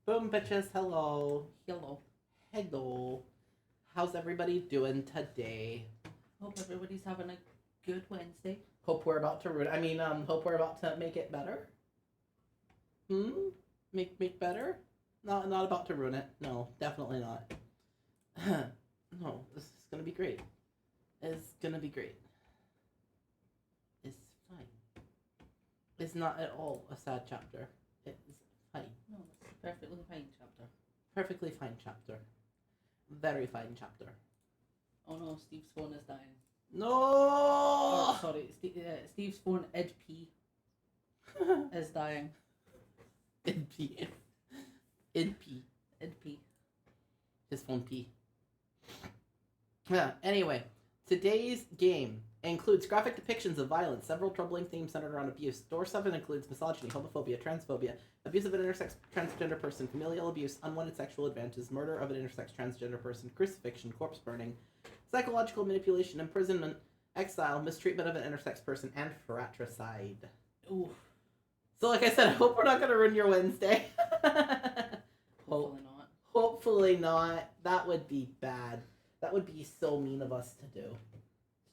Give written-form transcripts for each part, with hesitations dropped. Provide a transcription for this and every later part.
Boom, bitches. Hello. Hello. Hello. How's everybody doing today? Hope everybody's having a good Wednesday. Hope we're about to hope we're about to make it better. Make better? Not about to ruin it. No, definitely not. No, this is gonna be great. It's gonna be great. It's fine. It's not at all a sad chapter. It's fine. No, it's a perfectly fine chapter. Perfectly fine chapter. Very fine chapter. Oh no, Steve's phone is dying. No! Oh, sorry, Steve's phone, IP, is dying. NP. His phone P. Anyway, today's game includes graphic depictions of violence, several troubling themes centered around abuse. Door 7 includes misogyny, homophobia, transphobia, abuse of an intersex transgender person, familial abuse, unwanted sexual advances, murder of an intersex transgender person, crucifixion, corpse burning, psychological manipulation, imprisonment, exile, mistreatment of an intersex person, and fratricide. Ooh. So like I said, I hope we're not going to ruin your Wednesday. Hopefully not. Hopefully not. That would be bad. That would be so mean of us to do.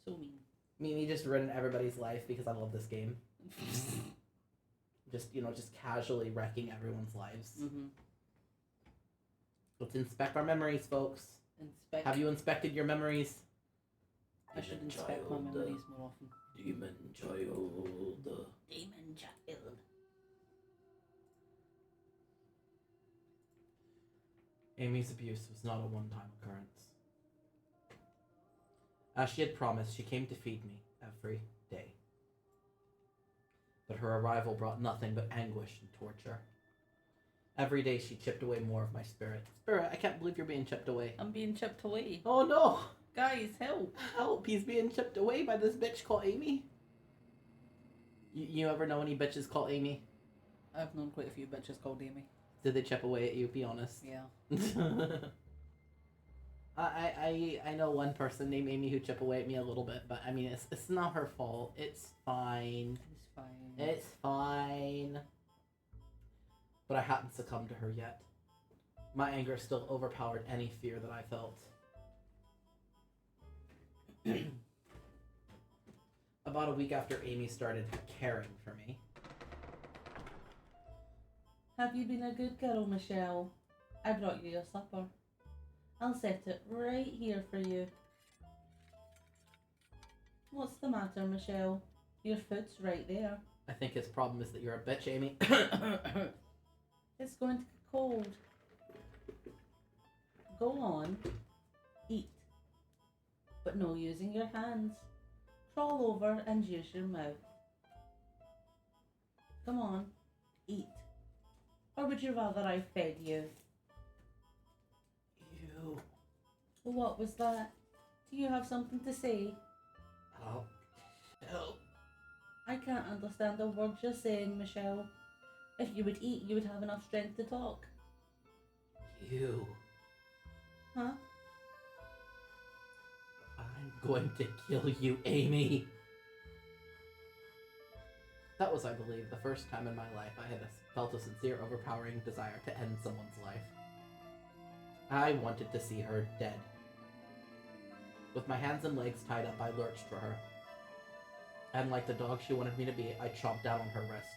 So mean. Me just ruining everybody's life because I love this game. just casually wrecking everyone's lives. Mm-hmm. Let's inspect our memories, folks. Inspect. Have you inspected your memories? I should inspect my memories more often. Demon child. Demon child. Amy's abuse was not a one-time occurrence. As she had promised, she came to feed me every day. But her arrival brought nothing but anguish and torture. Every day she chipped away more of my spirit. Spirit, I can't believe you're being chipped away. I'm being chipped away. Oh no! Guys, help! Help! He's being chipped away by this bitch called Amy. You ever know any bitches called Amy? I've known quite a few bitches called Amy. Did they chip away at you? Be honest. Yeah. I know one person named Amy who chipped away at me a little bit, but I mean it's not her fault. It's fine. It's fine. It's fine. But I hadn't succumbed to her yet. My anger still overpowered any fear that I felt. About a week after Amy started caring for me. Have you been a good girl, Michelle? I brought you your supper. I'll set it right here for you. What's the matter, Michelle? Your food's right there. I think his problem is that you're a bitch, Amy. It's going to get cold. Go on. Eat. But no using your hands. Crawl over and use your mouth. Come on. Eat. Or would you rather I fed you? Ew. What was that? Do you have something to say? Oh. Help. I can't understand the words you're saying, Michelle. If you would eat, you would have enough strength to talk. Ew. Huh? I'm going to kill you, Amy. That was, I believe, the first time in my life I had felt a sincere, overpowering desire to end someone's life. I wanted to see her dead. With my hands and legs tied up, I lurched for her. And like the dog she wanted me to be, I chomped down on her wrist.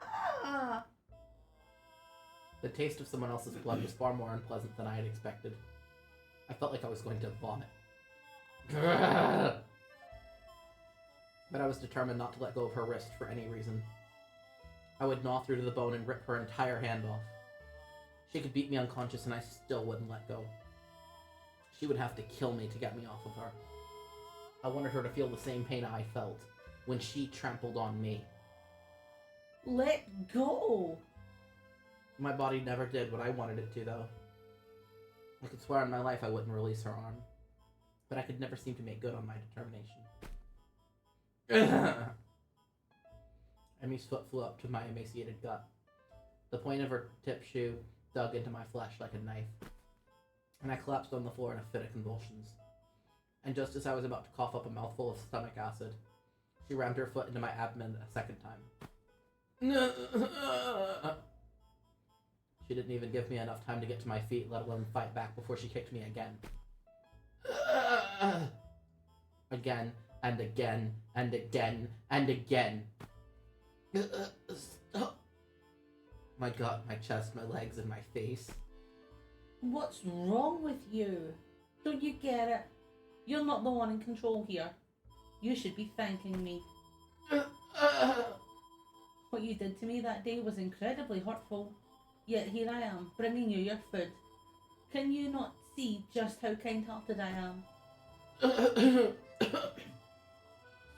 Ah! The taste of someone else's blood was far more unpleasant than I had expected. I felt like I was going to vomit. But I was determined not to let go of her wrist for any reason. I would gnaw through to the bone and rip her entire hand off. She could beat me unconscious and I still wouldn't let go. She would have to kill me to get me off of her. I wanted her to feel the same pain I felt when she trampled on me. Let go! My body never did what I wanted it to, though. I could swear on my life I wouldn't release her arm. But I could never seem to make good on my determination. Amy's foot flew up to my emaciated gut. The point of her tip shoe dug into my flesh like a knife. And I collapsed on the floor in a fit of convulsions. And just as I was about to cough up a mouthful of stomach acid, she rammed her foot into my abdomen a second time. She didn't even give me enough time to get to my feet, let alone fight back before she kicked me again. Again, and again, and again, and again. Stop. My gut, my chest, my legs, and my face. What's wrong with you? Don't you get it? You're not the one in control here. You should be thanking me. What you did to me that day was incredibly hurtful. Yet here I am, bringing you your food. Can you not see just how kind-hearted I am?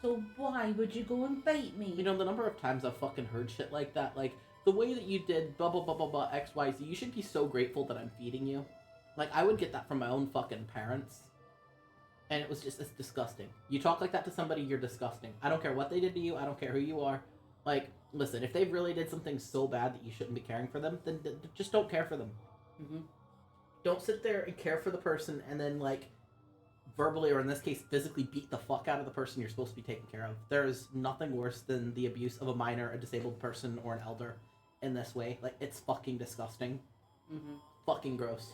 So why would you go and bite me? You know, the number of times I've fucking heard shit like that, like, the way that you did blah blah blah blah blah XYZ, you should be so grateful that I'm feeding you. Like, I would get that from my own fucking parents. And it's disgusting. You talk like that to somebody, you're disgusting. I don't care what they did to you, I don't care who you are. Like, listen, if they really did something so bad that you shouldn't be caring for them, then just don't care for them. Mm-hmm. Don't sit there and care for the person and then, like, verbally, or in this case, physically beat the fuck out of the person you're supposed to be taking care of. There is nothing worse than the abuse of a minor, a disabled person, or an elder in this way. Like, it's fucking disgusting. Mm-hmm. Fucking gross.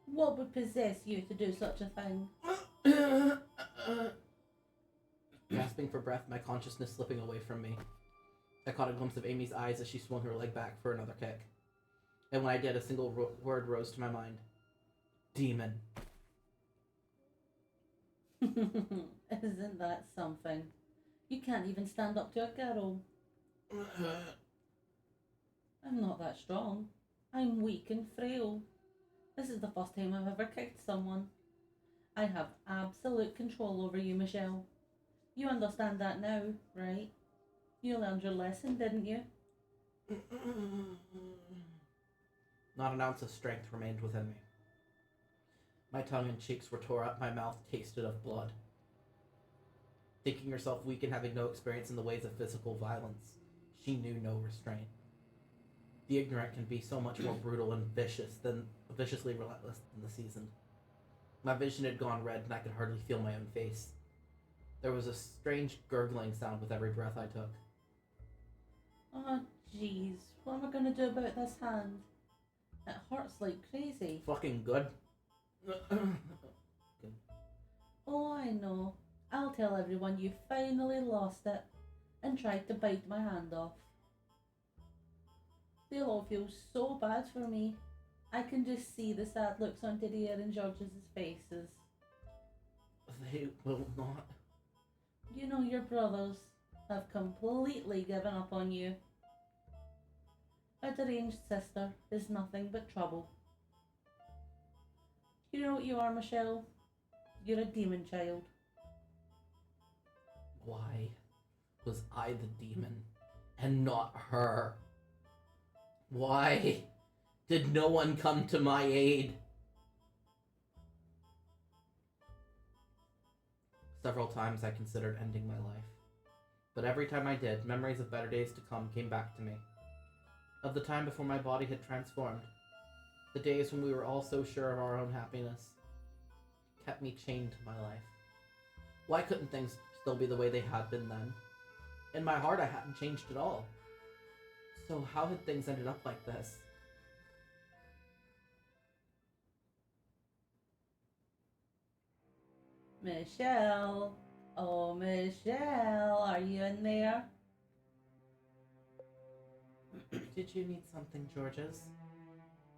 What would possess you to do such a thing? Gasping for breath, my consciousness slipping away from me. I caught a glimpse of Amy's eyes as she swung her leg back for another kick. And when I did, a single word rose to my mind. Demon. Isn't that something? You can't even stand up to a girl. I'm not that strong. I'm weak and frail. This is the first time I've ever kicked someone. I have absolute control over you, Michelle. You understand that now, right? You learned your lesson, didn't you? Not an ounce of strength remained within me. My tongue and cheeks were tore up, my mouth tasted of blood. Thinking herself weak and having no experience in the ways of physical violence, she knew no restraint. The ignorant can be so much more brutal and viciously relentless than the seasoned. My vision had gone red and I could hardly feel my own face. There was a strange gurgling sound with every breath I took. Oh, jeez. What am I going to do about this hand? It hurts like crazy. Fucking good. Oh, I know. I'll tell everyone you finally lost it and tried to bite my hand off. They'll all feel so bad for me. I can just see the sad looks on Didier and George's faces. They will not. You know your brothers have completely given up on you. A deranged sister is nothing but trouble. You know what you are, Michelle? You're a demon child. Why was I the demon and not her? Why did no one come to my aid? Several times I considered ending my life, but every time I did, memories of better days to come came back to me. Of the time before my body had transformed, the days when we were all so sure of our own happiness, kept me chained to my life. Why couldn't things still be the way they had been then? In my heart, I hadn't changed at all. So how had things ended up like this? Michelle. Oh, Michelle. Are you in there? Did you need something, Georges?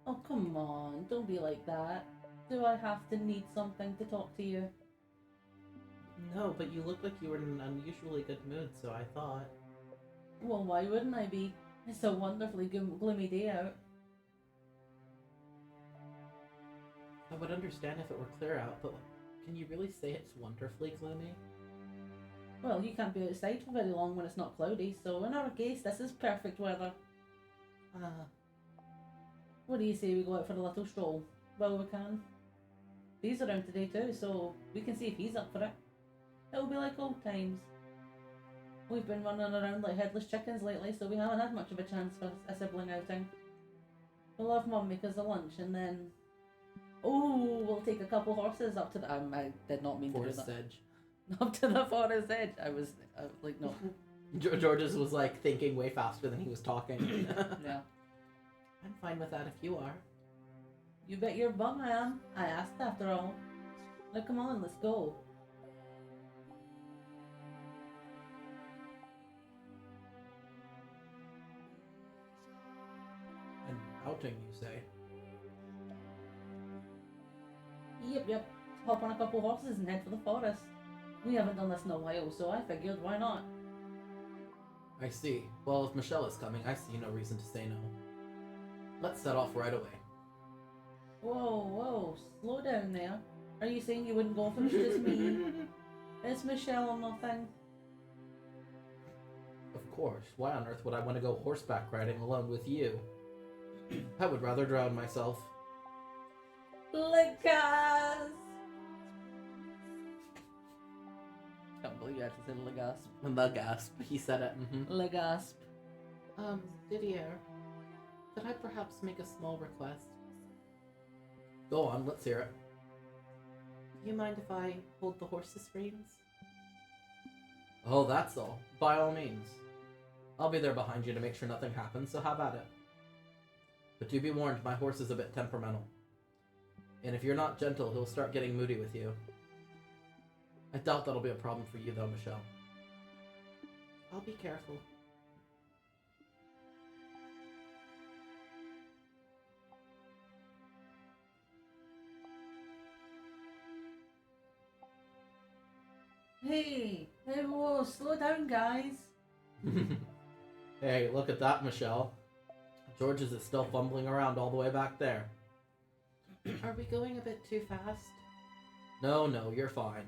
Oh, come on. Don't be like that. Do I have to need something to talk to you? No, but you look like you were in an unusually good mood, so I thought... Well, why wouldn't I be? It's a wonderfully gloomy day out. I would understand if it were clear out, but can you really say it's wonderfully gloomy? Well, you can't be outside for very long when it's not cloudy, so in our case, this is perfect weather. What do you say we go out for a little stroll? Well, we can. He's around today too, so we can see if he's up for it. It'll be like old times. We've been running around like headless chickens lately, so we haven't had much of a chance for a sibling outing. We'll have Mum make us a lunch, and then... Oh, we'll take a couple horses up to the... I did not mean Forest to do that. Edge. Up to the forest edge. I was like, no. George's was like thinking way faster than he was talking. Yeah. I'm fine with that if you are. You bet your bum I am. I asked after all. Now come on, let's go. An outing, you say? Yep. Hop on a couple horses and head for the forest. We haven't done this in a while, so I figured why not? I see. Well, if Michelle is coming, I see no reason to say no. Let's set off right away. Whoa, slow down there. Are you saying you wouldn't go if it was just me? It's Michelle or nothing. Of course. Why on earth would I want to go horseback riding alone with you? I would rather drown myself. Legas! Can't believe you actually said Legasp. The gasp. He said it. Legasp. Didier, could I perhaps make a small request? Go on, let's hear it. Do you mind if I hold the horse's reins? Oh, that's all. By all means. I'll be there behind you to make sure nothing happens, so have at it. But do be warned, my horse is a bit temperamental. And if you're not gentle, he'll start getting moody with you. I doubt that'll be a problem for you, though, Michelle. I'll be careful. Hey, whoa, slow down, guys. Hey, look at that, Michelle. George's is still fumbling around all the way back there. Are we going a bit too fast? No, you're fine.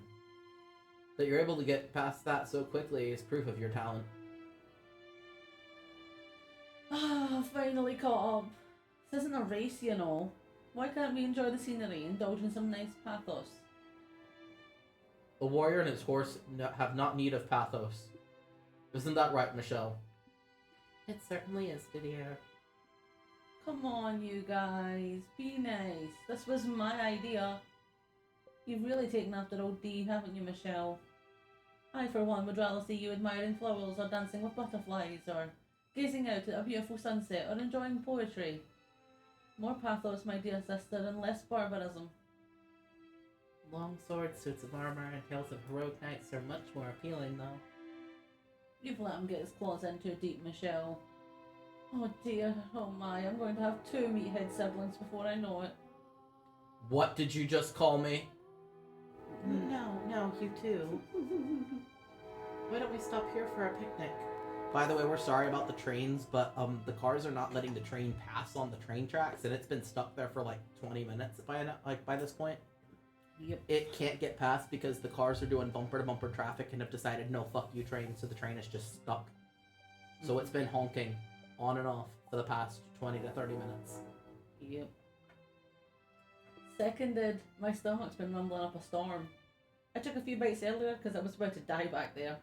That you're able to get past that so quickly is proof of your talent. Ah, finally caught up. This isn't a race, you know. Why can't we enjoy the scenery, indulge in some nice pathos? A warrior and his horse have not need of pathos. Isn't that right, Michelle? It certainly is, Didier. Come on, you guys. Be nice. This was my idea. You've really taken after old D, haven't you, Michelle? I, for one, would rather see you admiring flowers or dancing with butterflies or gazing out at a beautiful sunset or enjoying poetry. More pathos, my dear sister, and less barbarism. Long swords, suits of armor, and tales of heroic knights are much more appealing, though. You've let him get his claws in too deep, Michelle. Oh dear, oh my, I'm going to have 2 meathead siblings before I know it. What did you just call me? No, you too. Why don't we stop here for a picnic? By the way, we're sorry about the trains, but the cars are not letting the train pass on the train tracks, and it's been stuck there for like 20 minutes by this point. Yep. It can't get past because the cars are doing bumper-to-bumper traffic and have decided, no, fuck you, train, so the train is just stuck. So it's been honking on and off for the past 20 to 30 minutes. Yep. Seconded. My stomach's been rumbling up a storm. I took a few bites earlier because I was about to die back there.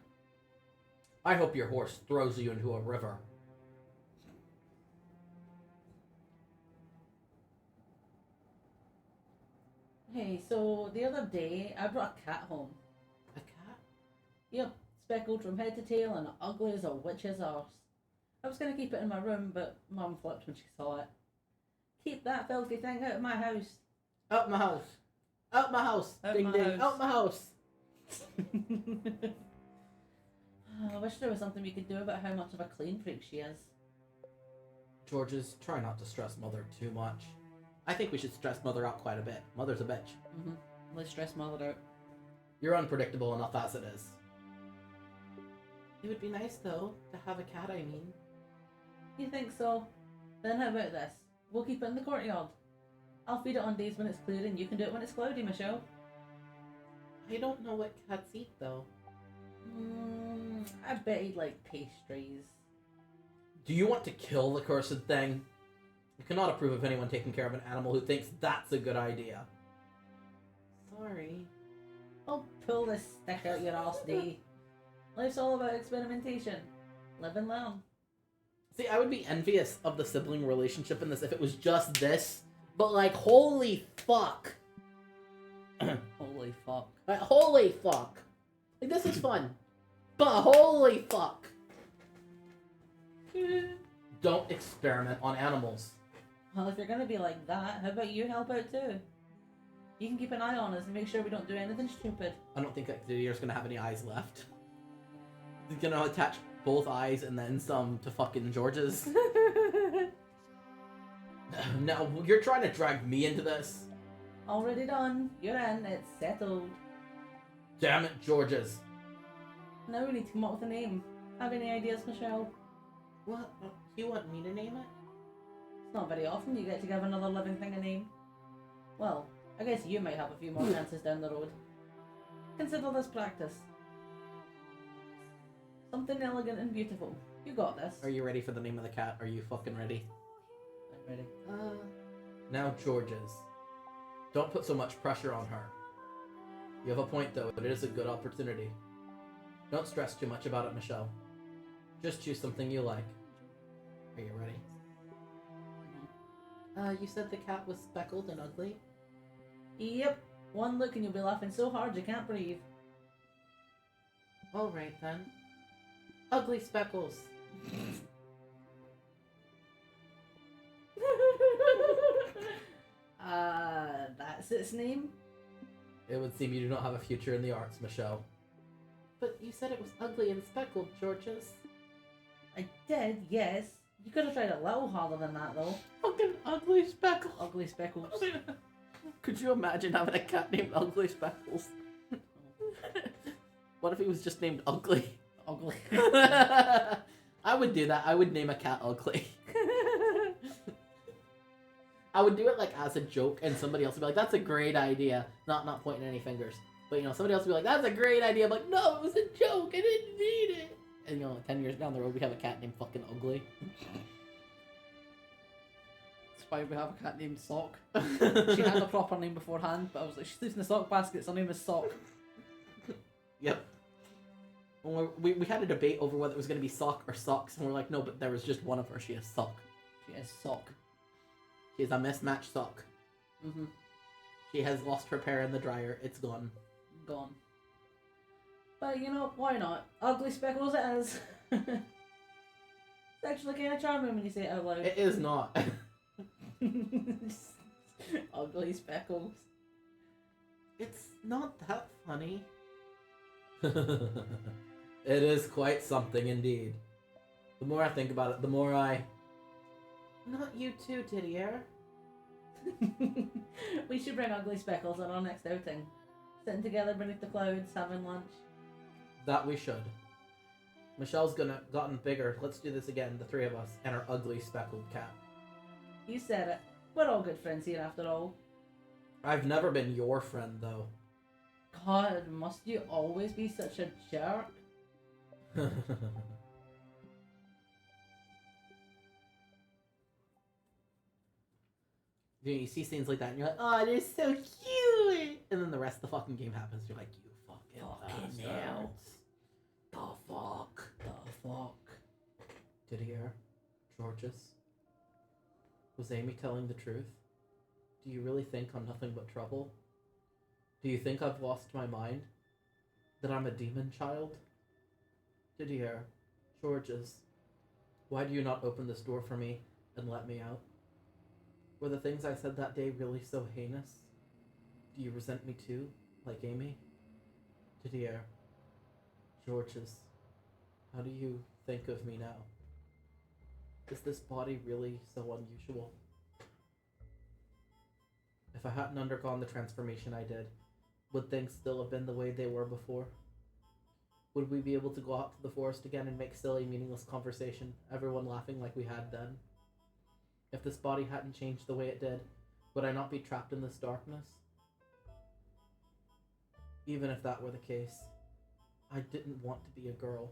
I hope your horse throws you into a river. Hey, so the other day I brought a cat home. A cat? Yep, speckled from head to tail and ugly as a witch's arse. I was going to keep it in my room, but Mum flipped when she saw it. Keep that filthy thing out of my house. Out my house. Out my house. Out Ding my ding. house. Out my house. I wish there was something we could do about how much of a clean freak she is. Georges, try not to stress Mother too much. I think we should stress Mother out quite a bit. Mother's a bitch. Let's stress Mother out. You're unpredictable enough as it is. It would be nice, though, to have a cat, I mean. You think so? Then how about this? We'll keep it in the courtyard. I'll feed it on days when it's clear and you can do it when it's cloudy, Michelle. I don't know what cats eat, though. I bet he'd like pastries. Do you want to kill the cursed thing? I cannot approve of anyone taking care of an animal who thinks that's a good idea. Sorry. I'll pull this stick out your arse, D. Life's all about experimentation. Live and learn. See, I would be envious of the sibling relationship in this if it was just this. But, like, holy fuck. Holy fuck. Holy fuck. Like, this is fun. But holy fuck. Don't experiment on animals. Well, if you're gonna be like that, how about you help out too? You can keep an eye on us and make sure we don't do anything stupid. I don't think that Didier's gonna have any eyes left. He's gonna attach both eyes and then some to fucking George's. Now, you're trying to drag me into this? Already done. You're in. It's settled. Damn it, George's. Now we need to come up with a name. Have any ideas, Michelle? What? You want me to name it? It's not very often you get to give another living thing a name. Well, I guess you might have a few more chances down the road. Consider this practice. Something elegant and beautiful. You got this. Are you ready for the name of the cat? Are you fucking ready? I'm ready. Now George's. Don't put so much pressure on her. You have a point though, but it is a good opportunity. Don't stress too much about it, Michelle. Just choose something you like. Are you ready? You said the cat was speckled and ugly? Yep. One look and you'll be laughing so hard you can't breathe. Alright then. Ugly Speckles. That's its name? It would seem you do not have a future in the arts, Michelle. But you said it was ugly and speckled, Georges. I did, yes. You could have tried a little harder than that, though. Fucking Ugly Speckles. Ugly Speckles. Could you imagine having a cat named Ugly Speckles? What if he was just named Ugly? Ugly. I would do that. I would name a cat Ugly. I would do it like as a joke, and somebody else would be like, "That's a great idea." Not pointing any fingers, but somebody else would be like, "That's a great idea." I'm like, "No, it was a joke. I didn't mean it." And 10 years down the road, we have a cat named fucking Ugly. That's why we have a cat named Sock. She had a proper name beforehand, but I was like, she sleeps in the sock basket, so her name is Sock. Yep. We had a debate over whether it was going to be Sock or Socks, and we're like, no, but there was just one of her. She has Sock. She is Sock. She is a mismatched sock. Mm-hmm. She has lost her pair in the dryer. It's gone. Gone. But why not? Ugly Speckles it is. It's actually kind of charming when you say it out loud. It is not. Ugly Speckles. It's not that funny. It is quite something indeed. The more I think about it, the more I... Not you too, Didier. We should bring Ugly Speckles on our next outing. Sitting together beneath the clouds, having lunch. That we should. Michelle's gotten bigger. Let's do this again, the three of us, and our ugly speckled cat. You said it. We're all good friends here after all. I've never been your friend, though. God, must you always be such a jerk? You see scenes like that, and you're like, "Oh, they're so cute!" And then the rest of the fucking game happens. You're like, "You fucking hell! The fuck? The fuck?" Didier, Georges, was Amy telling the truth? Do you really think I'm nothing but trouble? Do you think I've lost my mind? That I'm a demon child? Didier, Georges, why do you not open this door for me and let me out? Were the things I said that day really so heinous? Do you resent me too, like Amy? Didier, Georges, how do you think of me now? Is this body really so unusual? If I hadn't undergone the transformation I did, would things still have been the way they were before? Would we be able to go out to the forest again and make silly, meaningless conversation, everyone laughing like we had then? If this body hadn't changed the way it did, would I not be trapped in this darkness? Even if that were the case, I didn't want to be a girl.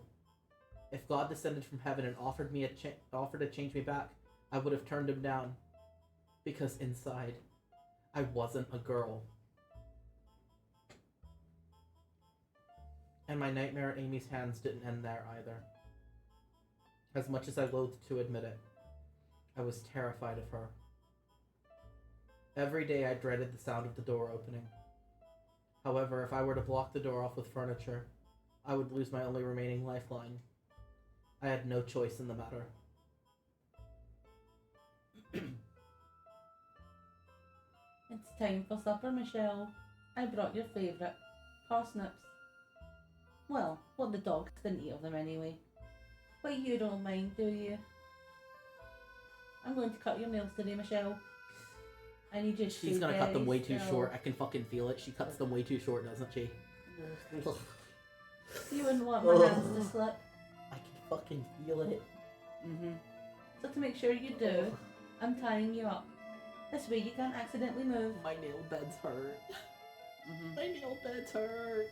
If God descended from heaven and offered to change me back, I would have turned him down. Because inside, I wasn't a girl. And my nightmare at Amy's hands didn't end there either. As much as I loathed to admit it, I was terrified of her. Every day I dreaded the sound of the door opening. However, if I were to block the door off with furniture, I would lose my only remaining lifeline. I had no choice in the matter. time for supper, Michelle. I brought your favourite, parsnips. Well, what the dogs didn't eat of them anyway. But you don't mind, do you? I'm going to cut your nails today, Michelle. I need you to She's gonna cut them way too short. I can fucking feel it. She cuts them way too short, doesn't she? You wouldn't want my hands to slip. I can fucking feel it. So to make sure you do, I'm tying you up. This way you can't accidentally move. My nail beds hurt. My nail beds hurt.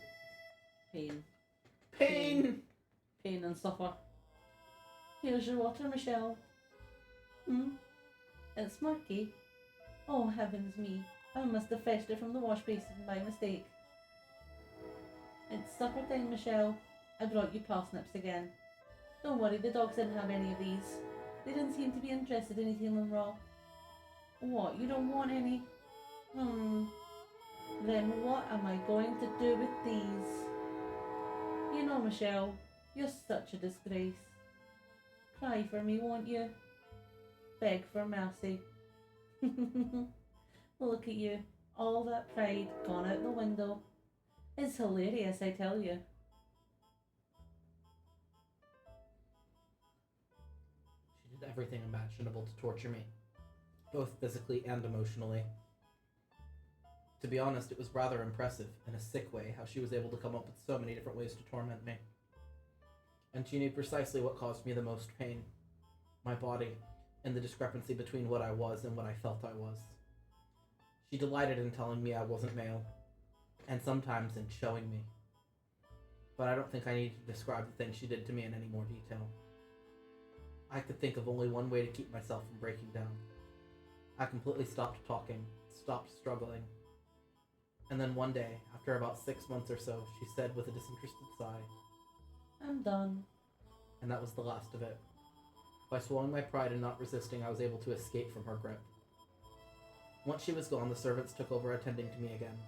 Pain. Pain! Pain and suffer. Here's your water, Michelle. It's murky. Oh, heavens me. I must have fetched it from the wash basin by mistake. It's supper time, Michelle. I brought you parsnips again. Don't worry, the dogs didn't have any of these. They didn't seem to be interested in eating them raw. What, you don't want any? Then what am I going to do with these? You know, Michelle, you're such a disgrace. Cry for me, won't you? Beg for mercy. Look at you, all that pride gone out the window. It's hilarious, I tell you. She did everything imaginable to torture me, both physically and emotionally. To be honest, it was rather impressive, in a sick way, how she was able to come up with so many different ways to torment me. And she knew precisely what caused me the most pain. My body, and the discrepancy between what I was and what I felt I was. She delighted in telling me I wasn't male, and sometimes in showing me. But I don't think I need to describe the things she did to me in any more detail. I could think of only one way to keep myself from breaking down. I completely stopped talking, stopped struggling. And then one day, after about 6 months or so, she said with a disinterested sigh, I'm done. And that was the last of it. By swallowing my pride and not resisting, I was able to escape from her grip. Once she was gone, the servants took over attending to me again.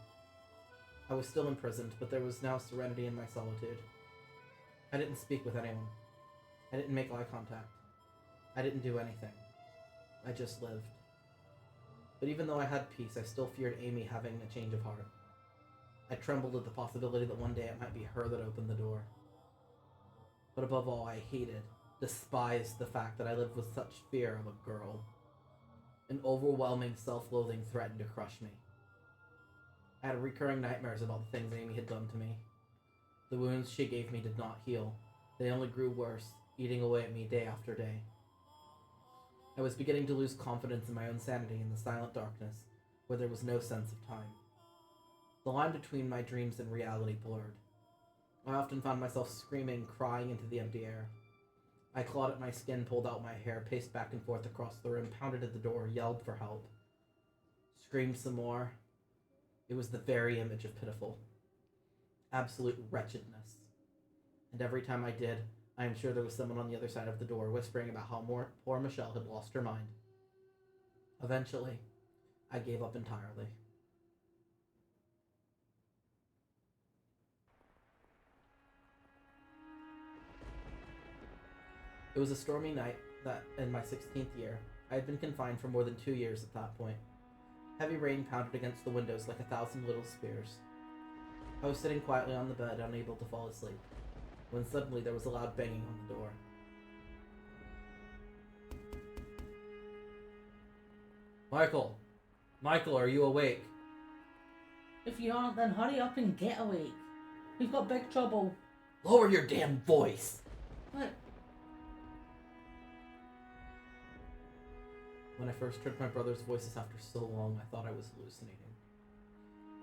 I was still imprisoned, but there was now serenity in my solitude. I didn't speak with anyone. I didn't make eye contact. I didn't do anything. I just lived. But even though I had peace, I still feared Amy having a change of heart. I trembled at the possibility that one day it might be her that opened the door. But above all, I hated, despised the fact that I lived with such fear of a girl. An overwhelming self-loathing threatened to crush me. I had recurring nightmares about the things Amy had done to me. The wounds she gave me did not heal. They only grew worse, eating away at me day after day. I was beginning to lose confidence in my own sanity in the silent darkness, where there was no sense of time. The line between my dreams and reality blurred. I often found myself screaming, crying into the empty air. I clawed at my skin, pulled out my hair, paced back and forth across the room, pounded at the door, yelled for help. Screamed some more. It was the very image of pitiful. Absolute wretchedness. And every time I did, I am sure there was someone on the other side of the door whispering about how poor Michelle had lost her mind. Eventually, I gave up entirely. It was a stormy night that, in my 16th year, I had been confined for more than 2 years at that point. Heavy rain pounded against the windows like 1,000 little spears. I was sitting quietly on the bed, unable to fall asleep, when suddenly there was a loud banging on the door. Michael! Michael, are you awake? If you aren't, then hurry up and get awake. We've got big trouble. Lower your damn voice! What? When I first heard my brother's voices after so long, I thought I was hallucinating.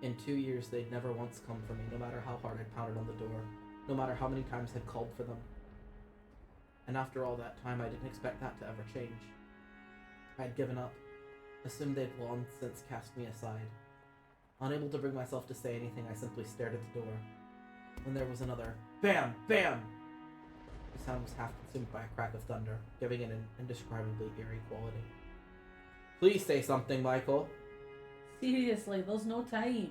In 2 years, they'd never once come for me, no matter how hard I'd pounded on the door, no matter how many times I'd called for them. And after all that time, I didn't expect that to ever change. I had given up, assumed they'd long since cast me aside. Unable to bring myself to say anything, I simply stared at the door. When there was another BAM! BAM! The sound was half consumed by a crack of thunder, giving it an indescribably eerie quality. Please say something, Michael. Seriously, there's no time.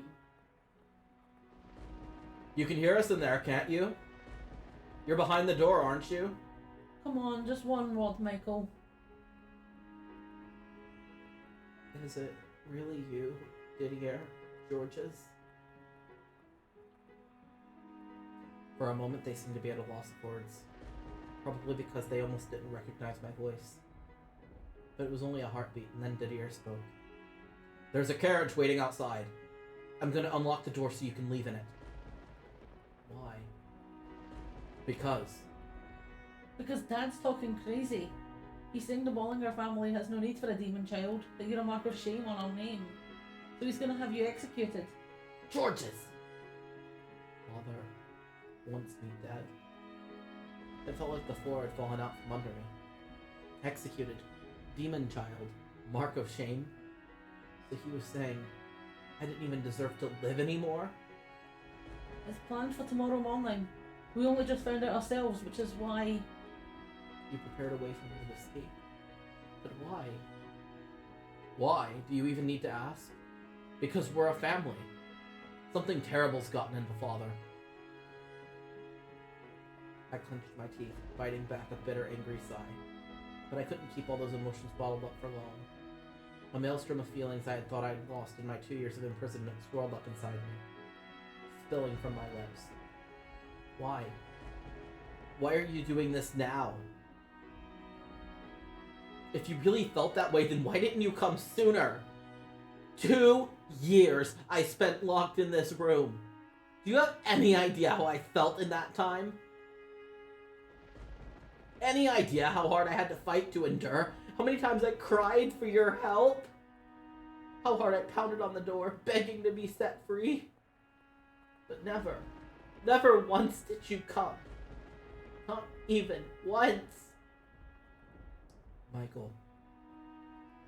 You can hear us in there, can't you? You're behind the door, aren't you? Come on, just one word, Michael. Is it really you? Didier, George's. For a moment, they seemed to be at a loss of words. Probably because they almost didn't recognize my voice. But it was only a heartbeat, and then Didier spoke. There's a carriage waiting outside. I'm gonna unlock the door so you can leave in it. Why? Because. Because Dad's talking crazy. He's saying the Bollinger family has no need for a demon child, that you're a mark of shame on our name. So he's gonna have you executed. George's! Father wants me dead. It felt like the floor had fallen out from under me. Executed. Demon child. Mark of shame. So he was saying I didn't even deserve to live anymore? It's planned for tomorrow morning. We only just found out ourselves, which is why... You prepared a way for me to escape. But why? Why do you even need to ask? Because we're a family. Something terrible's gotten into Father. I clenched my teeth, biting back a bitter, angry sigh. But I couldn't keep all those emotions bottled up for long. A maelstrom of feelings I had thought I'd lost in my 2 years of imprisonment swirled up inside me, spilling from my lips. Why? Why are you doing this now? If you really felt that way, then why didn't you come sooner? 2 years I spent locked in this room. Do you have any idea how I felt in that time? Any idea how hard I had to fight to endure? How many times I cried for your help? How hard I pounded on the door, begging to be set free? But never, never once did you come. Not even once. Michael,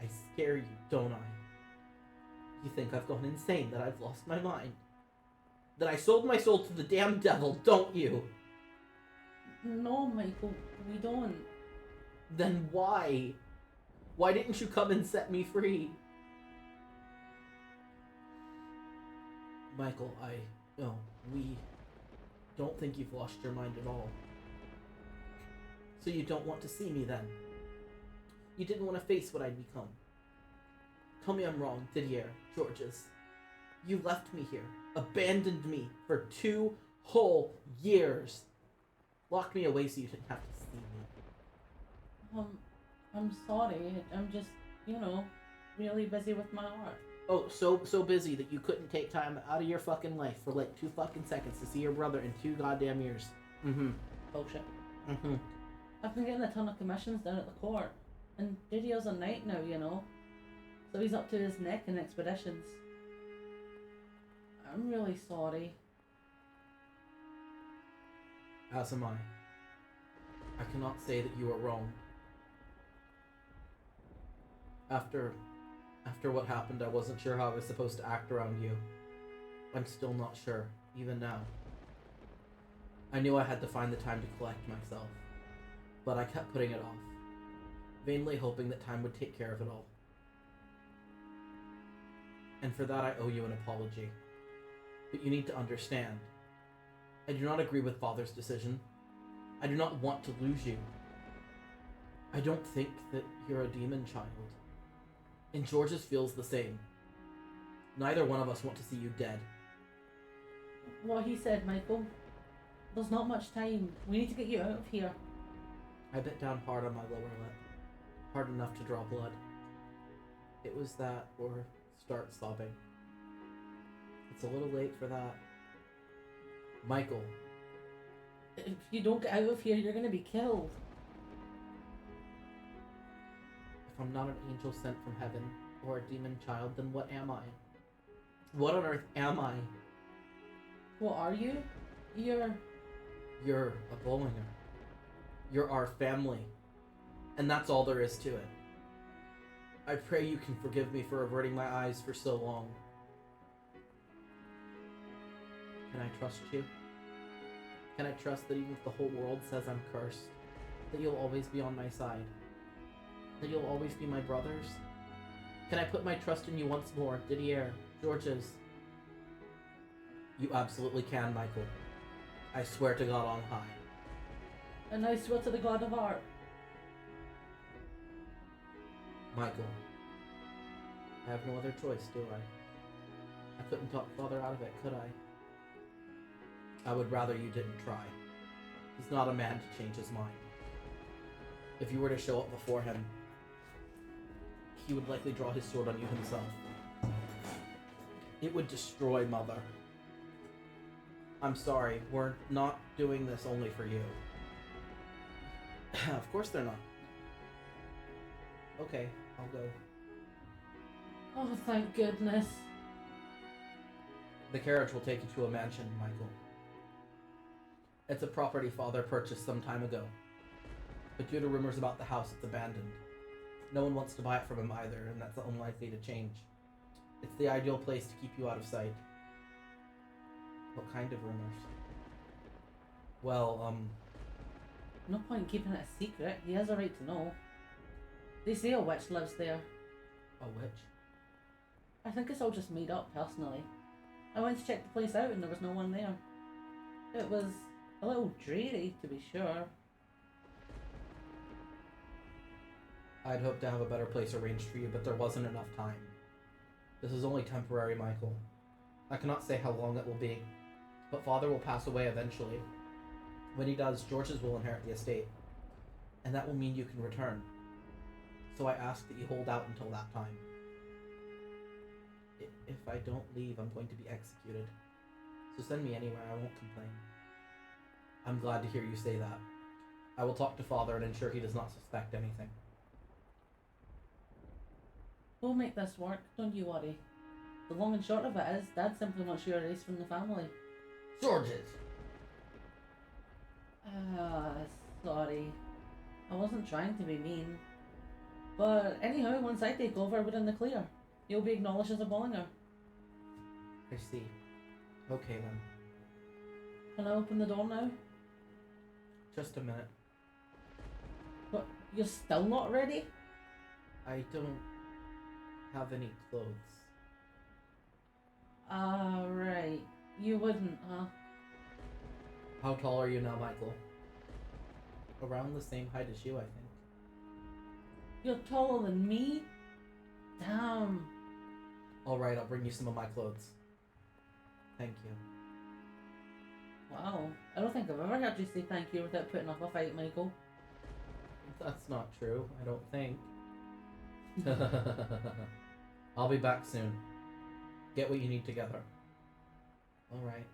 I scare you, don't I? You think I've gone insane, that I've lost my mind? That I sold my soul to the damn devil, don't you? No, Michael, we don't. Then why? Why didn't you come and set me free? Michael, we don't think you've lost your mind at all. So you don't want to see me then? You didn't want to face what I'd become. Tell me I'm wrong, Didier, Georges. You left me here, abandoned me for 2 whole years. Locked me away so you didn't have to see me. I'm sorry. I'm just, really busy with my art. Oh, so busy that you couldn't take time out of your fucking life for like 2 fucking seconds to see your brother in 2 goddamn years. Bullshit. Mm-hmm. I've been getting a ton of commissions down at the court. And Didier's a knight now, So he's up to his neck in expeditions. I'm really sorry. As am I. I cannot say that you are wrong. After what happened, I wasn't sure how I was supposed to act around you. I'm still not sure, even now. I knew I had to find the time to collect myself, but I kept putting it off, vainly hoping that time would take care of it all. And for that I owe you an apology. But you need to understand, I do not agree with Father's decision. I do not want to lose you. I don't think that you're a demon child. And Georges feels the same. Neither one of us want to see you dead. What he said, Michael. There's not much time. We need to get you out of here. I bit down hard on my lower lip. Hard enough to draw blood. It was that, or start sobbing. It's a little late for that. Michael. If you don't get out of here, you're gonna be killed. If I'm not an angel sent from heaven, or a demon child, then what am I? What on earth am I? What are you? You're a Bollinger. You're our family. And that's all there is to it. I pray you can forgive me for averting my eyes for so long. Can I trust you? Can I trust that even if the whole world says I'm cursed, that you'll always be on my side? That you'll always be my brothers? Can I put my trust in you once more, Didier, Georges? You absolutely can, Michael. I swear to God on high. And I swear to the God of art. Michael, I have no other choice, do I? I couldn't talk Father out of it, could I? I would rather you didn't try. He's not a man to change his mind. If you were to show up before him, he would likely draw his sword on you himself. It would destroy Mother. I'm sorry, we're not doing this only for you. Of course they're not. Okay, I'll go. Oh, thank goodness. The carriage will take you to a mansion, Michael. It's a property Father purchased some time ago. But due to rumors about the house, it's abandoned. No one wants to buy it from him either, and that's unlikely to change. It's the ideal place to keep you out of sight. What kind of rumors? Well, No point in keeping it a secret. He has a right to know. They say a witch lives there. a witch? I think it's all just made up, personally. I went to check the place out and there was no one there. It was a little dreary, to be sure. I'd hoped to have a better place arranged for you, but there wasn't enough time. This is only temporary, Michael. I cannot say how long it will be, but Father will pass away eventually. When he does, George's will inherit the estate, and that will mean you can return. So I ask that you hold out until that time. If I don't leave, I'm going to be executed. So send me anywhere, I won't complain. I'm glad to hear you say that. I will talk to Father and ensure he does not suspect anything. We'll make this work, don't you worry. The long and short of it is, Dad simply wants you erased from the family. George's! Sorry. I wasn't trying to be mean. But anyhow, once I take over, we're in the clear. You'll be acknowledged as a Bollinger. I see. Okay then. Can I open the door now? Just a minute. What? You're still not ready? I don't have any clothes. Right. You wouldn't, huh? How tall are you now, Michael? Around the same height as you, I think. You're taller than me? Damn. Alright, I'll bring you some of my clothes. Thank you. Wow. I don't think I've ever heard you say thank you without putting up a fight, Michael. That's not true, I don't think. I'll be back soon. Get what you need together. Alright.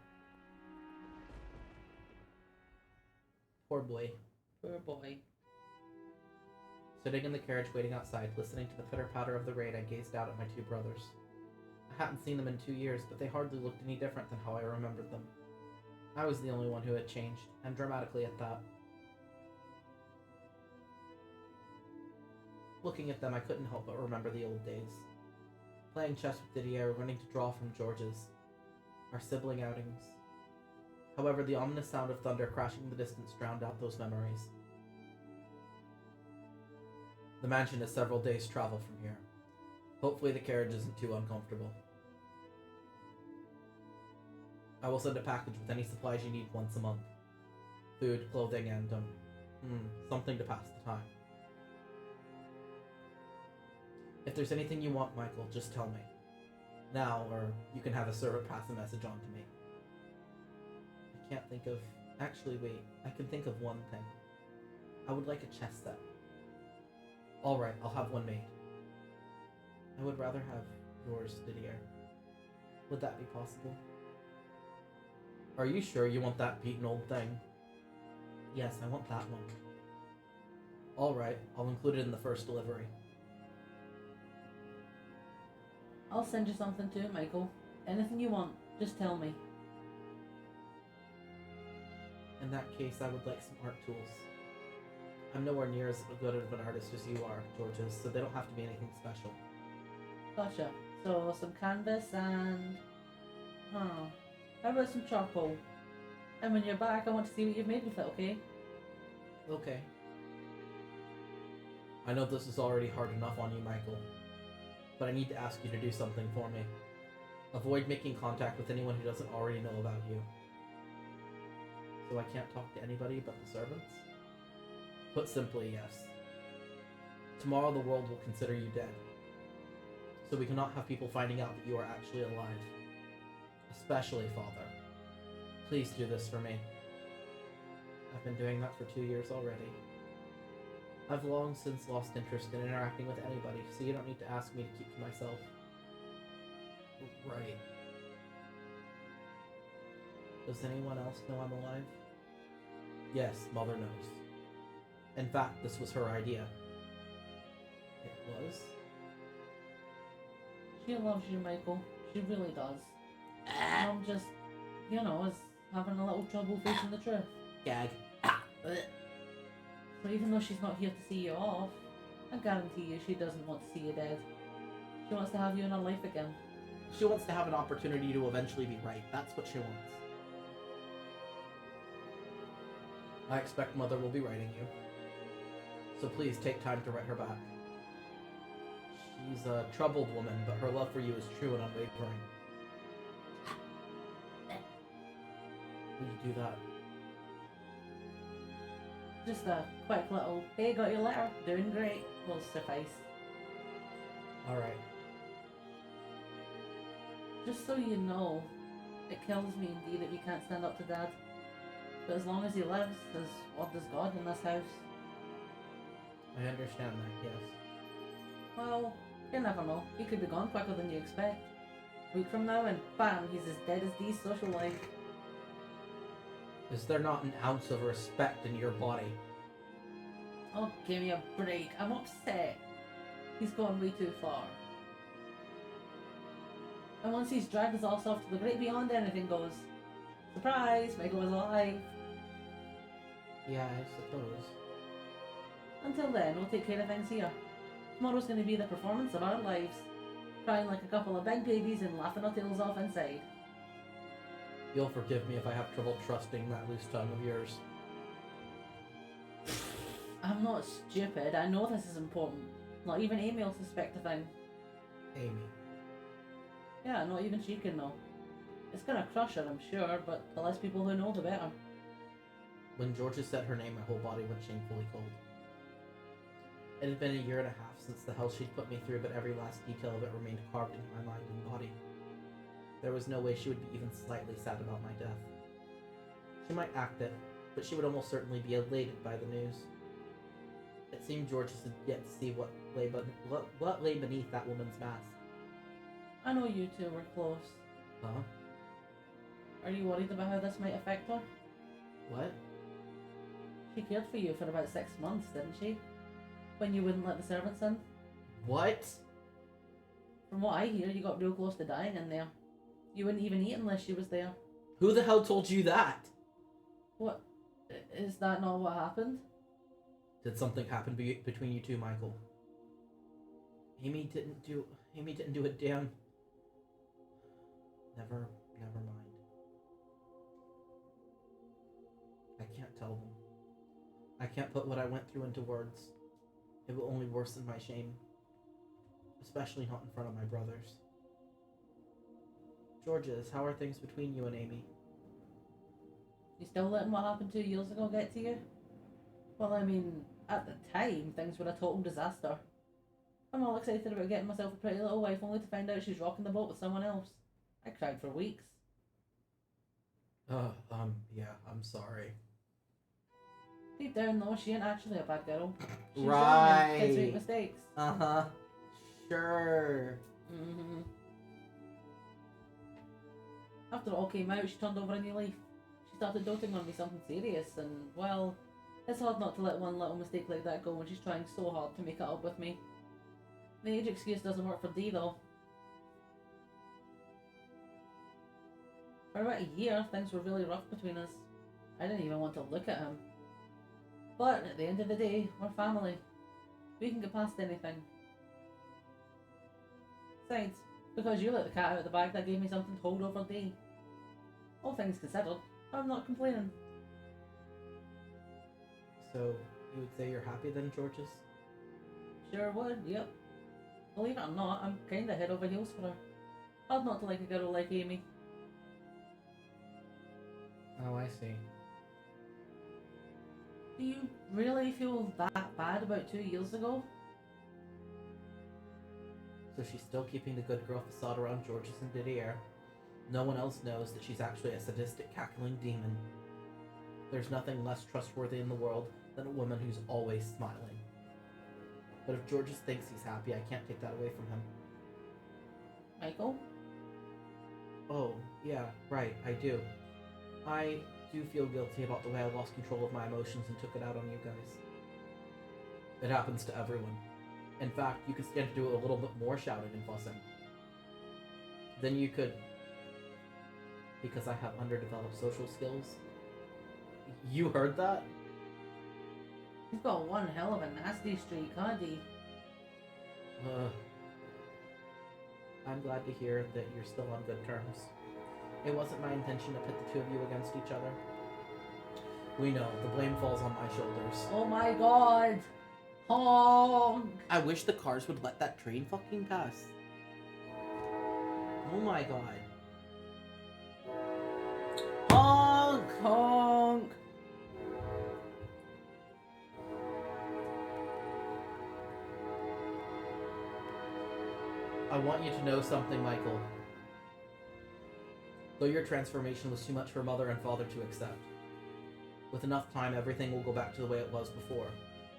Poor boy. Poor boy. Sitting in the carriage waiting outside, listening to the pitter-patter of the rain, I gazed out at my two brothers. I hadn't seen them in 2 years, but they hardly looked any different than how I remembered them. I was the only one who had changed, and dramatically at that. Looking at them, I couldn't help but remember the old days. Playing chess with Didier, running to draw from George's. Our sibling outings. However, the ominous sound of thunder crashing in the distance drowned out those memories. The mansion is several days' travel from here. Hopefully the carriage isn't too uncomfortable. I will send a package with any supplies you need once a month. Food, clothing, and, something to pass the time. If there's anything you want, Michael, just tell me. Now, or you can have a servant pass a message on to me. I can't think of... Actually, wait. I can think of one thing. I would like a chess set. Alright, I'll have one made. I would rather have yours, Didier. Would that be possible? Are you sure you want that beaten old thing? Yes, I want that one. Alright, I'll include it in the first delivery. I'll send you something too, Michael. Anything you want, just tell me. In that case, I would like some art tools. I'm nowhere near as good of an artist as you are, Georges, so they don't have to be anything special. Gotcha. So, some canvas and... How about some charcoal? And when you're back, I want to see what you've made with it, okay? Okay. I know this is already hard enough on you, Michael, but I need to ask you to do something for me. Avoid making contact with anyone who doesn't already know about you. So I can't talk to anybody but the servants? Put simply, yes. Tomorrow the world will consider you dead. So we cannot have people finding out that you are actually alive. Especially, Father. Please do this for me. I've been doing that for 2 years already. I've long since lost interest in interacting with anybody, so you don't need to ask me to keep to myself. Right. Does anyone else know I'm alive? Yes, Mother knows. In fact, this was her idea. It was? She loves you, Michael. She really does. I'm just, is having a little trouble facing the truth. Gag. So even though she's not here to see you off, I guarantee you she doesn't want to see you dead. She wants to have you in her life again. She wants to have an opportunity to eventually be right. That's what she wants. I expect Mother will be writing you. So please take time to write her back. She's a troubled woman, but her love for you is true and unwavering. Will you do that? Just a quick little, hey, got your letter, doing great, will suffice. Alright. Just so you know, it kills me indeed that we can't stand up to Dad. But as long as he lives, there's what does God in this house. I understand that, yes. Well, you never know. He could be gone quicker than you expect. A week from now and bam, he's as dead as Dee's social life. Is there not an ounce of respect in your body? Oh, give me a break. I'm upset. He's gone way too far. And once he's dragged us all off to the great beyond anything goes, surprise, Michael was alive. Yeah, I suppose. Until then, we'll take care of things here. Tomorrow's going to be the performance of our lives. Crying like a couple of big babies and laughing our tails off inside. You'll forgive me if I have trouble trusting that loose tongue of yours. I'm not stupid. I know this is important. Not even Amy will suspect a thing. Amy. Yeah, not even she can know. It's gonna crush her, I'm sure, but the less people who know, the better. When Georgia said her name, my whole body went shamefully cold. It had been 1.5 years since the hell she'd put me through, but every last detail of it remained carved into my mind and body. There was no way she would be even slightly sad about my death. She might act it, but she would almost certainly be elated by the news. It seemed Georgia had yet to see what lay beneath that woman's mask. I know you two were close. Huh? Are you worried about how this might affect her? What? She cared for you for about 6 months, didn't she? When you wouldn't let the servants in? What? From what I hear, you got real close to dying in there. You wouldn't even eat unless she was there. Who the hell told you that? What? Is that not what happened? Did something happen between you two, Michael? Amy didn't do a damn... Never mind. I can't tell them. I can't put what I went through into words. It will only worsen my shame. Especially not in front of my brothers. Georges, how are things between you and Amy? You still letting what happened 2 years ago get to you? Well, I mean, at the time, things were a total disaster. I'm all excited about getting myself a pretty little wife only to find out she's rocking the boat with someone else. I cried for weeks. Yeah, I'm sorry. Deep down though, she ain't actually a bad girl. She's Right. young and kids make mistakes. Uh-huh. Sure. Mm-hmm. After it all came out, she turned over a new leaf. She started doting on me something serious, and, well, it's hard not to let one little mistake like that go when she's trying so hard to make it up with me. The age excuse doesn't work for Dee, though. For about a year, things were really rough between us. I didn't even want to look at him. But at the end of the day, we're family. We can get past anything. Besides, because you let the cat out of the bag, that gave me something to hold over Dee. All things considered, I'm not complaining. So, you would say you're happy then, Georges? Sure would, yep. Believe it or not, I'm kinda head over heels for her. Hard not to like a girl like Amy. Oh, I see. Do you really feel that bad about 2 years ago? So she's still keeping the good girl facade around Georges and Didier. No one else knows that she's actually a sadistic, cackling demon. There's nothing less trustworthy in the world than a woman who's always smiling. But if Georges thinks he's happy, I can't take that away from him. Michael? Oh, yeah, right, I do. I do feel guilty about the way I lost control of my emotions and took it out on you guys. It happens to everyone. In fact, you could stand to do a little bit more shouting and fussing. Then you could... Because I have underdeveloped social skills. You heard that? He's got one hell of a nasty streak, huh, D? I'm glad to hear that you're still on good terms. It wasn't my intention to pit the two of you against each other. We know, the blame falls on my shoulders. Oh my god! Honk! I wish the cars would let that train fucking pass. Oh my god. Honk! Honk! I want you to know something, Michael. Though your transformation was too much for Mother and Father to accept, with enough time, everything will go back to the way it was before,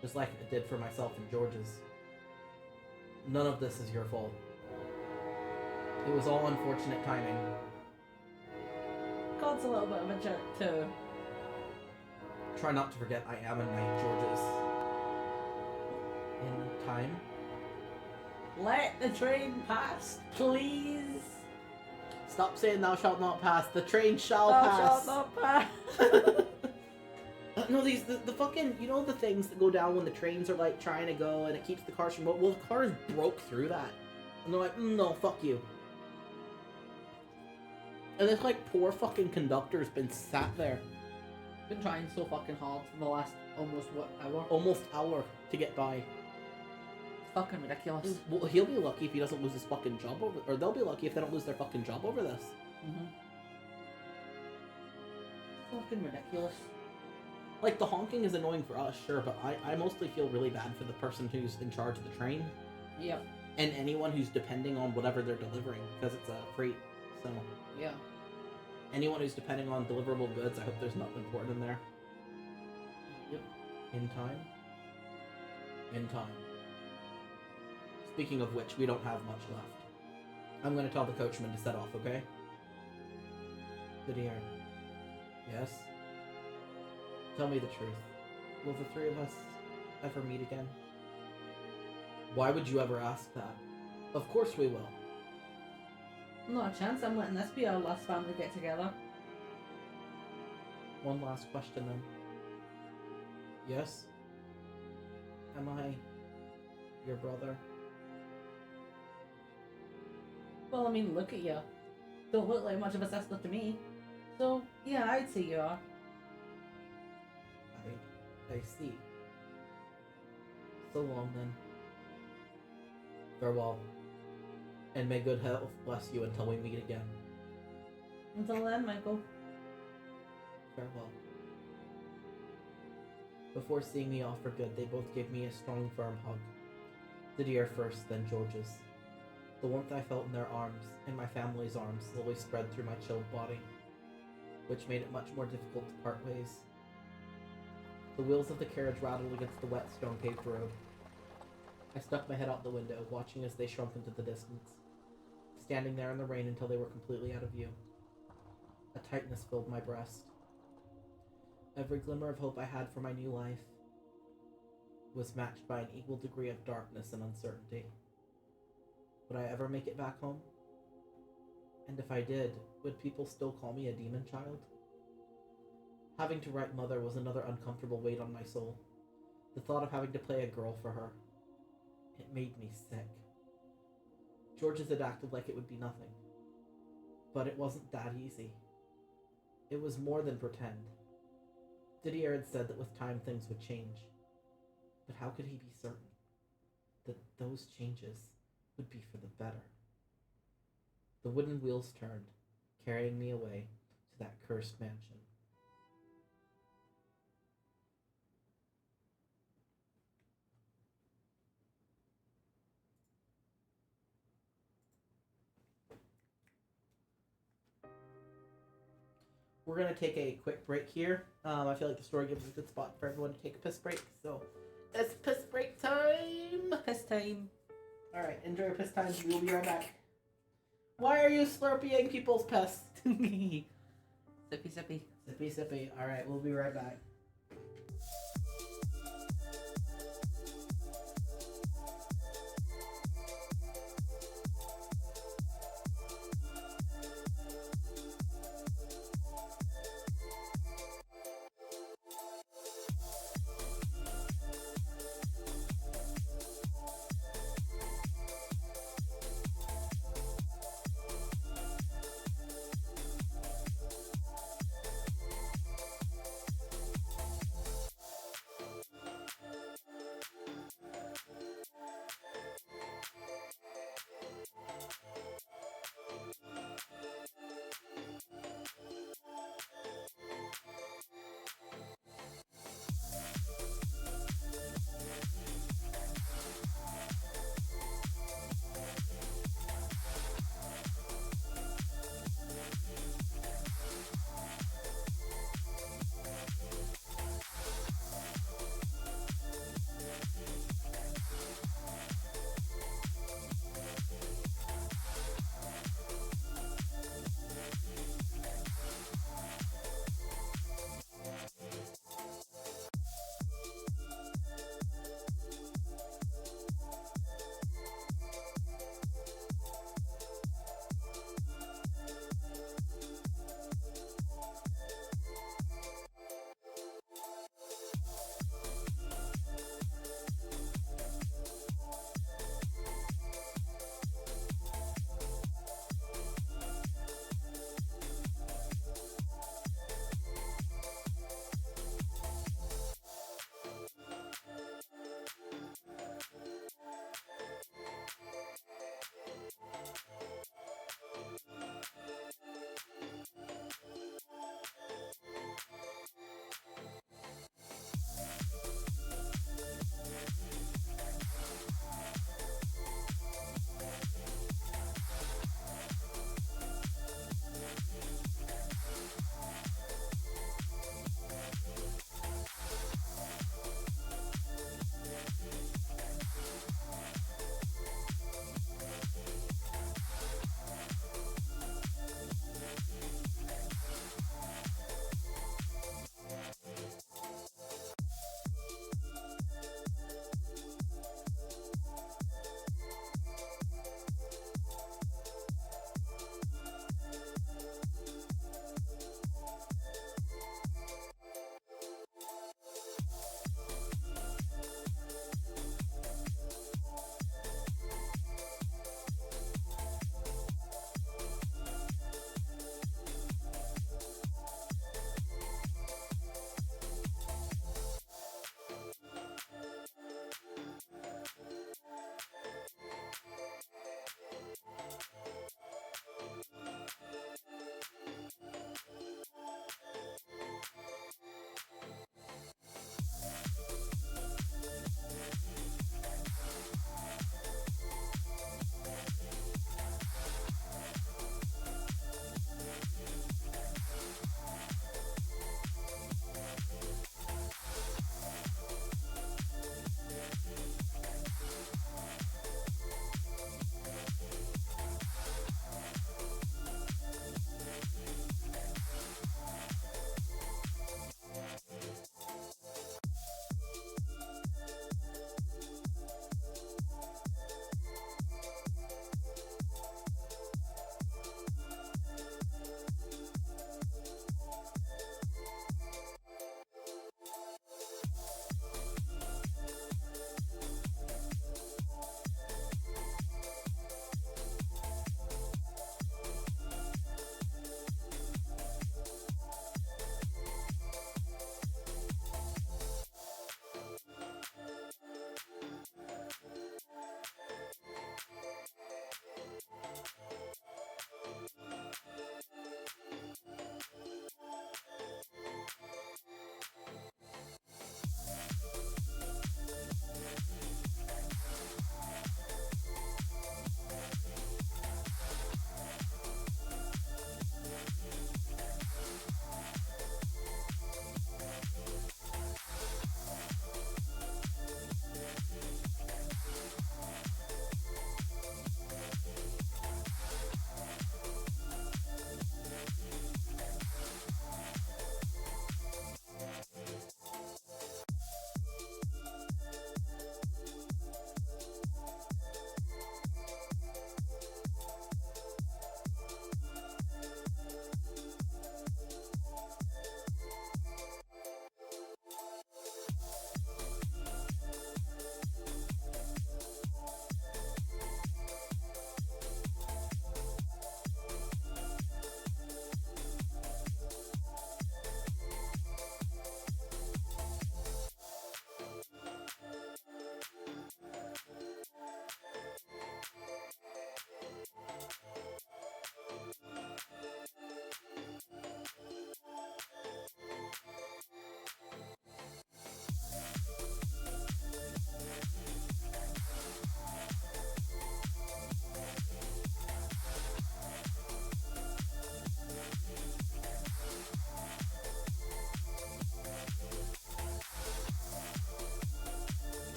just like it did for myself and George's. None of this is your fault. It was all unfortunate timing. God's a little bit of a jerk too. Try not to forget I am a knight, George's. In time? Let the train pass, please. Stop saying thou shalt not pass. The train shall Thou pass. shalt not pass. No, the fucking, you know the things that go down when the trains are like trying to go and it keeps the cars from, well, the cars broke through that. And they're like, no, fuck you. And this like poor fucking conductor's been sat there. Been trying so fucking hard for the last almost hour? Almost hour to get by. It's fucking ridiculous. Well, he'll be lucky if he doesn't lose his fucking job over, or they'll be lucky if they don't lose their fucking job over this. Fucking ridiculous. Like, the honking is annoying for us, sure, but I mostly feel really bad for the person who's in charge of the train. Yep. And anyone who's depending on whatever they're delivering, because it's a freight, so... Yeah. Anyone who's depending on deliverable goods, I hope there's nothing important in there. Yep. In time? In time. Speaking of which, we don't have much left. I'm going to tell the coachman to set off, okay? Good ear. Yes? Tell me the truth. Will the three of us ever meet again? Why would you ever ask that? Of course we will. Not a chance. I'm letting this be our last family get together. One last question then. Yes? Am I your brother? Well, I mean, look at you. Don't look like much of a sister to me. So, yeah, I'd say you are. I see. So long then. Farewell. And may good health bless you until we meet again. Until then, Michael. Farewell. Before seeing me off for good, they both gave me a strong, firm hug. Didier first, then George's. The warmth I felt in their arms, and my family's arms, slowly spread through my chilled body, which made it much more difficult to part ways. The wheels of the carriage rattled against the wet, stone-paved road. I stuck my head out the window, watching as they shrunk into the distance, standing there in the rain until they were completely out of view. A tightness filled my breast. Every glimmer of hope I had for my new life was matched by an equal degree of darkness and uncertainty. Would I ever make it back home? And if I did, would people still call me a demon child? Having to write Mother was another uncomfortable weight on my soul. The thought of having to play a girl for her. It made me sick. George's had acted like it would be nothing. But it wasn't that easy. It was more than pretend. Didier had said that with time things would change. But how could he be certain that those changes would be for the better? The wooden wheels turned, carrying me away to that cursed mansion. we're gonna take a quick break here. I feel like the story gives a good spot for everyone to take a piss break. So it's piss break time. Piss time. All right, enjoy your piss time. We'll be right back. Why are you slurping people's piss? Sippy sippy. Sippy sippy. All right, we'll be right back.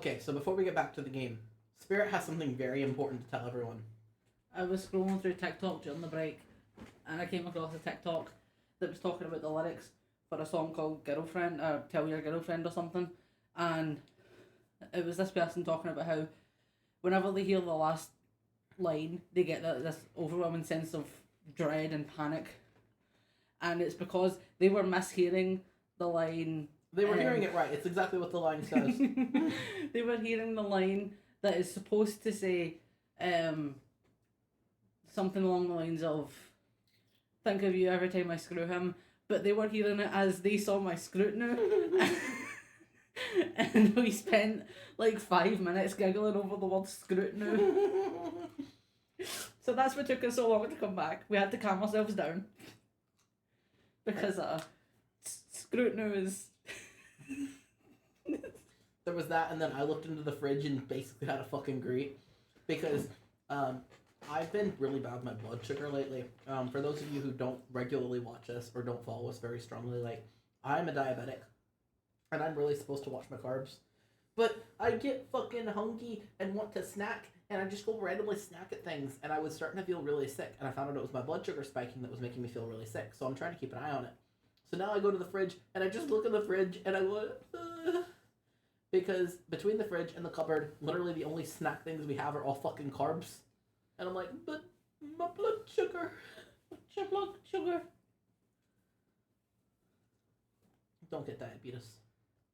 Okay, so before we get back to the game, Spirit has something very important to tell everyone. I was scrolling through TikTok during the break, and I came across a TikTok that was talking about the lyrics for a song called Girlfriend, or Tell Your Girlfriend or something, and it was this person talking about how whenever they hear the last line, they get this overwhelming sense of dread and panic, and it's because they were mishearing the line. They were hearing it right. It's exactly what the line says. They were hearing the line that is supposed to say something along the lines of "Think of you every time I screw him," but they were hearing it as "They saw my scrutiny." And we spent like 5 minutes giggling over the word scrutiny. So that's what took us so long to come back. We had to calm ourselves down. Because scrutiny is... There was that, and then I looked into the fridge and basically had a fucking greet. Because I've been really bad with my blood sugar lately. For those of you who don't regularly watch us or don't follow us very strongly, like, I'm a diabetic. And I'm really supposed to watch my carbs. But I get fucking hungry and want to snack, and I just go randomly snack at things, and I was starting to feel really sick, and I found out it was my blood sugar spiking that was making me feel really sick, so I'm trying to keep an eye on it. So now I go to the fridge, and I just look in the fridge, and I go, because between the fridge and the cupboard, literally the only snack things we have are all fucking carbs. And I'm like, but my blood sugar. What's your blood sugar? Don't get diabetes.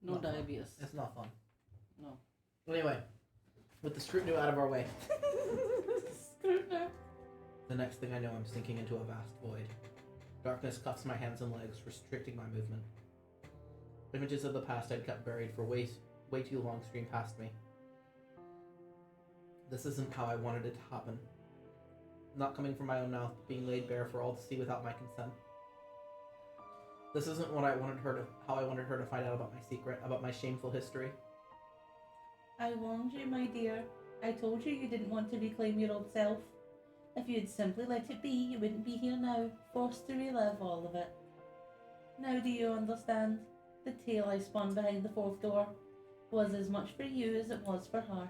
No Not diabetes. Fun. It's not fun. No. Anyway, with the scrutiny out of our way, Scrutiny. the next thing I know, I'm sinking into a vast void. Darkness cuffs my hands and legs, restricting my movement. Images of the past I'd kept buried for way too long stream past me. This isn't how I wanted it to happen. Not coming from my own mouth, being laid bare for all to see without my consent. This isn't what how I wanted her to find out about my secret, about my shameful history. I warned you, my dear. I told you you didn't want to reclaim your old self. If you had simply let it be, you wouldn't be here now, forced to relive all of it. Now do you understand? The tale I spun behind the fourth door was as much for you as it was for her.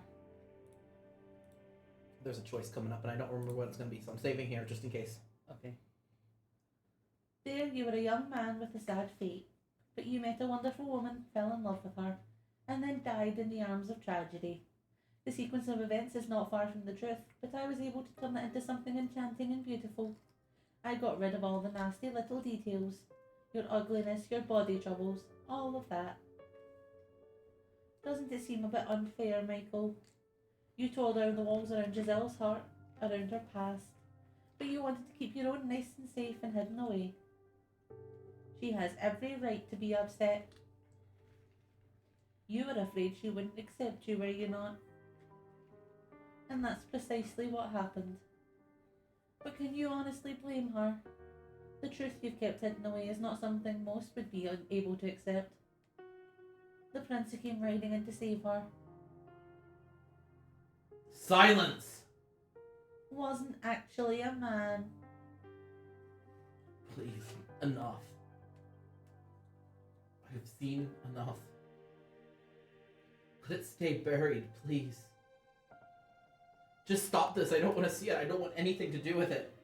There's a choice coming up, and I don't remember what it's going to be, so I'm saving here just in case. Okay. There you were a young man with a sad fate, but you met a wonderful woman, fell in love with her, and then died in the arms of tragedy. The sequence of events is not far from the truth, but I was able to turn it into something enchanting and beautiful. I got rid of all the nasty little details. Your ugliness, your body troubles, all of that. Doesn't it seem a bit unfair, Michael? You tore down the walls around Giselle's heart, around her past, but you wanted to keep your own nice and safe and hidden away. She has every right to be upset. You were afraid she wouldn't accept you, were you not? And that's precisely what happened. But can you honestly blame her? The truth you've kept hidden away is not something most would be unable to accept. The prince who came riding in to save her Silence! wasn't actually a man. Please, enough. I have seen enough. Let it stay buried, please. Just stop this. I don't want to see it. I don't want anything to do with it.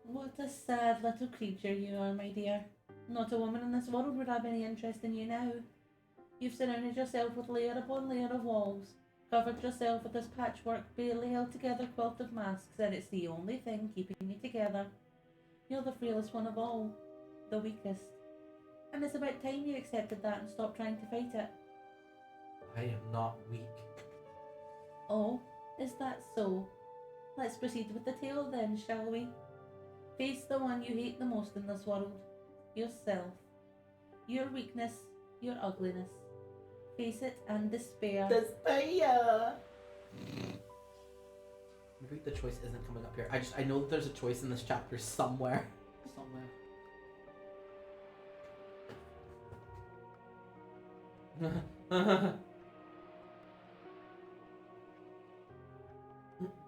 What a sad little creature you are, my dear. Not a woman in this world would have any interest in you now. You've surrounded yourself with layer upon layer of walls, covered yourself with this patchwork, barely held together quilt of masks, and it's the only thing keeping you together. You're the frailest one of all, the weakest. And it's about time you accepted that and stopped trying to fight it. I am not weak. Oh, is that so? Let's proceed with the tale then, shall we? Face the one you hate the most in this world. Yourself. Your weakness, your ugliness. Face it and despair. Despair! Maybe the choice isn't coming up here. I know that there's a choice in this chapter somewhere. Somewhere.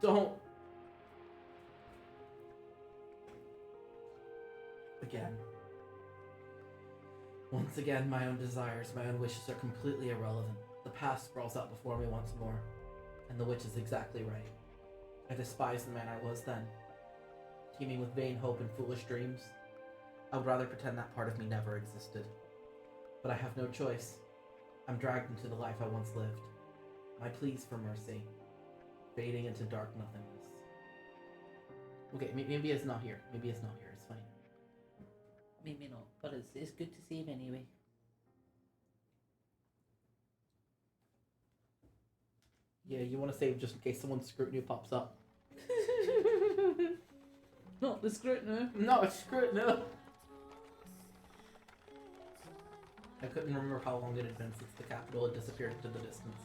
Don't. Again. Once again, my own desires, my own wishes are completely irrelevant. The past sprawls out before me once more, and the witch is exactly right. I despise the man I was then, teeming with vain hope and foolish dreams. I would rather pretend that part of me never existed. But I have no choice. I'm dragged into the life I once lived. My pleas for mercy, fading into dark nothingness. Okay, maybe it's not here. Maybe it's not here. It's fine. Maybe not, but it's good to see him anyway. Yeah, you want to save just in case someone's scrutiny pops up. Not the scrutiny. No, it's scrutiny. I couldn't remember how long it had been since the capital had disappeared into the distance,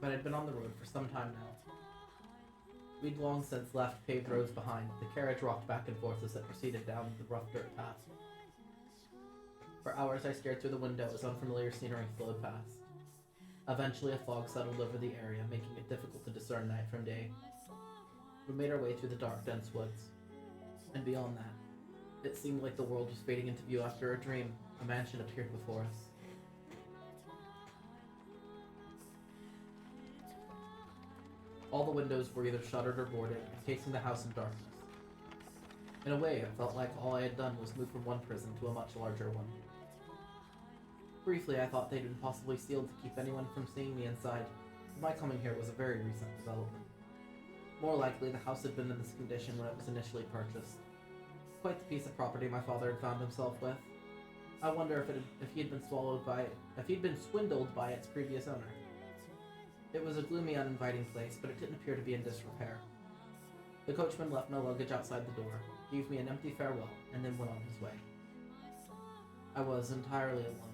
but I'd been on the road for some time now. We'd long since left paved roads behind. The carriage rocked back and forth as it proceeded down the rough dirt path. For hours I stared through the window as unfamiliar scenery flowed past. Eventually a fog settled over the area, making it difficult to discern night from day. We made our way through the dark, dense woods. And beyond that, it seemed like the world was fading into view after a dream. A mansion appeared before us. All the windows were either shuttered or boarded, encasing the house in darkness. In a way, it felt like all I had done was move from one prison to a much larger one. Briefly, I thought they'd been possibly sealed to keep anyone from seeing me inside, but my coming here was a very recent development. More likely, the house had been in this condition when it was initially purchased. Quite the piece of property my father had found himself with. I wonder if he'd been swindled by its previous owner. It was a gloomy, uninviting place, but it didn't appear to be in disrepair. The coachman left my luggage outside the door, gave me an empty farewell, and then went on his way. I was entirely alone.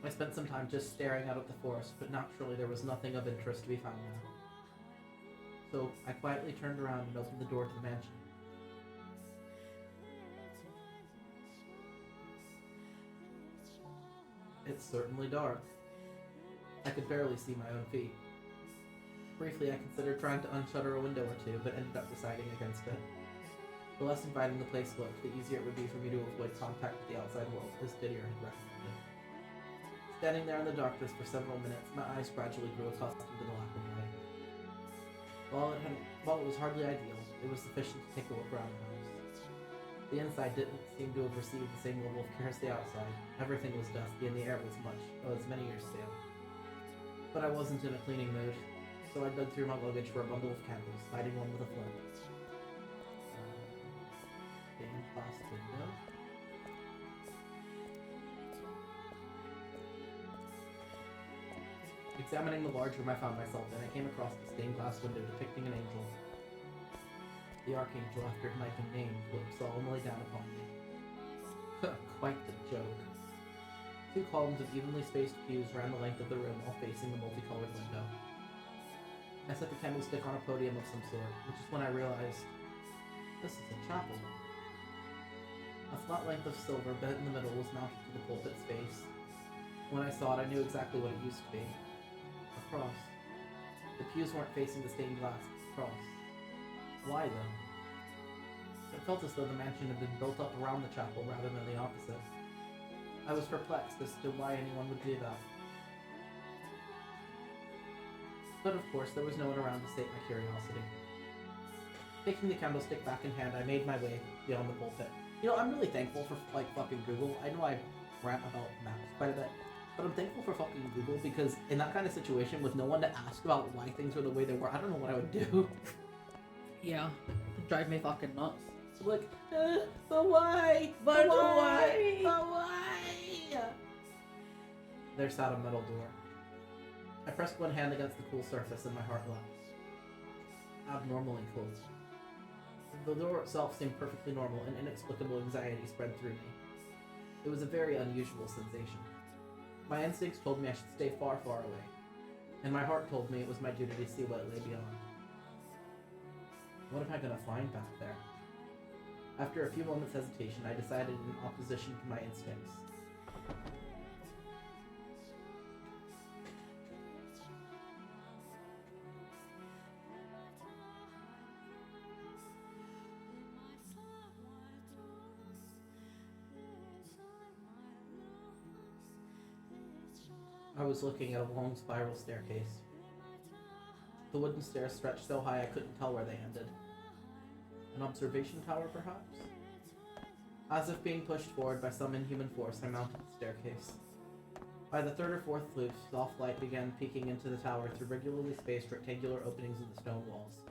I spent some time just staring out at the forest, but naturally there was nothing of interest to be found now. So I quietly turned around and opened the door to the mansion. It's certainly dark. I could barely see my own feet. Briefly, I considered trying to unshutter a window or two, but ended up deciding against it. The less inviting the place looked, the easier it would be for me to avoid contact with the outside world, as Didier had recommended. Standing there in the darkness for several minutes, my eyes gradually grew accustomed to the lack of light. While it was hardly ideal, it was sufficient to take a look around the house. The inside didn't seem to have received the same level of care as the outside. Everything was dusty and the air was many years stale. But I wasn't in a cleaning mood, so I dug through my luggage for a bundle of candles, lighting one with a flint. Stained glass window. Examining the large room I found myself in, I came across the stained glass window depicting an angel. The archangel, after it might have been named, looked solemnly down upon me. Quite the joke. 2 columns of evenly spaced pews ran the length of the room, all facing the multicolored window. I set the candlestick on a podium of some sort, which is when I realized this is a chapel. A flat length of silver bent in the middle was mounted to the pulpit's base. When I saw it, I knew exactly what it used to be. A cross. The pews weren't facing the stained glass cross. Why, though? It felt as though the mansion had been built up around the chapel rather than the opposite. I was perplexed as to why anyone would do that. But of course, there was no one around to sate my curiosity. Taking the candlestick back in hand, I made my way beyond the pulpit. You know, I'm really thankful for, fucking Google. I know I rant about maps quite a bit, but I'm thankful for fucking Google, because in that kind of situation, with no one to ask about why things were the way they were, I don't know what I would do. Yeah, it'd drive me fucking nuts. Like, but why? But why? But why? There sat a metal door. I pressed one hand against the cool surface and my heart leapt. Abnormally close. The door itself seemed perfectly normal, and inexplicable anxiety spread through me. It was a very unusual sensation. My instincts told me I should stay far, far away, and my heart told me it was my duty to see what lay beyond. What am I gonna find back there? After a few moments' hesitation, I decided in opposition to my instincts. I was looking at a long spiral staircase. The wooden stairs stretched so high I couldn't tell where they ended. An observation tower, perhaps? As if being pushed forward by some inhuman force, I mounted the staircase. By the third or fourth loop, soft light began peeking into the tower through regularly spaced rectangular openings in the stone walls.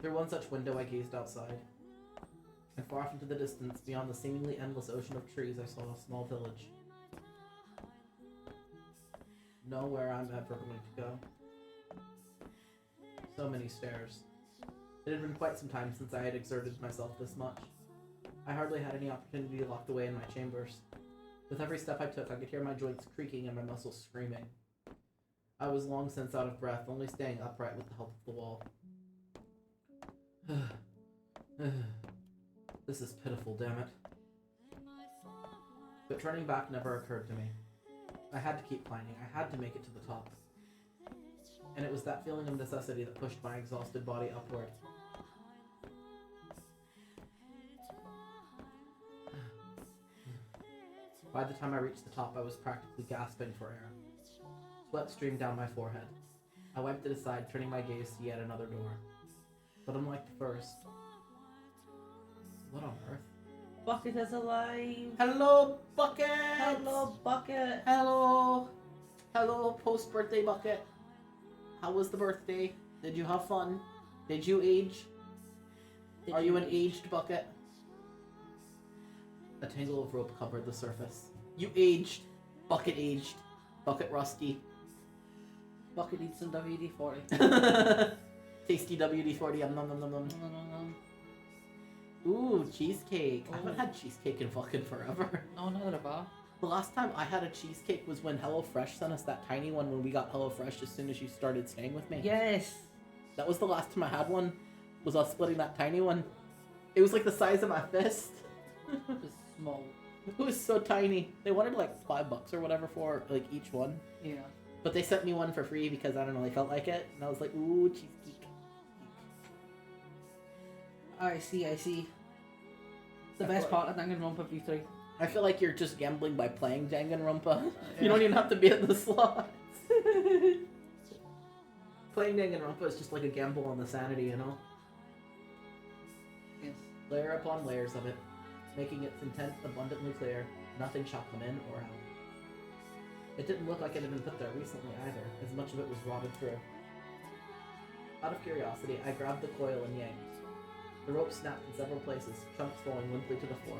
Through one such window I gazed outside, and far off into the distance, beyond the seemingly endless ocean of trees, I saw a small village. Nowhere I'm ever going to go. So many stairs. It had been quite some time since I had exerted myself this much. I hardly had any opportunity locked away in my chambers. With every step I took, I could hear my joints creaking and my muscles screaming. I was long since out of breath, only staying upright with the help of the wall. This is pitiful, damn it. But turning back never occurred to me. I had to keep climbing. I had to make it to the top. And it was that feeling of necessity that pushed my exhausted body upward. By the time I reached the top, I was practically gasping for air. Sweat streamed down my forehead. I wiped it aside, turning my gaze to yet another door. But unlike the first... What on earth? Bucket is alive! Hello, Bucket! Hello, Bucket! Hello! Hello, post-birthday Bucket. How was the birthday? Did you have fun? Did you age? Are you an aged Bucket? A tangle of rope covered the surface. You aged. Bucket aged. Bucket rusty. Bucket needs some WD-40. Tasty WD-40. Nom nom nom nom. Ooh, cheesecake. I haven't had cheesecake in fucking forever. No, neither have I. The last time I had a cheesecake was when HelloFresh sent us that tiny one when we got HelloFresh as soon as you started staying with me. Yes! That was the last time I had one. Was us splitting that tiny one. It was like the size of my fist. It was small. It was so tiny. They wanted like $5 or whatever for like each one. Yeah. But they sent me one for free because I don't know, they felt like it. And I was like, ooh, cheesecake. I see. The best part of Danganronpa V3. I feel like you're just gambling by playing Danganronpa. You don't even have to be at the slots. Playing Danganronpa is just like a gamble on the sanity, you know? Yes. Layer upon layers of it, making its intent abundantly clear. Nothing shall come in or out. It didn't look like it had been put there recently either, as much of it was rotted through. Out of curiosity, I grabbed the coil and yanked. The rope snapped in several places, chunks falling limply to the floor.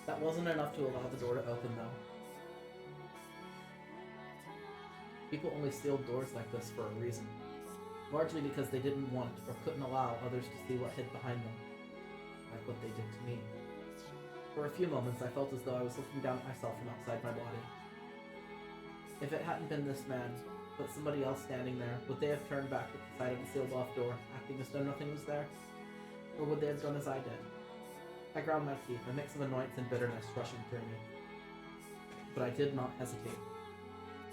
That wasn't enough to allow the door to open, though. People only sealed doors like this for a reason. Largely because they didn't want or couldn't allow others to see what hid behind them. Like what they did to me. For a few moments, I felt as though I was looking down at myself from outside my body. If it hadn't been this man, but somebody else standing there, would they have turned back at the sight of the sealed-off door, acting as though nothing was there? Or would they have done as I did? I ground my teeth, a mix of annoyance and bitterness rushing through me. But I did not hesitate.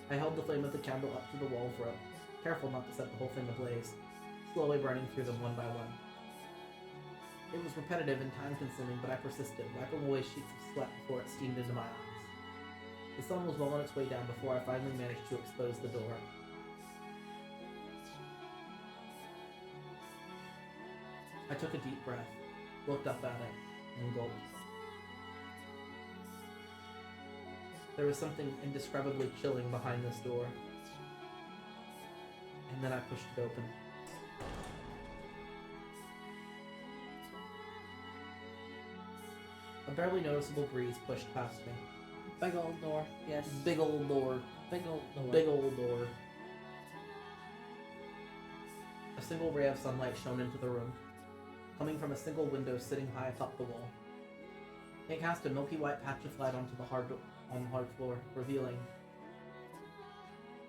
I held the flame of the candle up to the wall for it, careful not to set the whole thing ablaze, slowly burning through them one by one. It was repetitive and time-consuming, but I persisted, wiping away sheets of sweat before it steamed into my eyes. The sun was well on its way down before I finally managed to expose the door. I took a deep breath, looked up at it, and gulped. There was something indescribably chilling behind this door. And then I pushed it open. A barely noticeable breeze pushed past me. Big old door. Yes. Big old door. Big old door. Big old door. A single ray of sunlight shone into the room, coming from a single window sitting high atop the wall. It cast a milky white patch of light onto the hard floor, revealing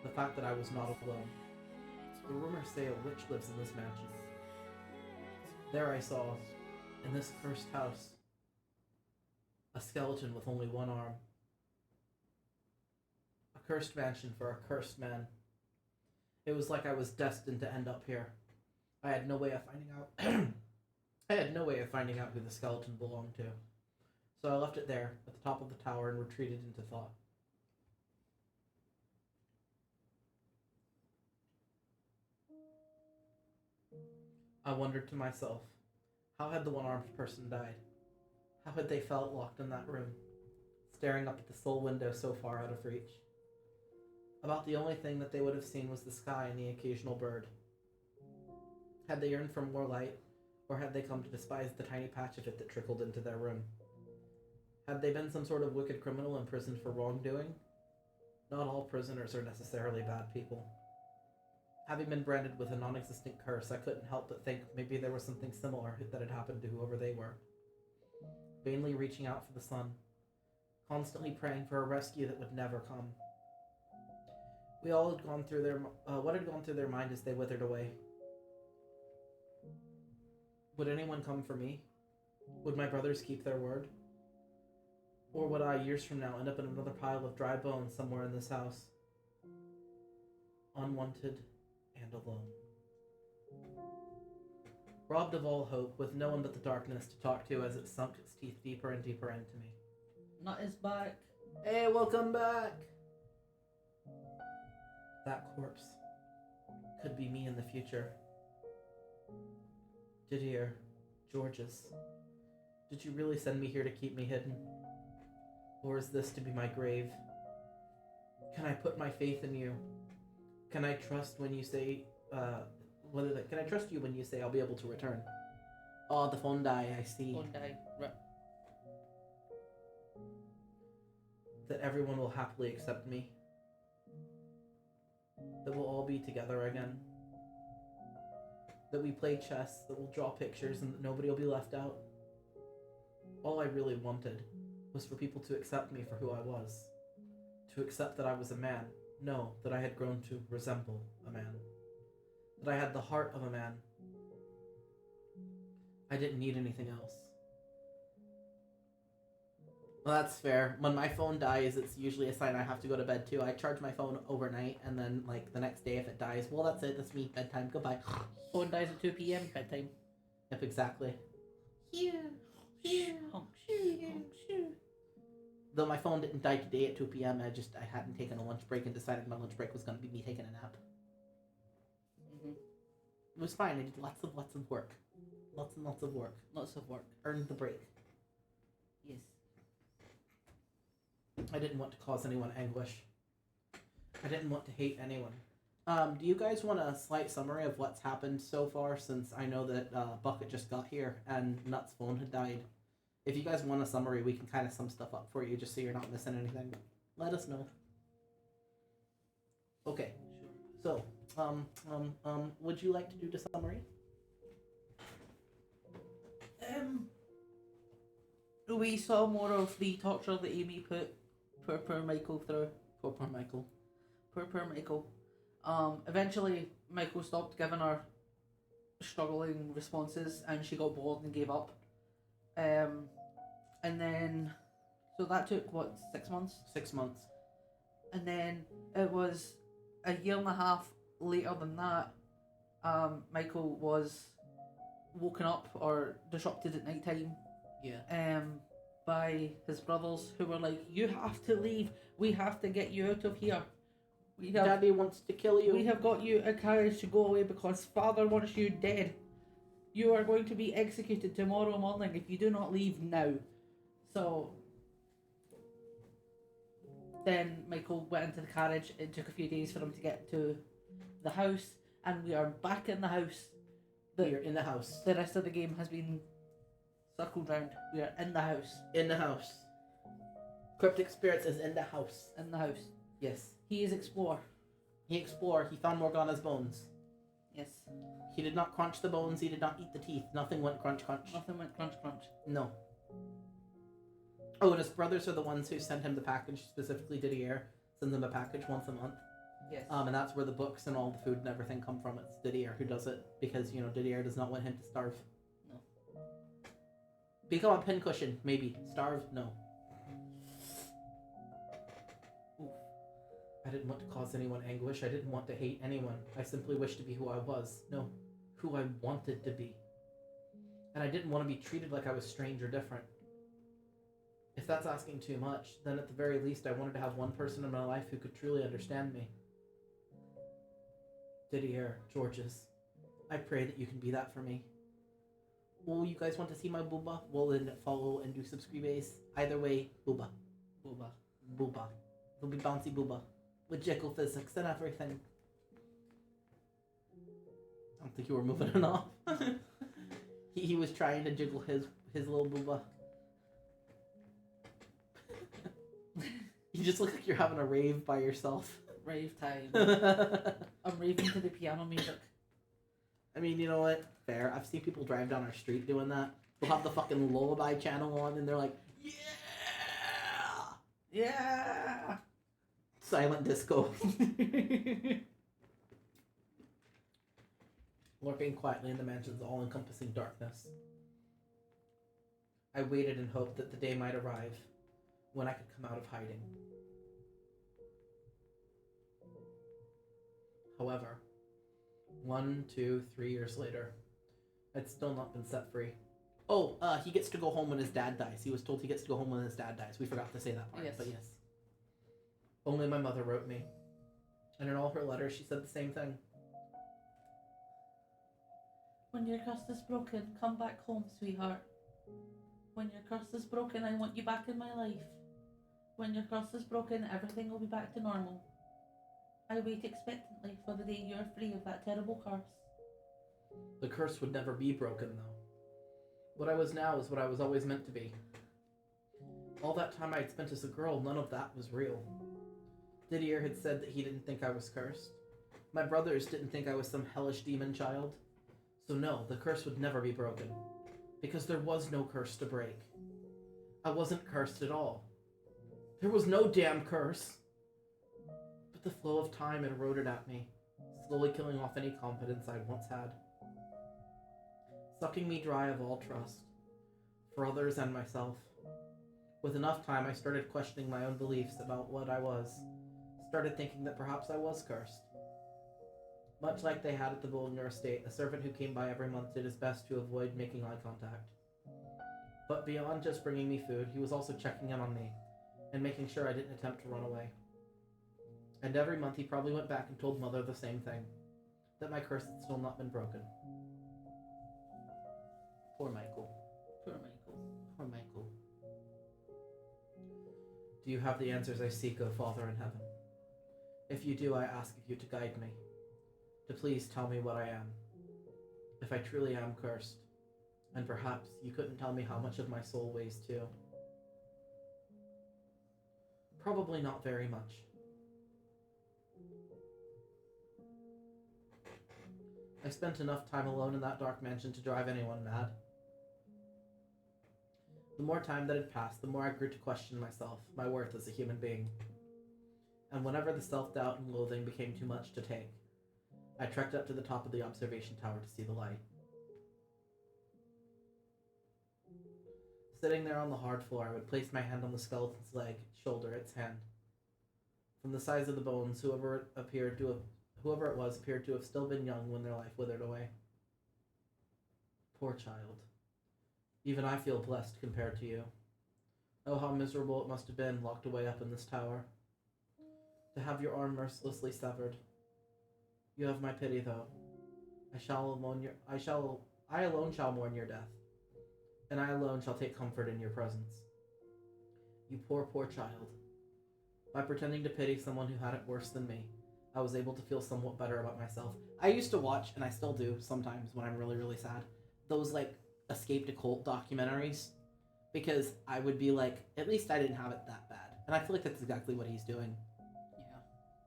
the fact that I was not alone. The rumors say a witch lives in this mansion. There I saw, in this cursed house, a skeleton with only one arm. A cursed mansion for a cursed man. It was like I was destined to end up here. I had no way of finding out. I had no way of finding out who the skeleton belonged to. So I left it there, at the top of the tower, and retreated into thought. I wondered to myself, how had the one-armed person died? How had they felt locked in that room, staring up at the sole window so far out of reach? About the only thing that they would have seen was the sky and the occasional bird. Had they yearned for more light, or had they come to despise the tiny patch of it that trickled into their room? Had they been some sort of wicked criminal imprisoned for wrongdoing? Not all prisoners are necessarily bad people. Having been branded with a non-existent curse, I couldn't help but think maybe there was something similar that had happened to whoever they were. Vainly reaching out for the sun, constantly praying for a rescue that would never come. We all had gone through what had gone through their mind as they withered away. Would anyone come for me? Would my brothers keep their word? Or would I, years from now, end up in another pile of dry bones somewhere in this house? Unwanted and alone. Robbed of all hope, with no one but the darkness to talk to as it sunk its teeth deeper and deeper into me. Nut is back. Hey, welcome back! That corpse could be me in the future. Didier, Georges, did you really send me here to keep me hidden? Or is this to be my grave? Can I put my faith in you? Can I trust when you say, can I trust you when you say I'll be able to return? Oh, the phone die, I see. Phone die. Right. That everyone will happily accept me. That we'll all be together again. That we play chess, that we'll draw pictures, and that nobody will be left out. All I really wanted was for people to accept me for who I was. To accept that I was a man. No, that I had grown to resemble a man. That I had the heart of a man. I didn't need anything else. Well, that's fair. When my phone dies, it's usually a sign I have to go to bed too. I charge my phone overnight, and then like the next day if it dies, well, that's it. That's me. Bedtime. Goodbye. Phone dies at 2 p.m. bedtime. Yep, exactly. Though my phone didn't die today at 2 p.m., I hadn't taken a lunch break and decided my lunch break was going to be me taking a nap. Mm-hmm. It was fine. I did lots of work. Lots and lots of work. Lots of work. Earned the break. Yes. I didn't want to cause anyone anguish. I didn't want to hate anyone. Do you guys want a slight summary of what's happened so far, since I know that Bucket just got here and Nut's phone had died? If you guys want a summary, we can kind of sum stuff up for you just so you're not missing anything. Let us know. Okay. Sure. So, would you like to do the summary? We saw more of the torture that Amy put poor Michael through. Poor Michael. Poor Michael. Eventually, Michael stopped giving her struggling responses, and she got bored and gave up. And then, so that took, 6 months? 6 months. And then it was a year and a half later than that, Michael was woken up or disrupted at night time. Yeah. By his brothers, who were like, "You have to leave. We have to get you out of here. Daddy wants to kill you. We have got you a carriage to go away because Father wants you dead. You are going to be executed tomorrow morning if you do not leave now." So then Michael went into the carriage. It took a few days for him to get to the house, and we are back in the house. We are in the house. The rest of the game has been circled round. We are in the house. In the house. KrypticSpirits is in the house. In the house. Yes. He is explorer. He explored. He found Morgana's bones. Yes. He did not crunch the bones. He did not eat the teeth. Nothing went crunch, crunch. Nothing went crunch, crunch. No. Oh, and his brothers are the ones who sent him the package. Specifically, Didier sends him a package once a month. Yes. And that's where the books and all the food and everything come from. It's Didier who does it because, Didier does not want him to starve. No. Become a pincushion, maybe. Starve? No. Oof. I didn't want to cause anyone anguish. I didn't want to hate anyone. I simply wished to be who I was. No, who I wanted to be. And I didn't want to be treated like I was strange or different. If that's asking too much, then at the very least I wanted to have one person in my life who could truly understand me. Didier, Georges. I pray that you can be that for me. Well, you guys want to see my booba? Well, then follow and do subscribes. Either way, booba. Booba. Booba. It'll be bouncy booba. With jiggle physics and everything. I don't think you were moving it off. he was trying to jiggle his little booba. You just look like you're having a rave by yourself. Rave time. I'm raving to the piano music. I mean, you know what? Fair. I've seen people drive down our street doing that. They'll have the fucking lullaby channel on and they're like, yeah! Yeah! Silent disco. Lurking quietly in the mansion's all-encompassing darkness. I waited and hoped that the day might arrive when I could come out of hiding. However, 1, 2, 3 years later, I'd still not been set free. Oh, he gets to go home when his dad dies. He was told he gets to go home when his dad dies. We forgot to say that part, Yes. but yes. Only my mother wrote me. And in all her letters, she said the same thing. When your crust is broken, come back home, sweetheart. When your crust is broken, I want you back in my life. When your crust is broken, everything will be back to normal. I wait expectantly for the day you are free of that terrible curse. The curse would never be broken, though. What I was now is what I was always meant to be. All that time I had spent as a girl, none of that was real. Didier had said that he didn't think I was cursed. My brothers didn't think I was some hellish demon child. So no, the curse would never be broken. Because there was no curse to break. I wasn't cursed at all. There was no damn curse. But the flow of time had eroded at me, slowly killing off any confidence I'd once had. Sucking me dry of all trust, for others and myself. With enough time, I started questioning my own beliefs about what I was. Started thinking that perhaps I was cursed. Much like they had at the Bollinger estate, a servant who came by every month did his best to avoid making eye contact. But beyond just bringing me food, he was also checking in on me, and making sure I didn't attempt to run away. And every month he probably went back and told Mother the same thing, that my curse had still not been broken. Poor Michael. Poor Michael. Poor Michael. Do you have the answers I seek, O Father in heaven? If you do, I ask of you to guide me, to please tell me what I am, if I truly am cursed, and perhaps you couldn't tell me how much of my soul weighs too. Probably not very much. I spent enough time alone in that dark mansion to drive anyone mad. The more time that had passed, the more I grew to question myself, my worth as a human being. And whenever the self-doubt and loathing became too much to take, I trekked up to the top of the observation tower to see the light. Sitting there on the hard floor, I would place my hand on the skeleton's leg, shoulder, its hand. From the size of the bones, whoever it was appeared to have still been young when their life withered away. Poor child. Even I feel blessed compared to you. Oh, how miserable it must have been locked away up in this tower. To have your arm mercilessly severed. You have my pity, though. I alone shall mourn your death, and I alone shall take comfort in your presence. You poor, poor child. By pretending to pity someone who had it worse than me, I was able to feel somewhat better about myself. I used to watch, and I still do sometimes when I'm really, really sad, those, escaped occult documentaries, because I would be like, at least I didn't have it that bad. And I feel like that's exactly what he's doing.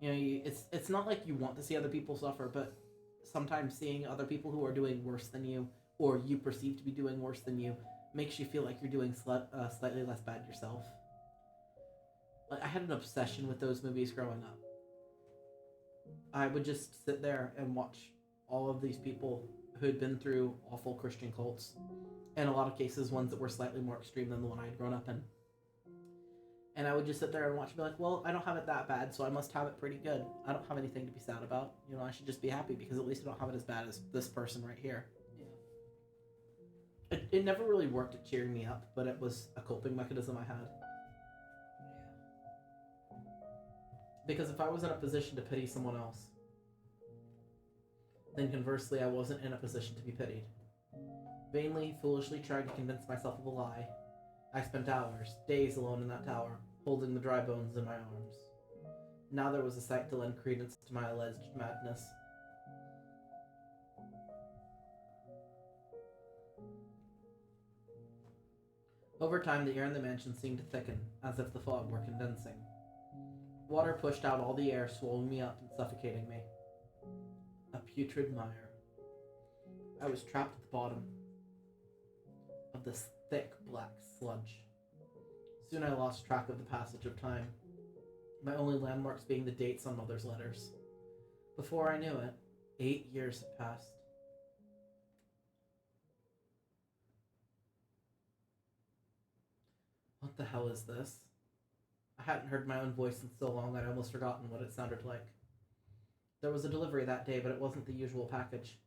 Yeah. You know, it's not like you want to see other people suffer, but sometimes seeing other people who are doing worse than you, or you perceive to be doing worse than you, makes you feel like you're doing slightly less bad yourself. I had an obsession with those movies growing up. I would just sit there and watch all of these people who had been through awful Christian cults. In a lot of cases, ones that were slightly more extreme than the one I had grown up in. And I would just sit there and watch and be like, well, I don't have it that bad, so I must have it pretty good. I don't have anything to be sad about. You know, I should just be happy because at least I don't have it as bad as this person right here. Yeah. It never really worked at cheering me up, but it was a coping mechanism I had. Because if I was in a position to pity someone else, Then conversely, I wasn't in a position to be pitied. Vainly, foolishly trying to convince myself of a lie, I spent hours, days alone in that tower, holding the dry bones in my arms. Now there was a sight to lend credence to my alleged madness. Over time, the air in the mansion seemed to thicken, as if the fog were condensing. Water pushed out all the air, swallowing me up and suffocating me. A putrid mire. I was trapped at the bottom of this thick black sludge. Soon I lost track of the passage of time, my only landmarks being the dates on Mother's letters. Before I knew it, 8 years had passed. What the hell is this? I hadn't heard my own voice in so long I'd almost forgotten what it sounded like. There was a delivery that day, but it wasn't the usual package.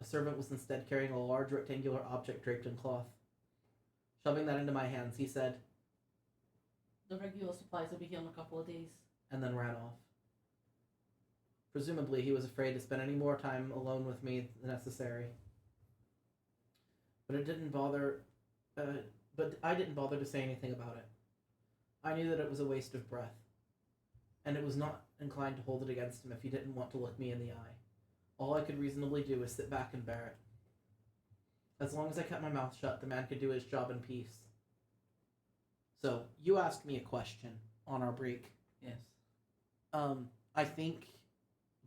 A servant was instead carrying a large rectangular object draped in cloth. Shoving that into my hands, he said, "The regular supplies will be here in a couple of days." And then ran off. Presumably, he was afraid to spend any more time alone with me than necessary. But I didn't bother to say anything about it. I knew that it was a waste of breath, and it was not inclined to hold it against him if he didn't want to look me in the eye. All I could reasonably do was sit back and bear it. As long as I kept my mouth shut, the man could do his job in peace. So, you asked me a question on our break. Yes. I think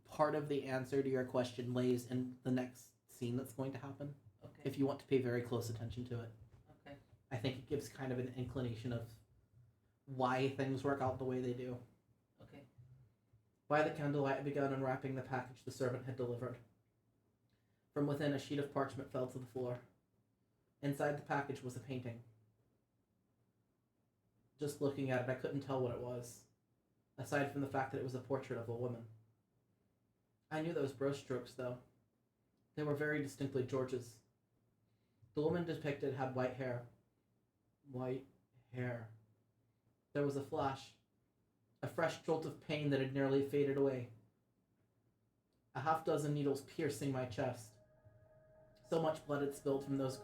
part of the answer to your question lays in the next scene that's going to happen, Okay. if you want to pay very close attention to it. Okay. I think it gives kind of an inclination of why things work out the way they do. Okay. By the candlelight, I began unwrapping the package the servant had delivered. From within, a sheet of parchment fell to the floor. Inside the package was a painting. Just looking at it, I couldn't tell what it was, aside from the fact that it was a portrait of a woman. I knew those brushstrokes, though. They were very distinctly George's. The woman depicted had white hair. White hair. There was a flash, a fresh jolt of pain that had nearly faded away. A half-dozen needles piercing my chest. So much blood had spilled from those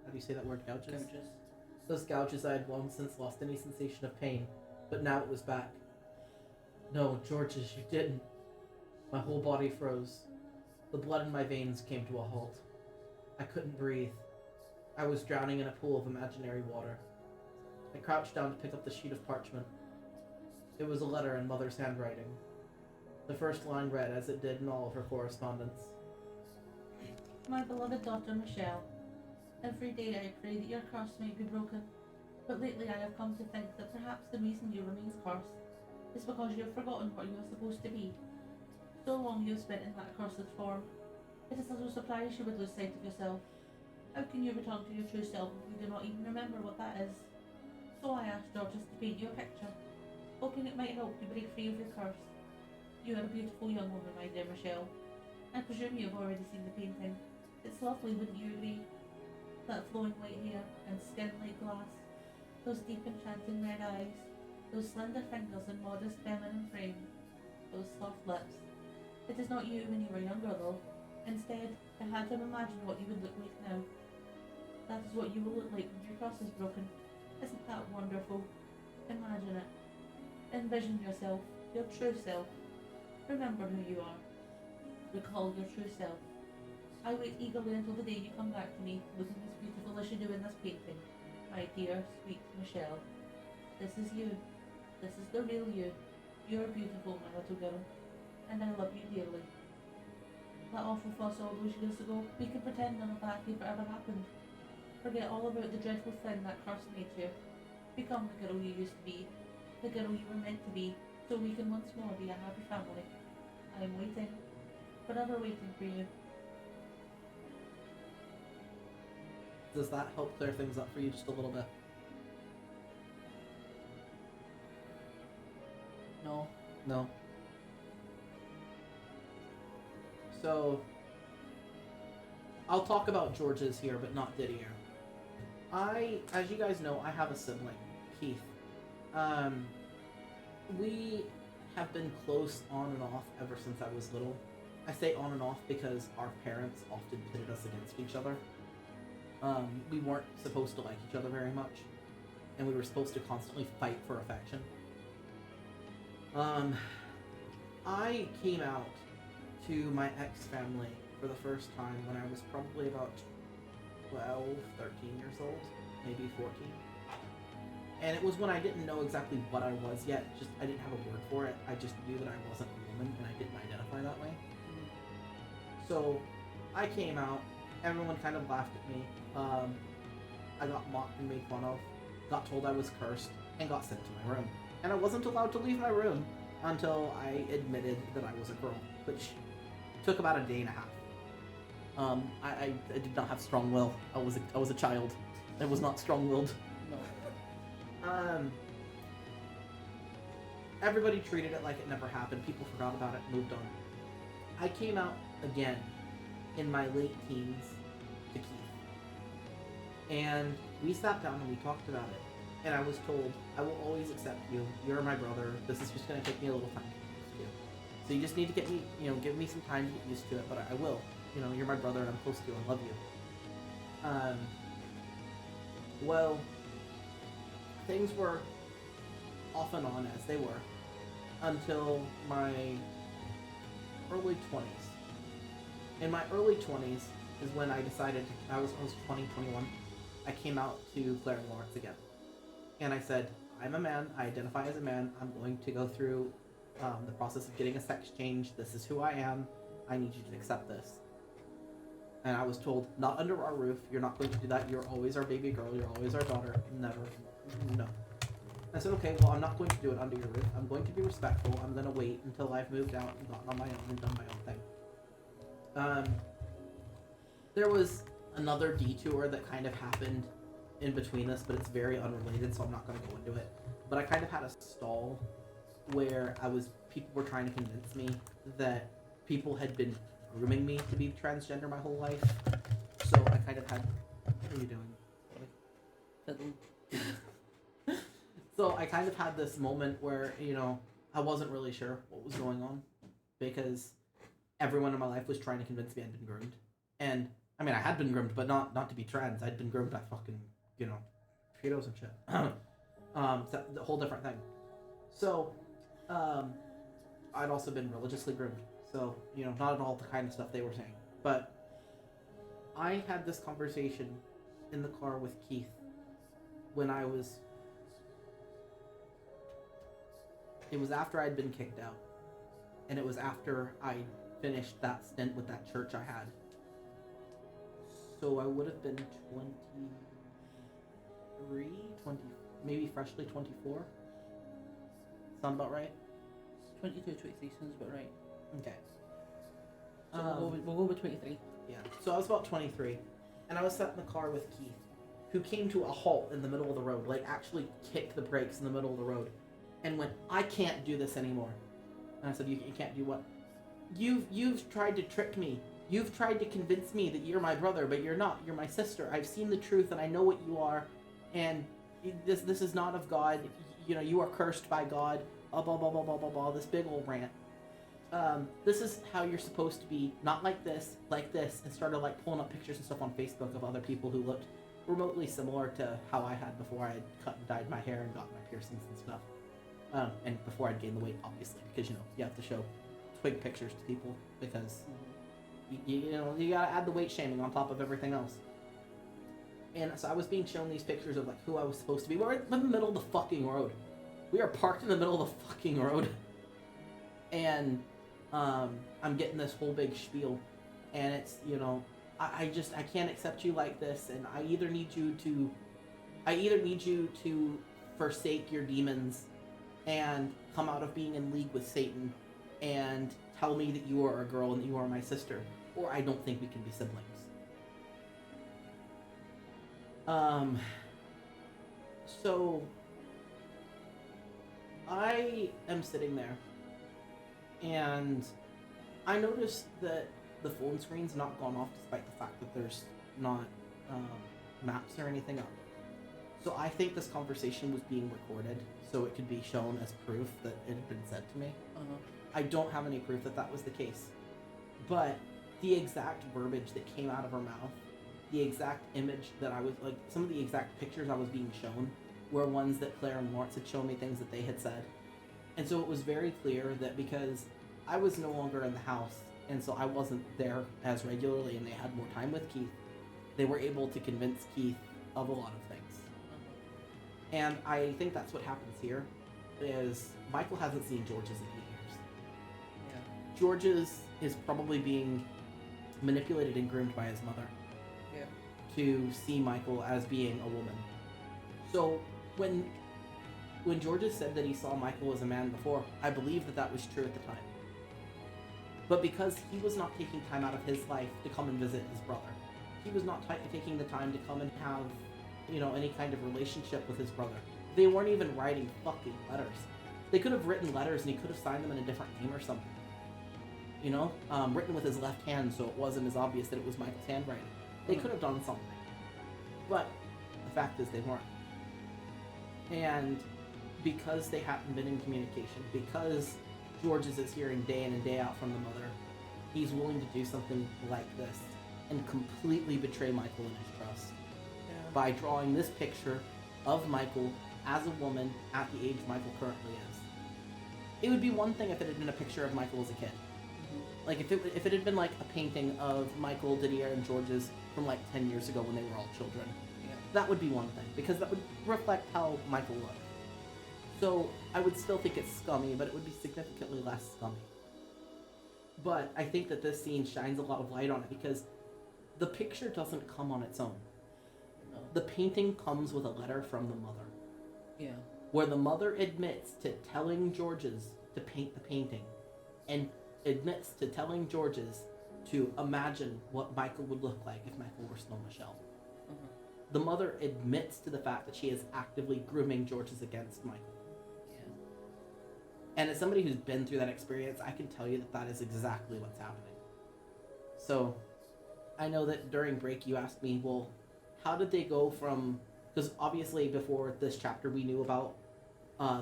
how do you say that word, gouges? Gouges. Those gouges I had long since lost any sensation of pain, but now it was back. No, Georges, you didn't. My whole body froze. The blood in my veins came to a halt. I couldn't breathe. I was drowning in a pool of imaginary water. I crouched down to pick up the sheet of parchment. It was a letter in Mother's handwriting. The first line read, as it did in all of her correspondence. My beloved daughter Michelle, every day I pray that your curse may be broken, but lately I have come to think that perhaps the reason you remain cursed is because you have forgotten what you are supposed to be. So long you have spent in that cursed form. It is a little surprise you would lose sight of yourself. How can you return to your true self if you do not even remember what that is? So I asked Georges to paint you a picture, hoping it might help you break free of your curse. You are a beautiful young woman, my dear Michelle. I presume you have already seen the painting. It's lovely, wouldn't you agree? That flowing white hair and skin like glass, those deep enchanting red eyes, those slender fingers and modest feminine frame, those soft lips. It is not you when you were younger, though. Instead, I had to imagine what you would look like now. That is what you will look like when your cross is broken. Isn't that wonderful? Imagine it. Envision yourself, your true self. Remember who you are. Recall your true self. I wait eagerly until the day you come back to me, looking as beautiful as you do in this painting. My dear, sweet Michelle. This is you. This is the real you. You're beautiful, my little girl. And I love you dearly. That awful fuss all those years ago, we can pretend none of that ever happened. Forget all about the dreadful thing that curse made you. Become the girl you used to be. The girl you were meant to be, so we can once more be a happy family. I am waiting. Forever waiting for you. Does that help clear things up for you just a little bit? No. No. So, I'll talk about George's here, but not Didier. As you guys know, I have a sibling, Keith. We have been close on and off ever since I was little. I say on and off because our parents often pitted us against each other. We weren't supposed to like each other very much, and we were supposed to constantly fight for affection. I came out to my ex-family for the first time when I was probably about 12, 13 years old, maybe 14. And it was when I didn't know exactly what I was yet, just I didn't have a word for it. I just knew that I wasn't a woman and I didn't identify that way. So I came out, everyone kind of laughed at me. I got mocked and made fun of, got told I was cursed, and got sent to my room. And I wasn't allowed to leave my room until I admitted that I was a girl, which took about a day and a half. I did not have strong will. I was a child. I was not strong-willed. No. Everybody treated it like it never happened. People forgot about it, moved on. I came out again in my late teens to Keith. And we sat down and we talked about it. And I was told, I will always accept you. You're my brother. This is just going to take me a little time to get used to. So you just need to get me, give me some time to get used to it, but I will. You're my brother and I'm close to you. I love you. Well, things were off and on as they were until my early 20s. In my early 20s is when I decided, I was 20, 21, I came out to Claire and Lawrence again. And I said, I'm a man, I identify as a man, I'm going to go through the process of getting a sex change, this is who I am, I need you to accept this. And I was told, not under our roof, you're not going to do that, you're always our baby girl, you're always our daughter, never, no. I said, okay, well, I'm not going to do it under your roof, I'm going to be respectful, I'm going to wait until I've moved out and gotten on my own and done my own thing. There was another detour that kind of happened in between us, but it's very unrelated, so I'm not going to go into it. But I kind of had a stall where people were trying to convince me that people had been grooming me to be transgender my whole life. So I kind of had, what are you doing? So I kind of had this moment where, I wasn't really sure what was going on because everyone in my life was trying to convince me I'd been groomed. And, I mean, I had been groomed, but not to be trans. I'd been groomed by fucking, pedos and shit. It's a whole different thing. So, I'd also been religiously groomed. So, not at all the kind of stuff they were saying. But I had this conversation in the car with Keith when it was after I'd been kicked out. And it was after I finished that stint with that church I had. So I would have been 23, maybe freshly 24. Sound about right? 22, 23 sounds about right. Okay. So we'll go with 23. Yeah. So I was about 23, and I was sat in the car with Keith, who came to a halt in the middle of the road, like actually kicked the brakes in the middle of the road, and went, "I can't do this anymore." And I said, "You can't do what?" You've tried to trick me. You've tried to convince me that you're my brother, but you're not. You're my sister. I've seen the truth, and I know what you are, and this is not of God. You are cursed by God. Blah blah blah blah blah blah blah. This big old rant. This is how you're supposed to be, not like this, and started like pulling up pictures and stuff on Facebook of other people who looked remotely similar to how I had before I had cut and dyed my hair and got my piercings and stuff. And before I'd gained the weight, obviously, because you have to show twig pictures to people because you gotta add the weight shaming on top of everything else. And so I was being shown these pictures of like who I was supposed to be. We're in the middle of the fucking road. We are parked in the middle of the fucking road. And I'm getting this whole big spiel, and it's I can't accept you like this, and I either need you to forsake your demons and come out of being in league with Satan and tell me that you are a girl and that you are my sister, or I don't think we can be siblings. So I am sitting there, and I noticed that the phone screen's not gone off despite the fact that there's not maps or anything up. So I think this conversation was being recorded so it could be shown as proof that it had been said to me. Uh-huh. I don't have any proof that that was the case. But the exact verbiage that came out of her mouth, the exact image that I was, like, some of the exact pictures I was being shown were ones that Claire and Lawrence had shown me, things that they had said. And so it was very clear that because I was no longer in the house, and so I wasn't there as regularly, and they had more time with Keith, they were able to convince Keith of a lot of things. And I think that's what happens here, is Michael hasn't seen George's in 8 years. Yeah. George's is probably being manipulated and groomed by his mother. Yeah. To see Michael as being a woman. So when George's said that he saw Michael as a man before, I believe that that was true at the time. But because he was not taking time out of his life to come and visit his brother, he was not taking the time to come and have, you know, any kind of relationship with his brother. They weren't even writing fucking letters. They could have written letters and he could have signed them in a different name or something. You know, written with his left hand so it wasn't as obvious that it was Michael's handwriting. They could have done something. But the fact is they weren't. And because they hadn't been in communication, because George's is hearing day in and day out from the mother, he's willing to do something like this and completely betray Michael and his trust by drawing this picture of Michael as a woman at the age Michael currently is. It would be one thing if it had been a picture of Michael as a kid. Like if it had been like a painting of Michael, Didier, and George's from like 10 years ago when they were all children. Yeah. That would be one thing, because that would reflect how Michael looked. So I would still think it's scummy, but it would be significantly less scummy. But I think that this scene shines a lot of light on it because the picture doesn't come on its own. No. The painting comes with a letter from the mother. Yeah. Where the mother admits to telling George's to paint the painting and admits to telling George's to imagine what Michael would look like if Michael were still Michelle. Uh-huh. The mother admits to the fact that she is actively grooming George's against Michael. Yeah. And as somebody who's been through that experience, I can tell you that that is exactly what's happening. So, I know that during break you asked me, well, how did they go from... Because obviously before this chapter we knew about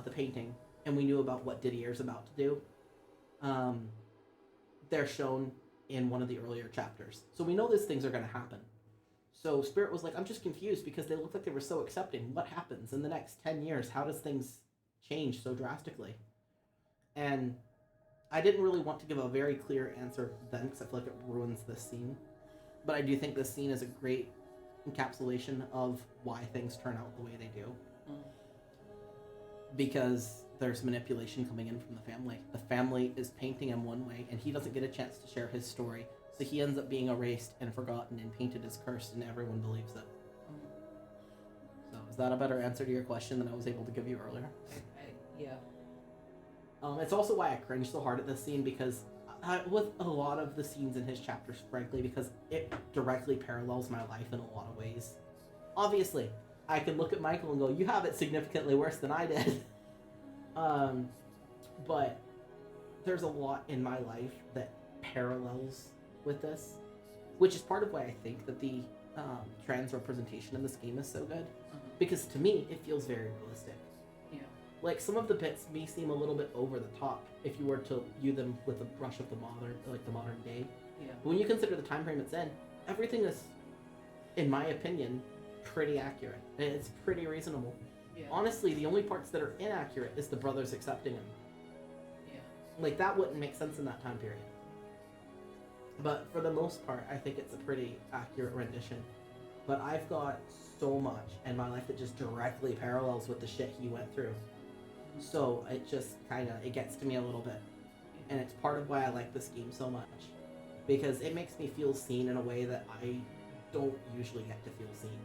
the painting, and we knew about what Didier's about to do. They're shown in one of the earlier chapters. So we know these things are going to happen. So Spirit was like, I'm just confused because they looked like they were so accepting. What happens in the next 10 years? How does things change so drastically? And I didn't really want to give a very clear answer then because I feel like it ruins this scene. But I do think this scene is a great encapsulation of why things turn out the way they do. Because there's manipulation coming in from the family. The family is painting him one way, and he doesn't get a chance to share his story. So he ends up being erased and forgotten and painted as cursed, and everyone believes it. So is that a better answer to your question than I was able to give you earlier? Yeah. It's also why I cringe so hard at this scene, because with a lot of the scenes in his chapters, frankly, because it directly parallels my life in a lot of ways. Obviously, I can look at Michael and go, you have it significantly worse than I did. But there's a lot in my life that parallels with this, which is part of why I think that the trans representation in this game is so good. Because to me, it feels very realistic. Yeah. Like, some of the bits may seem a little bit over the top if you were to view them with the brush of the modern day. Yeah. But when you consider the time frame it's in, everything is, in my opinion, pretty accurate. It's pretty reasonable. Yeah. Honestly, the only parts that are inaccurate is the brothers accepting him. Yeah. Like, that wouldn't make sense in that time period. But for the most part, I think it's a pretty accurate rendition. But I've got so much in my life that just directly parallels with the shit he went through. So it just it gets to me a little bit. And it's part of why I like this game so much. Because it makes me feel seen in a way that I don't usually get to feel seen.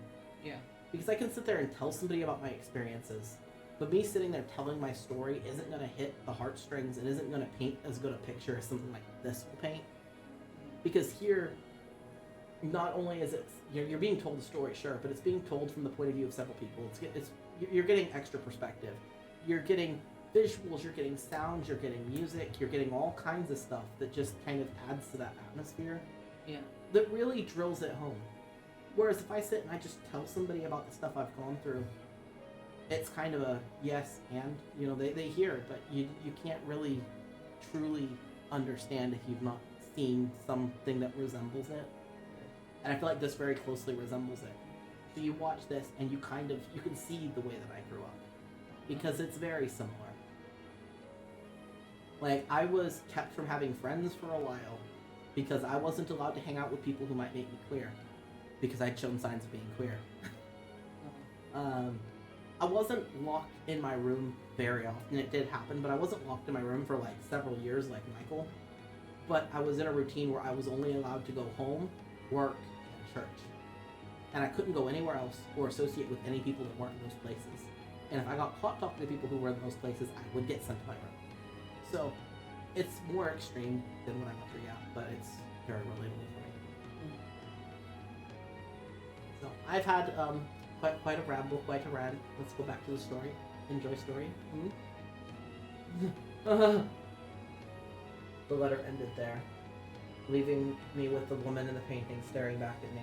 Yeah. Because I can sit there and tell somebody about my experiences, but me sitting there telling my story isn't going to hit the heartstrings and isn't going to paint as good a picture as something like this will paint. Because here, not only is it, you're being told a story, sure, but it's being told from the point of view of several people. You're getting extra perspective. You're getting visuals, you're getting sounds, you're getting music, you're getting all kinds of stuff that just kind of adds to that atmosphere. Yeah. That really drills it home. Whereas if I sit and I just tell somebody about the stuff I've gone through, it's kind of a yes and, you know, they hear it, but you can't really truly understand if you've not seen something that resembles it. And I feel like this very closely resembles it. So you watch this and you can see the way that I grew up. Because it's very similar. Like, I was kept from having friends for a while because I wasn't allowed to hang out with people who might make me queer. Because I'd shown signs of being queer. I wasn't locked in my room very often. It did happen, but I wasn't locked in my room for like several years like Michael. But I was in a routine where I was only allowed to go home, work, and church. And I couldn't go anywhere else or associate with any people that weren't in those places. And if I got caught talking to people who were in those places, I would get sent to my room. So, it's more extreme than what I'm up to, yeah, but it's very relatable for me. So, I've had quite a ramble, quite a rant. Let's go back to the story. Enjoy story. The letter ended there, leaving me with the woman in the painting staring back at me.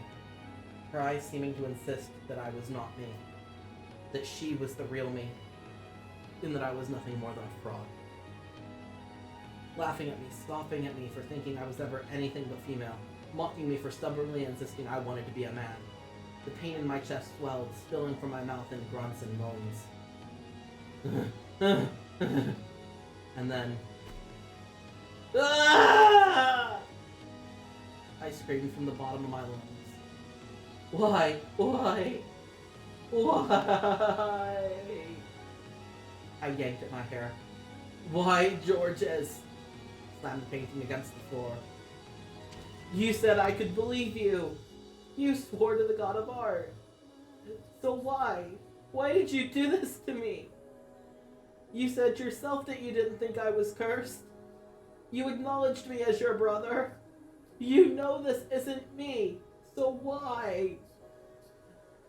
Her eyes seeming to insist that I was not me. That she was the real me. And that I was nothing more than a fraud. Laughing at me, scoffing at me for thinking I was ever anything but female. Mocking me for stubbornly insisting I wanted to be a man. The pain in my chest swelled, spilling from my mouth in grunts and moans. And then... Ah! I screamed from the bottom of my lungs. Why? Why? Why? I yanked at my hair. Why, Georges? Slammed the painting against the floor. You said I could believe you. You swore to the god of art. So why? Why did you do this to me? You said yourself that you didn't think I was cursed. You acknowledged me as your brother. You know this isn't me. So why?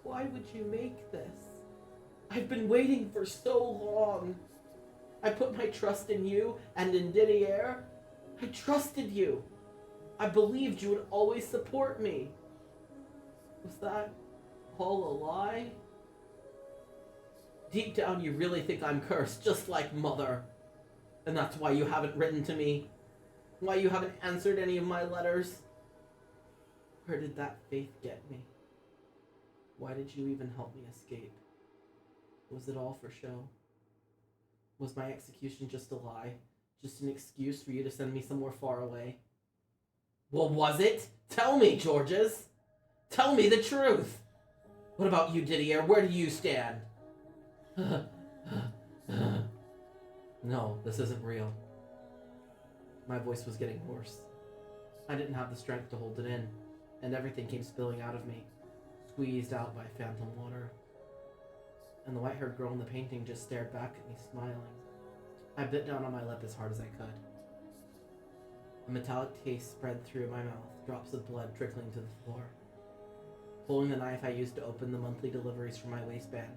Why would you make this? I've been waiting for so long. I put my trust in you and in Didier. I trusted you. I believed you would always support me. Was that all a lie? Deep down you really think I'm cursed, just like Mother. And that's why you haven't written to me. Why you haven't answered any of my letters. Where did that faith get me? Why did you even help me escape? Was it all for show? Was my execution just a lie? Just an excuse for you to send me somewhere far away? Well, was it? Tell me, Georges! Tell me the truth! What about you, Didier? Where do you stand? No, this isn't real. My voice was getting hoarse. I didn't have the strength to hold it in, and everything came spilling out of me, squeezed out by phantom water. And the white-haired girl in the painting just stared back at me, smiling. I bit down on my lip as hard as I could. A metallic taste spread through my mouth, drops of blood trickling to the floor. Pulling the knife I used to open the monthly deliveries from my waistband,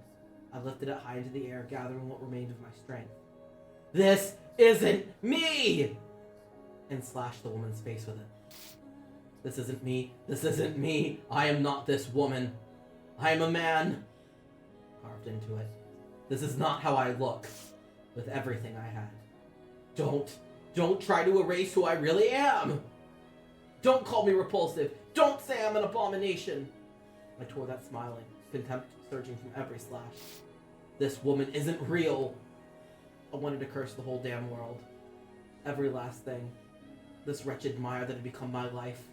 I lifted it high into the air, gathering what remained of my strength. This isn't me! And slashed the woman's face with it. This isn't me. This isn't me. I am not this woman. I am a man. Carved into it. This is not how I look. With everything I had. Don't try to erase who I really am. Don't call me repulsive. Don't say I'm an abomination. I tore that smiling, contempt surging from every slash. This woman isn't real. I wanted to curse the whole damn world. Every last thing. This wretched mire that had become my life.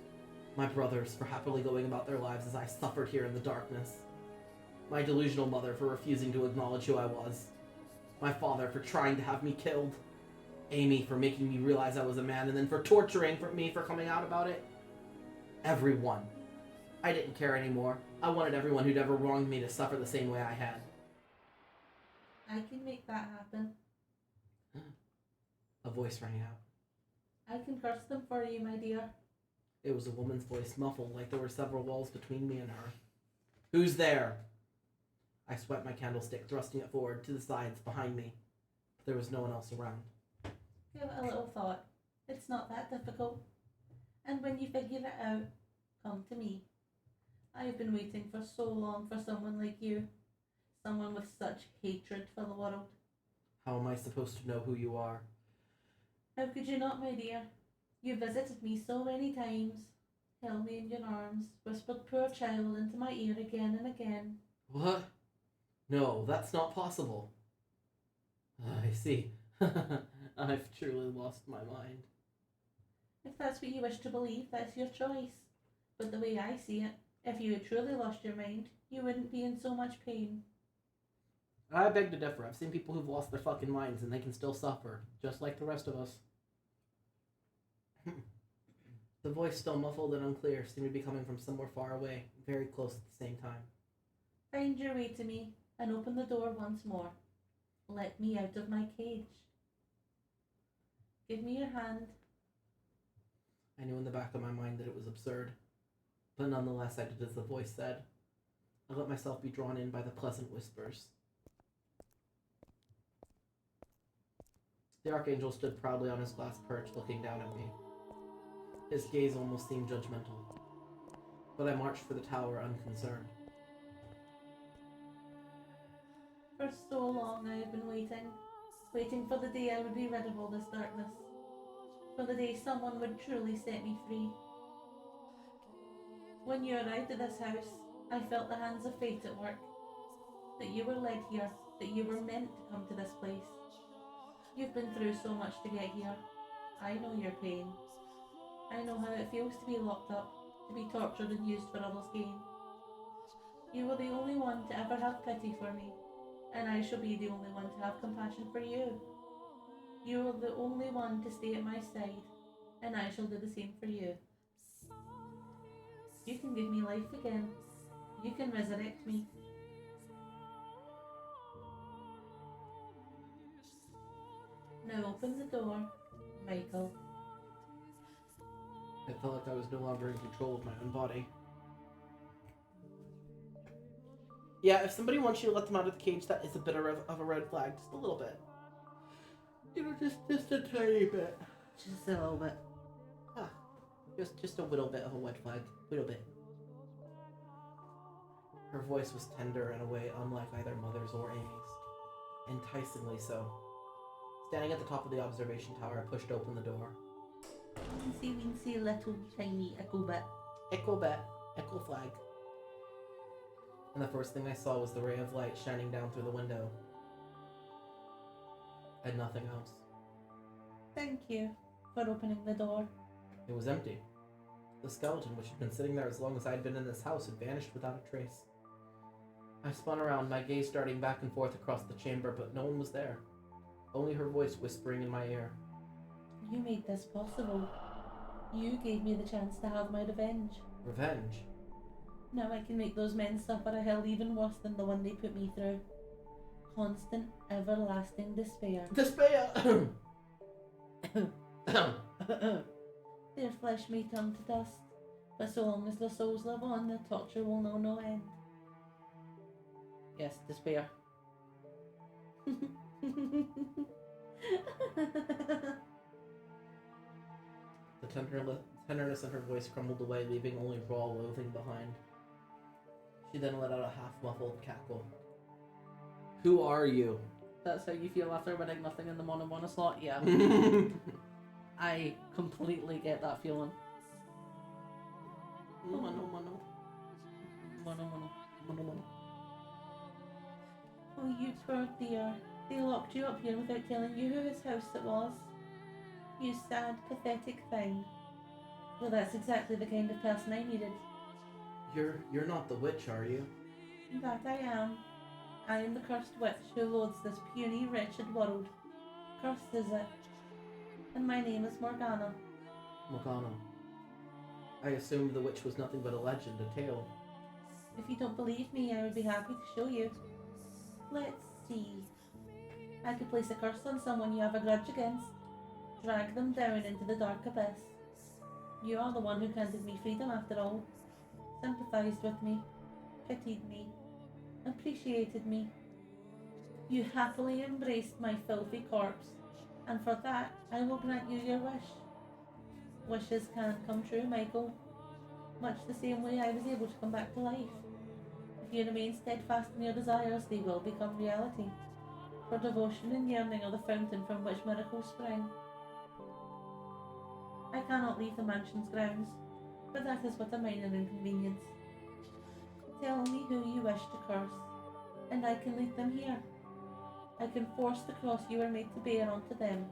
My brothers for happily going about their lives as I suffered here in the darkness. My delusional mother for refusing to acknowledge who I was. My father for trying to have me killed. Amy for making me realize I was a man, and then for torturing me for coming out about it. Everyone. I didn't care anymore. I wanted everyone who'd ever wronged me to suffer the same way I had. I can make that happen. A voice rang out. I can curse them for you, my dear. It was a woman's voice, muffled like there were several walls between me and her. Who's there? I swept my candlestick, thrusting it forward to the sides behind me. But there was no one else around. Give it a little thought. It's not that difficult. And when you figure it out, come to me. I've been waiting for so long for someone like you. Someone with such hatred for the world. How am I supposed to know who you are? How could you not, my dear? You visited me so many times, held me in your arms, whispered poor child into my ear again and again. What? No, that's not possible. I see. I've truly lost my mind. If that's what you wish to believe, that's your choice. But the way I see it, if you had truly lost your mind, you wouldn't be in so much pain. I beg to differ. I've seen people who've lost their fucking minds and they can still suffer, just like the rest of us. The voice, still muffled and unclear, seemed to be coming from somewhere far away, very close at the same time. Find your way to me and open the door once more. Let me out of my cage. Give me your hand. I knew in the back of my mind that it was absurd, but nonetheless I did as the voice said. I let myself be drawn in by the pleasant whispers. The Archangel stood proudly on his glass perch, looking down at me. His gaze almost seemed judgmental, but I marched for the tower unconcerned. For so long I have been waiting for the day I would be rid of all this darkness, for the day someone would truly set me free. When you arrived at this house, I felt the hands of fate at work, that you were led here, that you were meant to come to this place. You've been through so much to get here. I know your pain. I know how it feels to be locked up, to be tortured and used for others' gain. You were the only one to ever have pity for me, and I shall be the only one to have compassion for you. You are the only one to stay at my side, and I shall do the same for you. You can give me life again. You can resurrect me. Now open the door, Michael. I felt like I was no longer in control of my own body. Yeah, if somebody wants you to let them out of the cage, that is a bit of a red flag. Just a little bit. You know, just a tiny bit. Just a little bit. Ah, just a little bit of a red flag. Little bit. Her voice was tender in a way unlike either Mother's or Amy's. Enticingly so. Standing at the top of the observation tower, I pushed open the door. Wincy, little tiny echo bit. Echo bit. Echo flag. And the first thing I saw was the ray of light shining down through the window. And nothing else. Thank you for opening the door. It was empty. The skeleton, which had been sitting there as long as I had been in this house, had vanished without a trace. I spun around, my gaze darting back and forth across the chamber, but no one was there. Only her voice whispering in my ear. You made this possible. You gave me the chance to have my revenge. Revenge? Now I can make those men suffer a hell even worse than the one they put me through. Constant, everlasting despair. Despair! Their flesh may turn to dust, but so long as their souls live on, their torture will know no end. Yes, despair. The tenderness in her voice crumbled away, leaving only raw loathing behind. She then let out a half-muffled cackle. Who are you? That's how you feel after winning nothing in the mono slot? Yeah. I completely get that feeling. Mono. Oh, you poor dear. They locked you up here without telling you whose house it was. You sad, pathetic thing. Well, that's exactly the kind of person I needed. You're not the witch, are you? That I am. I am the cursed witch who loathes this puny, wretched world. Cursed is it. And my name is Morgana. Morgana. I assumed the witch was nothing but a legend, a tale. If you don't believe me, I would be happy to show you. Let's see. I could place a curse on someone you have a grudge against. Drag them down into the dark abyss. You are the one who granted me freedom after all. Sympathized with me. Pitied me. Appreciated me. You happily embraced my filthy corpse, and for that I will grant you your wish. Wishes can't come true, Michael. Much the same way I was able to come back to life. If you remain steadfast in your desires, they will become reality. For devotion and yearning are the fountain from which miracles spring. I cannot leave the mansion's grounds, but that is but a minor inconvenience. Tell me who you wish to curse, and I can lead them here. I can force the cross you were made to bear onto them.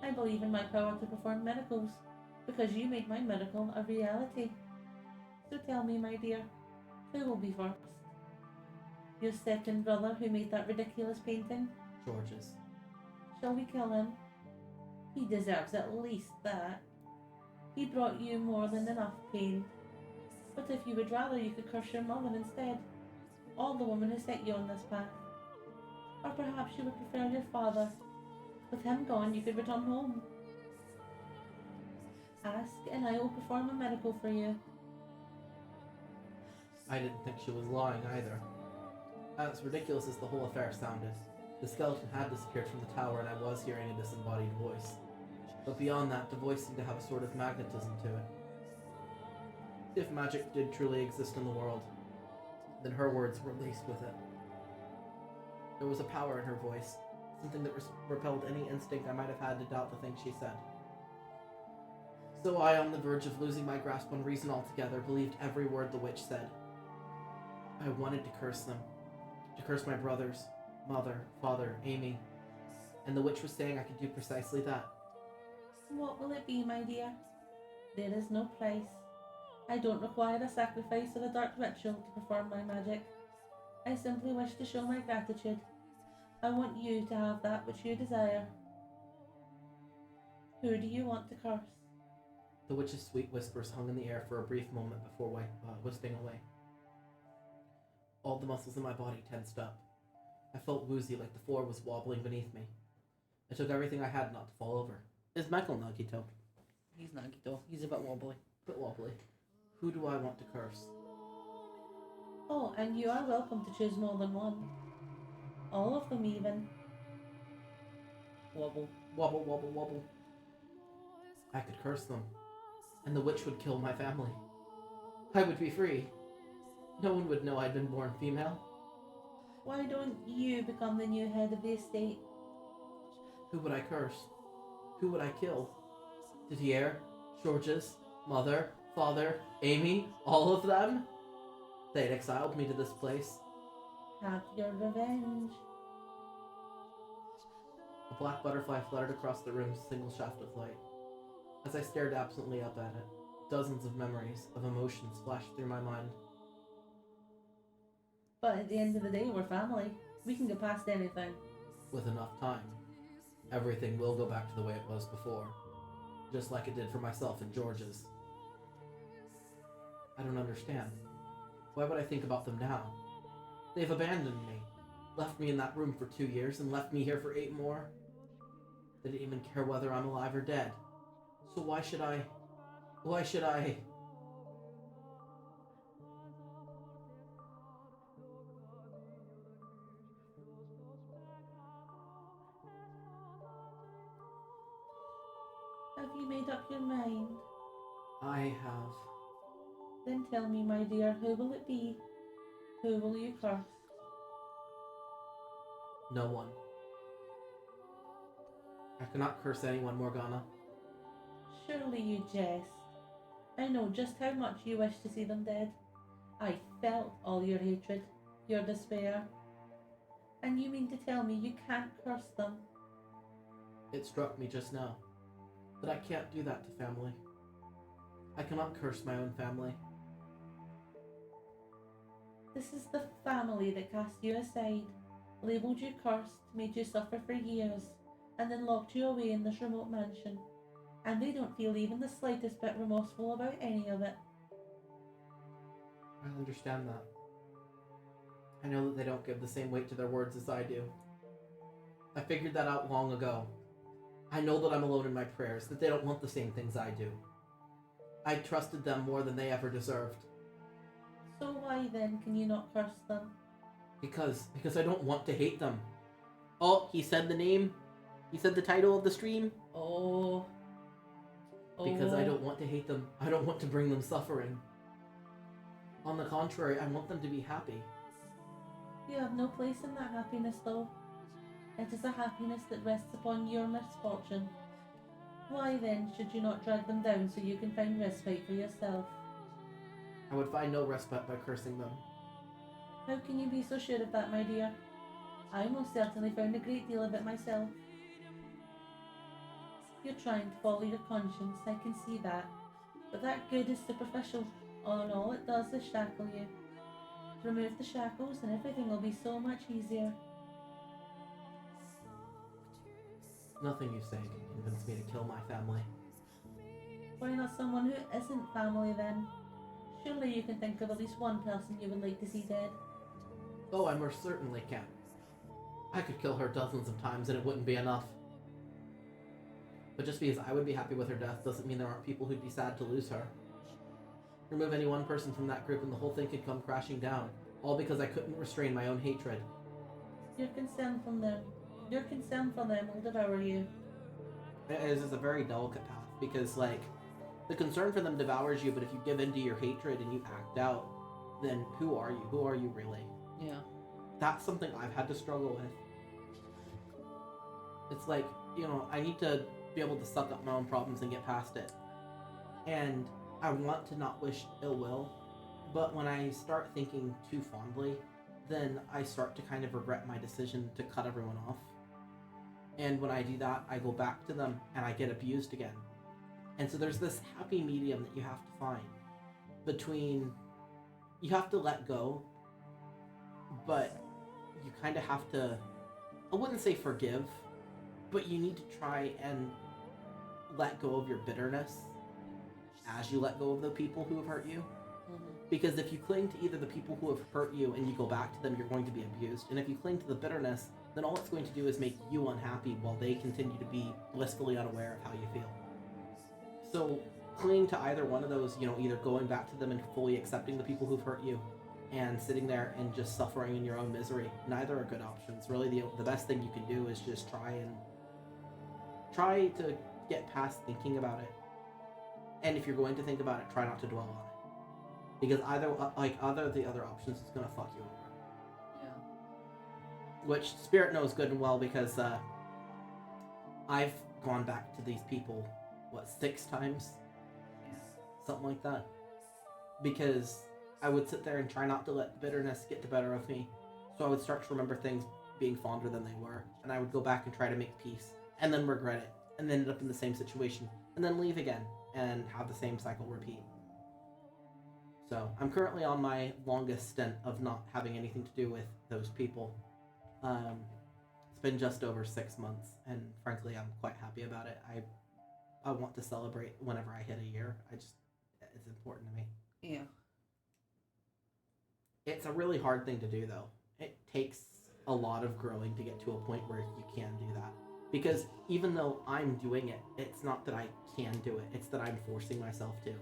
I believe in my power to perform miracles, because you made my miracle a reality. So tell me, my dear, who will be first? Your second brother who made that ridiculous painting? George's. Shall we kill him? He deserves at least that. He brought you more than enough pain. But if you would rather, you could curse your mother instead, or the woman who set you on this path. Or perhaps you would prefer your father. With him gone, you could return home. Ask, and I will perform a miracle for you. I didn't think she was lying either. As ridiculous as the whole affair sounded, the skeleton had disappeared from the tower and I was hearing a disembodied voice. But beyond that, the voice seemed to have a sort of magnetism to it. If magic did truly exist in the world, then her words were laced with it. There was a power in her voice, something that repelled any instinct I might have had to doubt the things she said. So I, on the verge of losing my grasp on reason altogether, believed every word the witch said. I wanted to curse them. To curse my brothers, mother, father, Amy. And the witch was saying I could do precisely that. What will it be, my dear? There is no price. I don't require a sacrifice or a dark ritual to perform my magic. I simply wish to show my gratitude. I want you to have that which you desire. Who do you want to curse? The witch's sweet whispers hung in the air for a brief moment before wisping away. All the muscles in my body tensed up. I felt woozy, like the floor was wobbling beneath me. I took everything I had not to fall over. Is Michael Nagito? He's Nagito. He's a bit wobbly. Who do I want to curse? Oh, and you are welcome to choose more than one. All of them even. Wobble. Wobble, wobble, wobble. I could curse them, and the witch would kill my family. I would be free. No one would know I'd been born female. Why don't you become the new head of the estate? Who would I curse? Who would I kill? Didier, George's, mother, father, Amy, all of them? They'd exiled me to this place. Have your revenge. A black butterfly fluttered across the room's single shaft of light. As I stared absently up at it, dozens of memories, of emotions flashed through my mind. But at the end of the day, we're family. We can get past anything. With enough time, everything will go back to the way it was before. Just like it did for myself and George's. I don't understand. Why would I think about them now? They've abandoned me. Left me in that room for 2 years and left me here for 8 more. They didn't even care whether I'm alive or dead. So why should I... Have you made up your mind? I have... Then tell me, my dear, who will it be? Who will you curse? No one. I cannot curse anyone, Morgana. Surely you jest. I know just how much you wish to see them dead. I felt all your hatred, your despair. And you mean to tell me you can't curse them? It struck me just now that I can't do that to family. I cannot curse my own family. This is the family that cast you aside, labelled you cursed, made you suffer for years, and then locked you away in this remote mansion. And they don't feel even the slightest bit remorseful about any of it. I understand that. I know that they don't give the same weight to their words as I do. I figured that out long ago. I know that I'm alone in my prayers, that they don't want the same things I do. I trusted them more than they ever deserved. So why then can you not curse them? Because I don't want to hate them. Oh, he said the name. He said the title of the stream. Oh. Because I don't want to hate them. I don't want to bring them suffering. On the contrary, I want them to be happy. You have no place in that happiness, though. It is a happiness that rests upon your misfortune. Why then should you not drag them down so you can find respite for yourself? I would find no respite by cursing them. How can you be so sure of that, my dear? I most certainly found a great deal of it myself. You're trying to follow your conscience, I can see that. But that good is superficial. All it does is shackle you. Remove the shackles and everything will be so much easier. Nothing you say can convince me to kill my family. Why not someone who isn't family then? Surely you can think of at least one person you would like to see dead. Oh, I most certainly can. I could kill her dozens of times and it wouldn't be enough. But just because I would be happy with her death doesn't mean there aren't people who'd be sad to lose her. Remove any one person from that group and the whole thing could come crashing down, all because I couldn't restrain my own hatred. Your concern for them will devour you. It is a very delicate path, because, like, the concern for them devours you, but if you give in to your hatred and you act out, then who are you? Who are you really? Yeah. That's something I've had to struggle with. It's like, I need to be able to suck up my own problems and get past it. And I want to not wish ill will, but when I start thinking too fondly, then I start to kind of regret my decision to cut everyone off. And when I do that, I go back to them and I get abused again. And so there's this happy medium that you have to find between, you have to let go, but you kind of have to, I wouldn't say forgive, but you need to try and let go of your bitterness as you let go of the people who have hurt you. Because if you cling to either the people who have hurt you and you go back to them, you're going to be abused. And if you cling to the bitterness, then all it's going to do is make you unhappy while they continue to be blissfully unaware of how you feel. So clinging to either one of those, either going back to them and fully accepting the people who've hurt you and sitting there and just suffering in your own misery, neither are good options. Really, the best thing you can do is just try to get past thinking about it. And if you're going to think about it, try not to dwell on it. Because either the other options is going to fuck you over. Yeah. Which Spirit knows good and well, because I've gone back to these people, 6 times? Yeah. Something like that. Because I would sit there and try not to let bitterness get the better of me. So I would start to remember things being fonder than they were. And I would go back and try to make peace. And then regret it. And then end up in the same situation. And then leave again. And have the same cycle repeat. So I'm currently on my longest stint of not having anything to do with those people. It's been just over 6 months, and frankly, I'm quite happy about it. I want to celebrate whenever I hit a year. It's important to me. Yeah. It's a really hard thing to do, though. It takes a lot of growing to get to a point where you can do that. Because even though I'm doing it, it's not that I can do it. It's that I'm forcing myself to.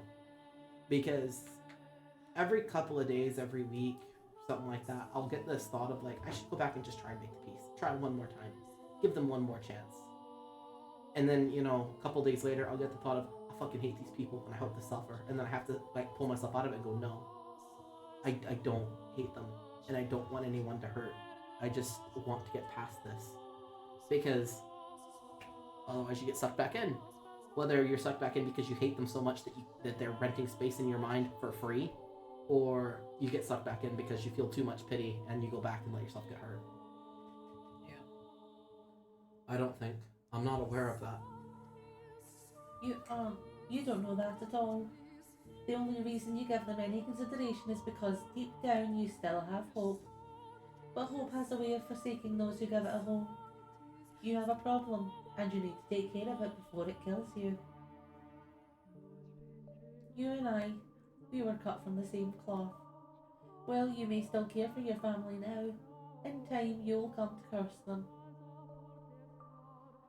Because every couple of days, every week, something like that, I'll get this thought of I should go back and just try and make the peace. Try one more time. Give them one more chance. And then, a couple days later, I'll get the thought of, I fucking hate these people and I hope they suffer. And then I have to pull myself out of it and go, no, I don't hate them and I don't want anyone to hurt. I just want to get past this. Because otherwise you get sucked back in. Whether you're sucked back in because you hate them so much that they're renting space in your mind for free, or you get sucked back in because you feel too much pity and you go back and let yourself get hurt. Yeah. I don't think. I'm not aware of that. You don't know that at all. The only reason you give them any consideration is because deep down you still have hope. But hope has a way of forsaking those who give it a home. You have a problem, and you need to take care of it before it kills you. You and I, we were cut from the same cloth. Well, you may still care for your family now. In time, you'll come to curse them.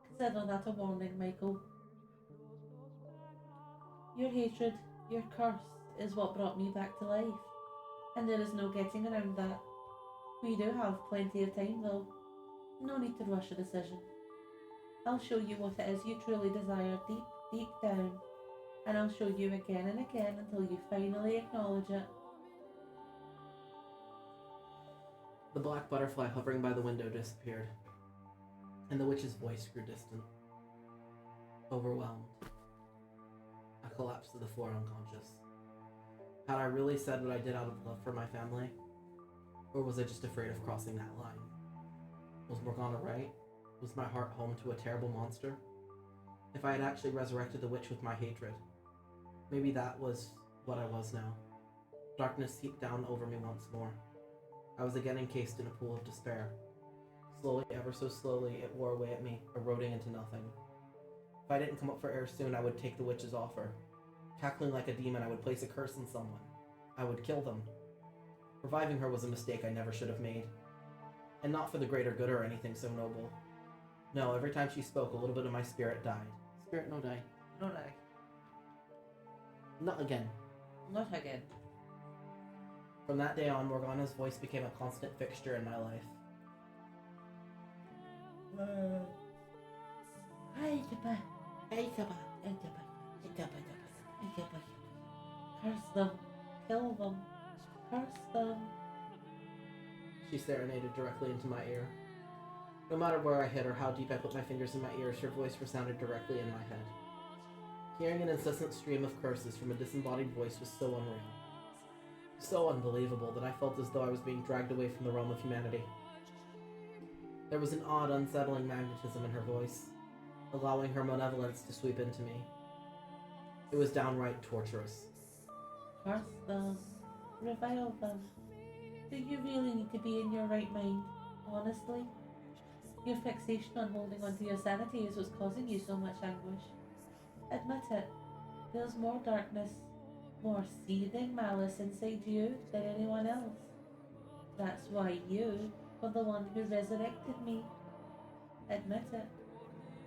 Consider that a warning, Michael. Your hatred, your curse, is what brought me back to life. And there is no getting around that. We do have plenty of time, though. No need to rush a decision. I'll show you what it is you truly desire deep, deep down. And I'll show you again and again until you finally acknowledge it. The black butterfly hovering by the window disappeared, and the witch's voice grew distant. Overwhelmed, I collapsed to the floor unconscious. Had I really said what I did out of love for my family? Or was I just afraid of crossing that line? Was Morgana right? Was my heart home to a terrible monster? If I had actually resurrected the witch with my hatred, maybe that was what I was now. Darkness seeped down over me once more. I was again encased in a pool of despair. Slowly, ever so slowly, it wore away at me, eroding into nothing. If I didn't come up for air soon, I would take the witch's offer. Cackling like a demon, I would place a curse on someone. I would kill them. Reviving her was a mistake I never should have made. And not for the greater good or anything so noble. No, every time she spoke, a little bit of my spirit died. Spirit no die. No die. Not again. Not again. From that day on, Morgana's voice became a constant fixture in my life. Curse them. Kill them. Curse them. She serenaded directly into my ear. No matter where I hit or how deep I put my fingers in my ears, her voice resounded directly in my head. Hearing an incessant stream of curses from a disembodied voice was so unreal. So unbelievable that I felt as though I was being dragged away from the realm of humanity. There was an odd, unsettling magnetism in her voice, allowing her malevolence to sweep into me. It was downright torturous. Curse them. Revile them. Do you really need to be in your right mind? Honestly? Your fixation on holding onto your sanity is what's causing you so much anguish. Admit it. There's more darkness, more seething malice inside you than anyone else. That's why you were the one who resurrected me. Admit it.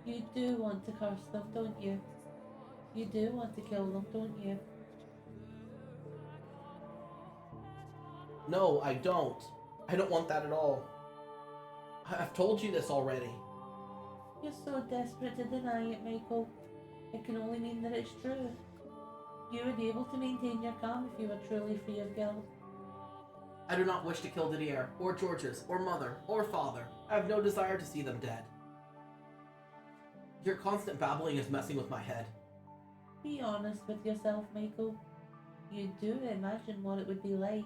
You do want to curse them, don't you? You do want to kill them, don't you? No, I don't. I don't want that at all. I've told you this already. You're so desperate to deny it, Michael. It can only mean that it's true. You would be able to maintain your calm if you were truly free of guilt. I do not wish to kill Didier, or Georges, or mother, or father. I have no desire to see them dead. Your constant babbling is messing with my head. Be honest with yourself, Michael. You do imagine what it would be like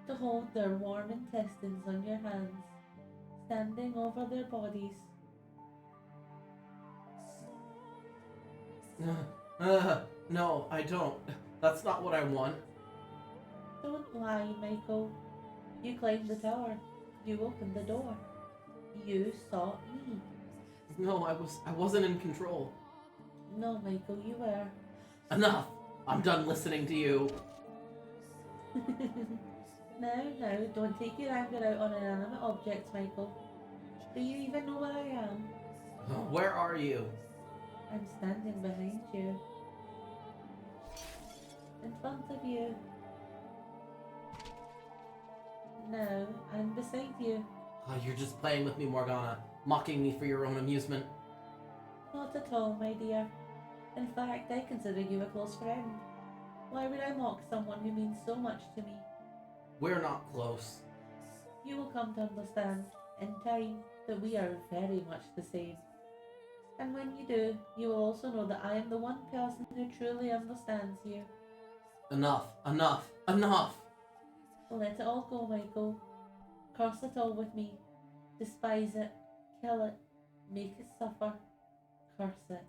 to hold their warm intestines on your hands, standing over their bodies. No, I don't. That's not what I want. Don't lie, Michael. You climbed the tower. You opened the door. You sought me. No, I wasn't in control. No, Michael, you were. Enough! I'm done listening to you. No, don't take your anger out on inanimate objects, Michael. Do you even know where I am? Where are you? I'm standing behind you. In front of you. No, I'm beside you. Oh, you're just playing with me, Morgana. Mocking me for your own amusement. Not at all, my dear. In fact, I consider you a close friend. Why would I mock someone who means so much to me? We're not close. You will come to understand, in time, that we are very much the same. And when you do, you will also know that I am the one person who truly understands you. Enough. Let it all go, Michael. Curse it all with me. Despise it. Kill it. Make it suffer. Curse it.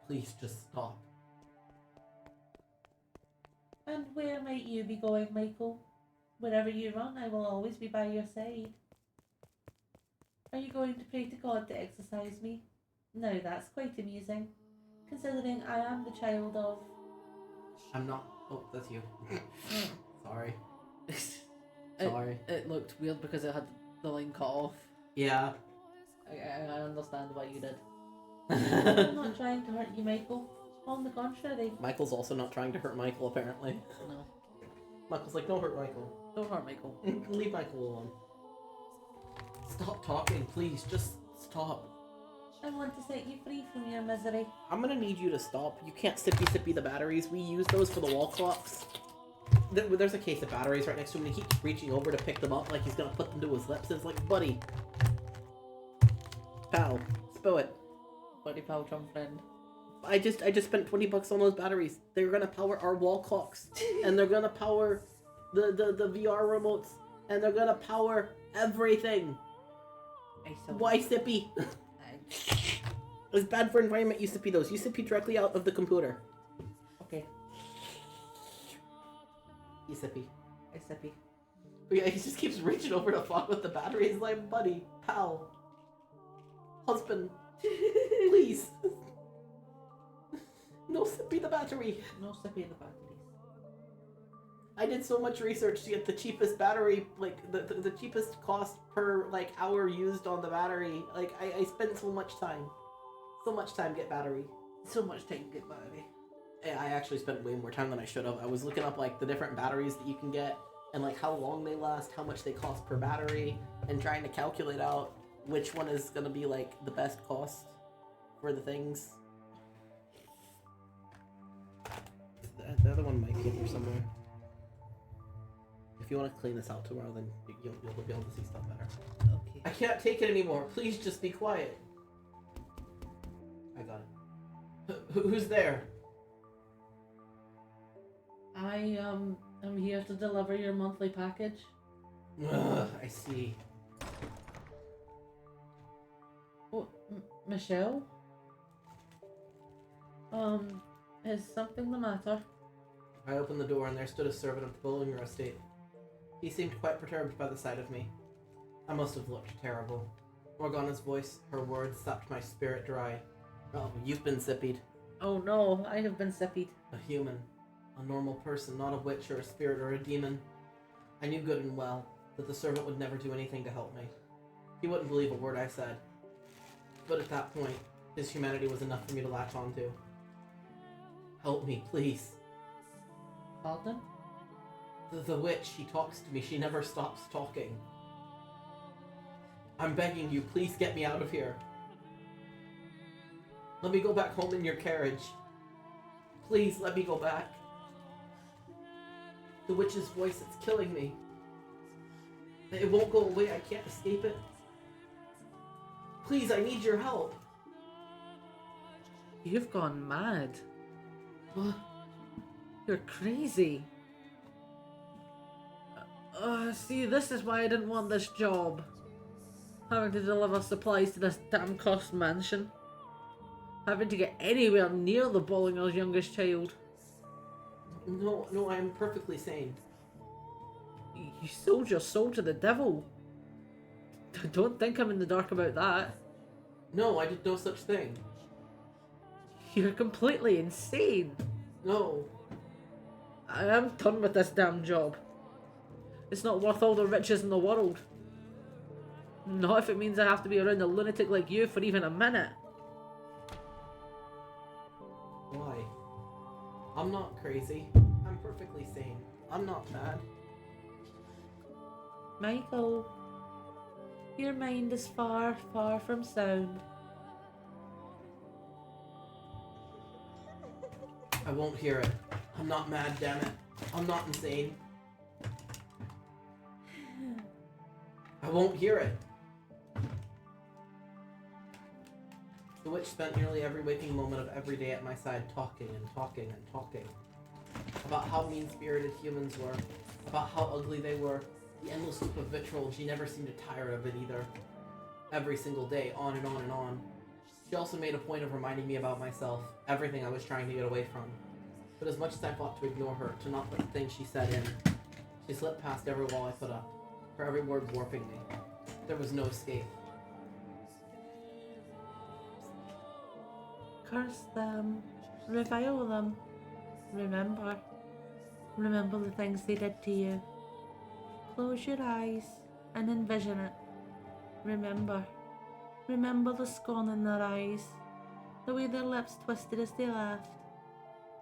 Please just stop. And where might you be going, Michael? Wherever you run, I will always be by your side. Are you going to pray to God to exorcise me? Now that's quite amusing, considering I am the child of... I'm not... Oh, that's you. Sorry. Sorry. It looked weird because it had the line cut off. Yeah. I understand what you did. I'm not trying to hurt you, Michael. On the contrary. Michael's also not trying to hurt Michael, apparently. No. Michael's like, don't hurt Michael. Don't hurt Michael. Leave Michael alone. Stop talking, please. Just stop. I want to set you free from your misery. I'm gonna need you to stop. You can't sippy the batteries. We use those for the wall clocks. There's a case of batteries right next to him, and he keeps reaching over to pick them up like he's gonna put them to his lips. It's like, buddy, pal, spill it. Buddy pal chum friend. I just spent $20 on those batteries. They're gonna power our wall clocks, and they're gonna power the VR remotes, and they're gonna power everything. Why sippy? It's bad for environment. You sippy those. You sippy directly out of the computer. Okay. You sippy. I sippy. But yeah, he just keeps reaching over to fuck with the battery. He's like, buddy, pal, husband, please. No sippy the battery. No sippy the batteries. I did so much research to get the cheapest battery, like the cheapest cost per like hour used on the battery. Like I spent so much time to get battery. So much time to get battery. Yeah, I actually spent way more time than I should have. I was looking up like the different batteries that you can get and like how long they last, how much they cost per battery, and trying to calculate out which one is gonna be like the best cost for the things. The other one might be in here somewhere. If you want to clean this out tomorrow, then you'll be able to see stuff better. Okay. I can't take it anymore. Please just be quiet. I got it. Who's there? I am here to deliver your monthly package. Ugh, I see. Oh, Michelle? Is something the matter? I opened the door and there stood a servant of the Bollinger estate. He seemed quite perturbed by the sight of me. I must have looked terrible. Morgana's voice, her words, sapped my spirit dry. Oh, you've been sippied. Oh no, I have been sippied. A human. A normal person, not a witch or a spirit or a demon. I knew good and well that the servant would never do anything to help me. He wouldn't believe a word I said. But at that point, his humanity was enough for me to latch onto. Help me, please. Pardon? The witch, she talks to me. She never stops talking. I'm begging you, please get me out of here. Let me go back home in your carriage. Please, let me go back. The witch's voice, it's killing me. It won't go away. I can't escape it. Please, I need your help. You've gone mad. What? You're crazy. See, this is why I didn't want this job. Having to deliver supplies to this damn cursed mansion. Having to get anywhere near the Bollinger's youngest child. No, I'm perfectly sane. You sold your soul to the devil. Don't think I'm in the dark about that. No, I did no such thing. You're completely insane. No. I am done with this damn job. It's not worth all the riches in the world. Not if it means I have to be around a lunatic like you for even a minute. Why? I'm not crazy. I'm perfectly sane. I'm not mad. Michael, your mind is far, far from sound. I won't hear it. I'm not mad, damn it. I'm not insane. I won't hear it. The witch spent nearly every waking moment of every day at my side talking and talking and talking. About how mean-spirited humans were. About how ugly they were. The endless loop of vitriol, she never seemed to tire of it either. Every single day, on and on and on. She also made a point of reminding me about myself, everything I was trying to get away from. But as much as I fought to ignore her, to not put the things she said in, she slipped past every wall I put up, her every word warping me. There was no escape. Curse them. Revile them. Remember. Remember the things they did to you. Close your eyes and envision it. Remember. Remember the scorn in their eyes. The way their lips twisted as they laughed.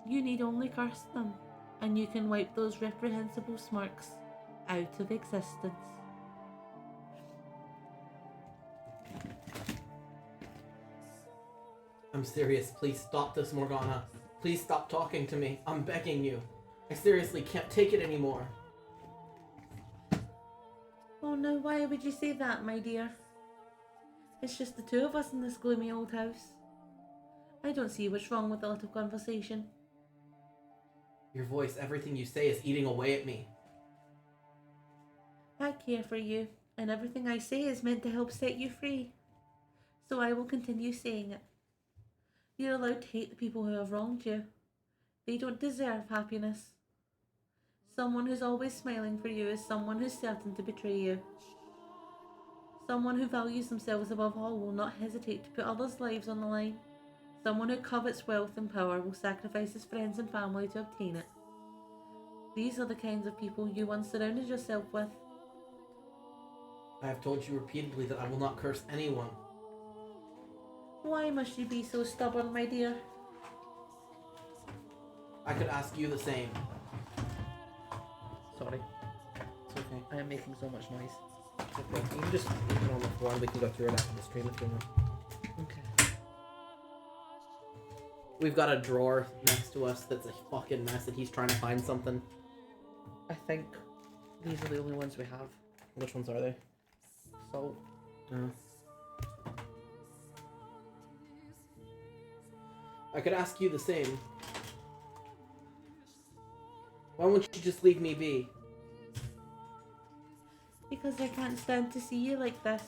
You need only curse them, and you can wipe those reprehensible smirks out of existence. I'm serious. Please stop this, Morgana. Please stop talking to me. I'm begging you. I seriously can't take it anymore. Oh no, why would you say that, my dear? It's just the two of us in this gloomy old house. I don't see what's wrong with a little conversation. Your voice, everything you say is eating away at me. I care for you, and everything I say is meant to help set you free. So I will continue saying it. You're allowed to hate the people who have wronged you. They don't deserve happiness. Someone who's always smiling for you is someone who's certain to betray you. Someone who values themselves above all will not hesitate to put others' lives on the line. Someone who covets wealth and power will sacrifice his friends and family to obtain it. These are the kinds of people you once surrounded yourself with. I have told you repeatedly that I will not curse anyone. Why must you be so stubborn, my dear? I could ask you the same. Sorry, It's okay. I am making so much noise. It's okay. You can just leave it on the floor and we can go through it after the stream if you want. Okay. We've got a drawer next to us that's a fucking mess and he's trying to find something. I think these are the only ones we have. Which ones are they? Salt. I could ask you the same. Why won't you just leave me be? Because I can't stand to see you like this.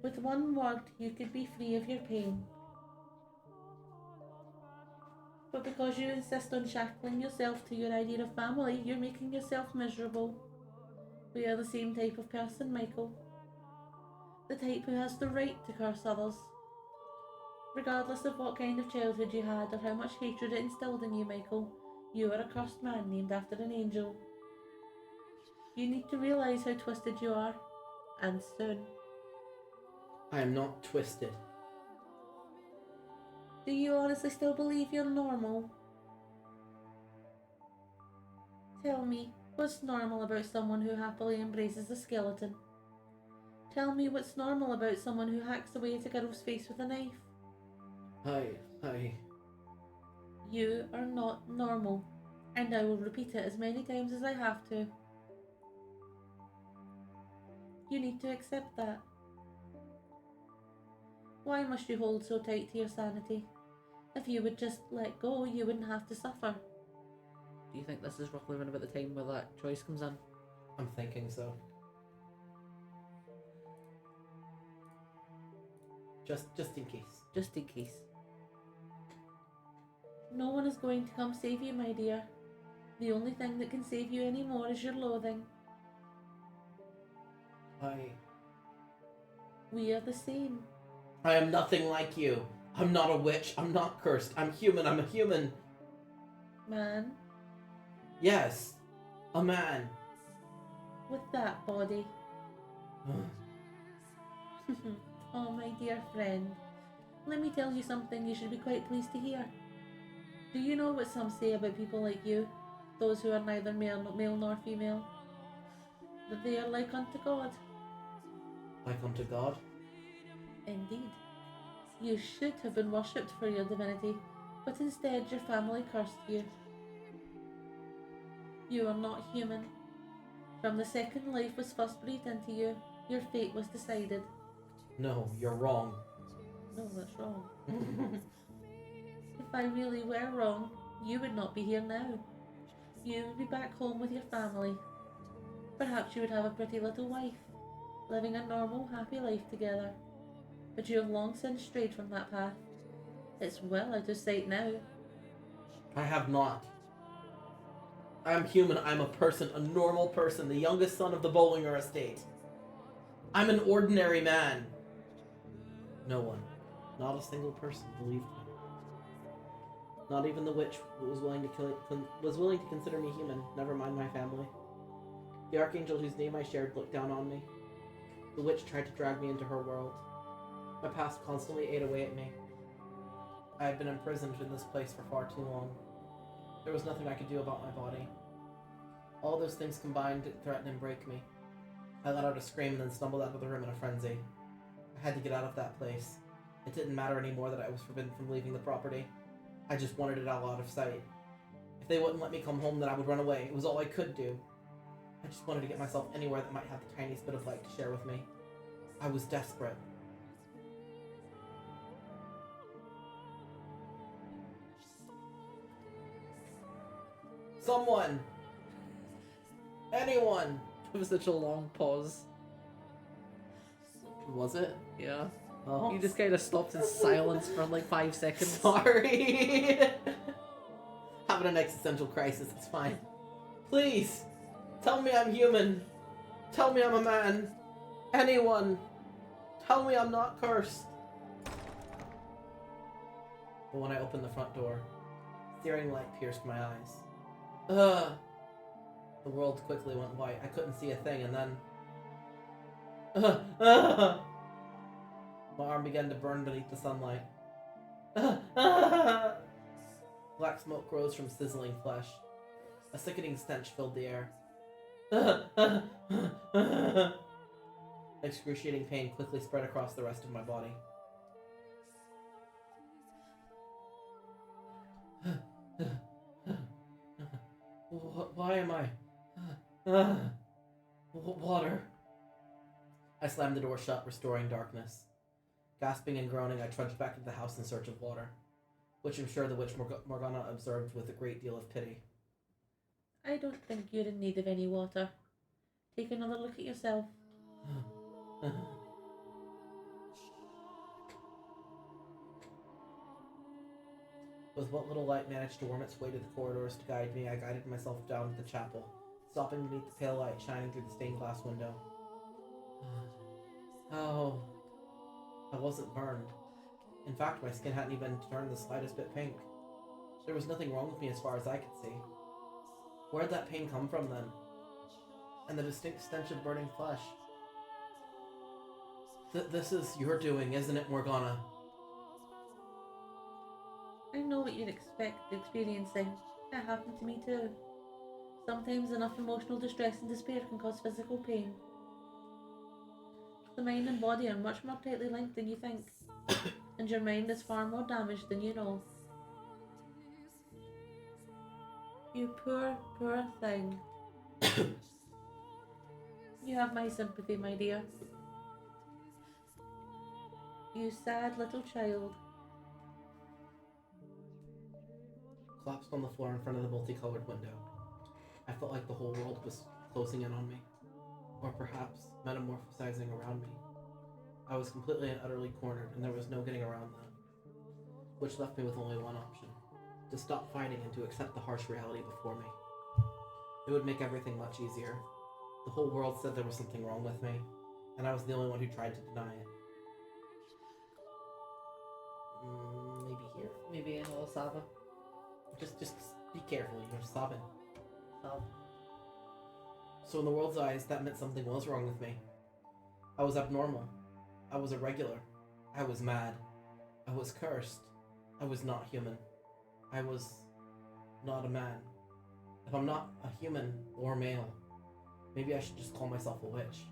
With one word, you could be free of your pain. But because you insist on shackling yourself to your idea of family, you're making yourself miserable. We are the same type of person, Michael. The type who has the right to curse others. Regardless of what kind of childhood you had or how much hatred it instilled in you, Michael, you are a cursed man named after an angel. You need to realise how twisted you are, and soon. I am not twisted. Do you honestly still believe you're normal? Tell me, what's normal about someone who happily embraces a skeleton? Tell me what's normal about someone who hacks away at a girl's face with a knife? You are not normal, and I will repeat it as many times as I have to. You need to accept that. Why must you hold so tight to your sanity? If you would just let go, you wouldn't have to suffer. Do you think this is roughly around about the time where that choice comes in? I'm thinking so. Just in case. Just in case. No one is going to come save you, my dear. The only thing that can save you anymore is your loathing. We are the same. I am nothing like you. I'm not a witch. I'm not cursed. I'm human. I'm a human. Man, Yes. A man. with that body. Oh, my dear friend. Let me tell you something you should be quite pleased to hear. Do you know what some say about people like you? Those who are neither male nor female? That they are like unto God. Like unto God? Indeed. You should have been worshipped for your divinity, but instead your family cursed you. You are not human. From the second life was first breathed into you, your fate was decided. No, you're wrong. No, that's wrong. If I really were wrong, you would not be here now. You would be back home with your family. Perhaps you would have a pretty little wife, living a normal, happy life together. But you have long since strayed from that path. It's well out of sight now. I have not. I am human. I'm a person, a normal person, the youngest son of the Bollinger estate. I'm an ordinary man. No one, not a single person believed me. Not even the witch was willing to consider me human. Never mind my family. The archangel whose name I shared looked down on me. The witch tried to drag me into her world. My past constantly ate away at me. I had been imprisoned in this place for far too long. There was nothing I could do about my body. All those things combined to threaten and break me. I let out a scream and then stumbled out of the room in a frenzy. I had to get out of that place. It didn't matter anymore that I was forbidden from leaving the property. I just wanted it all out of sight. If they wouldn't let me come home, then I would run away. It was all I could do. I just wanted to get myself anywhere that might have the tiniest bit of light to share with me. I was desperate. Someone! Anyone! It was such a long pause. Was it? Yeah. Oh. You just kind of stopped in silence for like 5 seconds. Sorry! Having an existential crisis, it's fine. Please! Tell me I'm human! Tell me I'm a man! Anyone! Tell me I'm not cursed! But when I opened the front door, searing light pierced my eyes. Ugh! The world quickly went white. I couldn't see a thing, and then... My arm began to burn beneath the sunlight. Black smoke rose from sizzling flesh. A sickening stench filled the air. Excruciating pain quickly spread across the rest of my body. Why am I... Water. I slammed the door shut, restoring darkness. Gasping and groaning, I trudged back into the house in search of water, which I'm sure the witch Morgana observed with a great deal of pity. I don't think you're in need of any water. Take another look at yourself. With what little light managed to worm its way to the corridors to guide me, I guided myself down to the chapel, stopping beneath the pale light shining through the stained glass window. Oh, I wasn't burned. In fact, my skin hadn't even turned the slightest bit pink. There was nothing wrong with me as far as I could see. Where'd that pain come from then? And the distinct stench of burning flesh. This is your doing, isn't it, Morgana? I know what you'd experiencing. That happened to me too. Sometimes enough emotional distress and despair can cause physical pain. The mind and body are much more tightly linked than you think, and your mind is far more damaged than you know. You poor, poor thing. You have my sympathy, my dear. You sad little child. Collapsed on the floor in front of the multicolored window. I felt like the whole world was closing in on me, or perhaps metamorphosizing around me. I was completely and utterly cornered, and there was no getting around that, which left me with only one option: to stop fighting and to accept the harsh reality before me. It would make everything much easier. The whole world said there was something wrong with me, and I was the only one who tried to deny it. Maybe here? Maybe in all Saba. Just be careful, you're sobbing. Sob. So in the world's eyes, that meant something was wrong with me. I was abnormal. I was irregular. I was mad. I was cursed. I was not human. I was not a man. If I'm not a human or male, maybe I should just call myself a witch.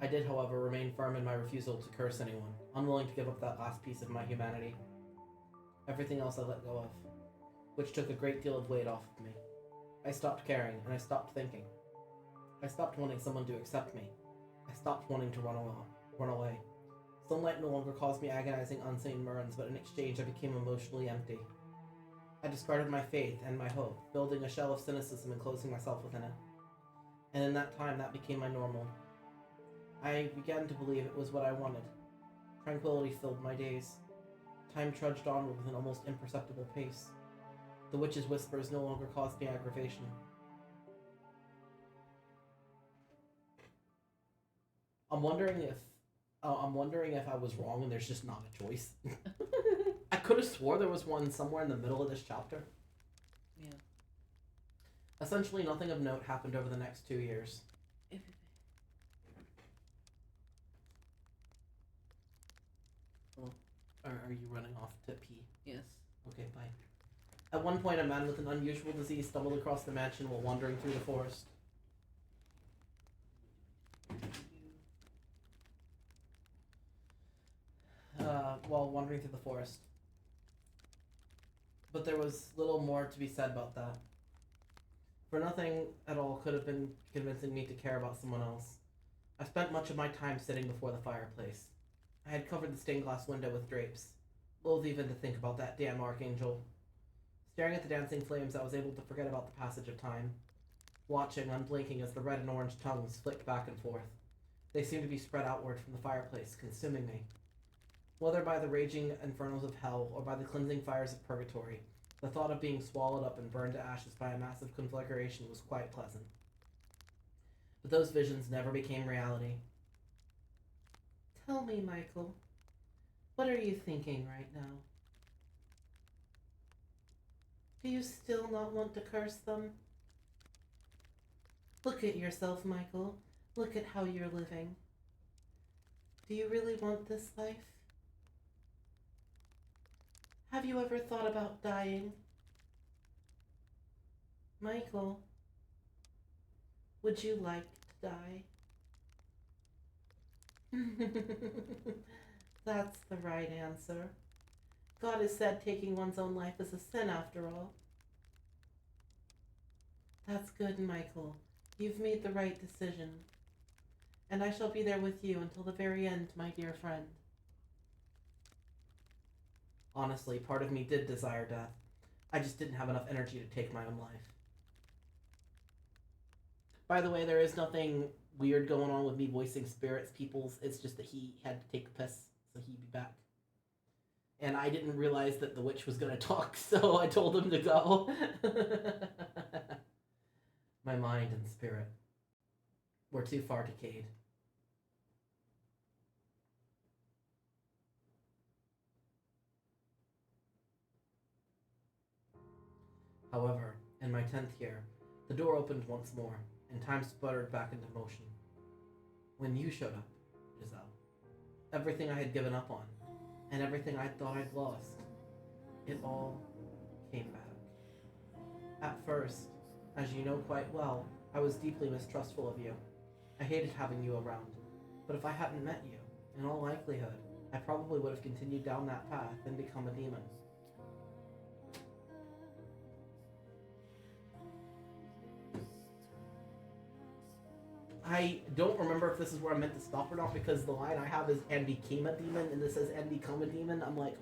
I did, however, remain firm in my refusal to curse anyone, unwilling to give up that last piece of my humanity. Everything else I let go of, which took a great deal of weight off of me. I stopped caring, and I stopped thinking. I stopped wanting someone to accept me. I stopped wanting to run away. Sunlight no longer caused me agonizing, unseen murmurs, but in exchange I became emotionally empty. I discarded my faith and my hope, building a shell of cynicism and closing myself within it. And in that time, that became my normal. I began to believe it was what I wanted. Tranquility filled my days. Time trudged onward with an almost imperceptible pace. The witch's whispers no longer caused me aggravation. I'm wondering if I was wrong and there's just not a choice. I could have swore there was one somewhere in the middle of this chapter. Yeah. Essentially, nothing of note happened over the next 2 years. Are you running off to pee? Yes. Okay, bye. At one point, a man with an unusual disease stumbled across the mansion while wandering through the forest. But there was little more to be said about that. For nothing at all could have been convincing me to care about someone else. I spent much of my time sitting before the fireplace. I had covered the stained glass window with drapes. Loath even to think about that damn archangel. Staring at the dancing flames, I was able to forget about the passage of time. Watching, unblinking, as the red and orange tongues flicked back and forth. They seemed to be spread outward from the fireplace, consuming me. Whether by the raging infernos of hell or by the cleansing fires of purgatory, the thought of being swallowed up and burned to ashes by a massive conflagration was quite pleasant. But those visions never became reality. Tell me, Michael, what are you thinking right now? Do you still not want to curse them? Look at yourself, Michael. Look at how you're living. Do you really want this life? Have you ever thought about dying? Michael, would you like to die? That's the right answer. God has said taking one's own life is a sin after all. That's good, Michael. You've made the right decision. And I shall be there with you until the very end, my dear friend. Honestly, part of me did desire death. I just didn't have enough energy to take my own life. By the way, there is nothing weird going on with me voicing spirits, peoples. It's just that he had to take a piss, so he'd be back. And I didn't realize that the witch was going to talk, so I told him to go. My mind and spirit were too far decayed. However, in my 10th year, the door opened once more, and time sputtered back into motion. When you showed up, Giselle, everything I had given up on, and everything I thought I'd lost, it all came back. At first, as you know quite well, I was deeply mistrustful of you. I hated having you around, but if I hadn't met you, in all likelihood, I probably would have continued down that path and become a demon. I don't remember if this is where I'm meant to stop or not, because the line I have is "and became a demon," and this says "and become a demon." I'm like,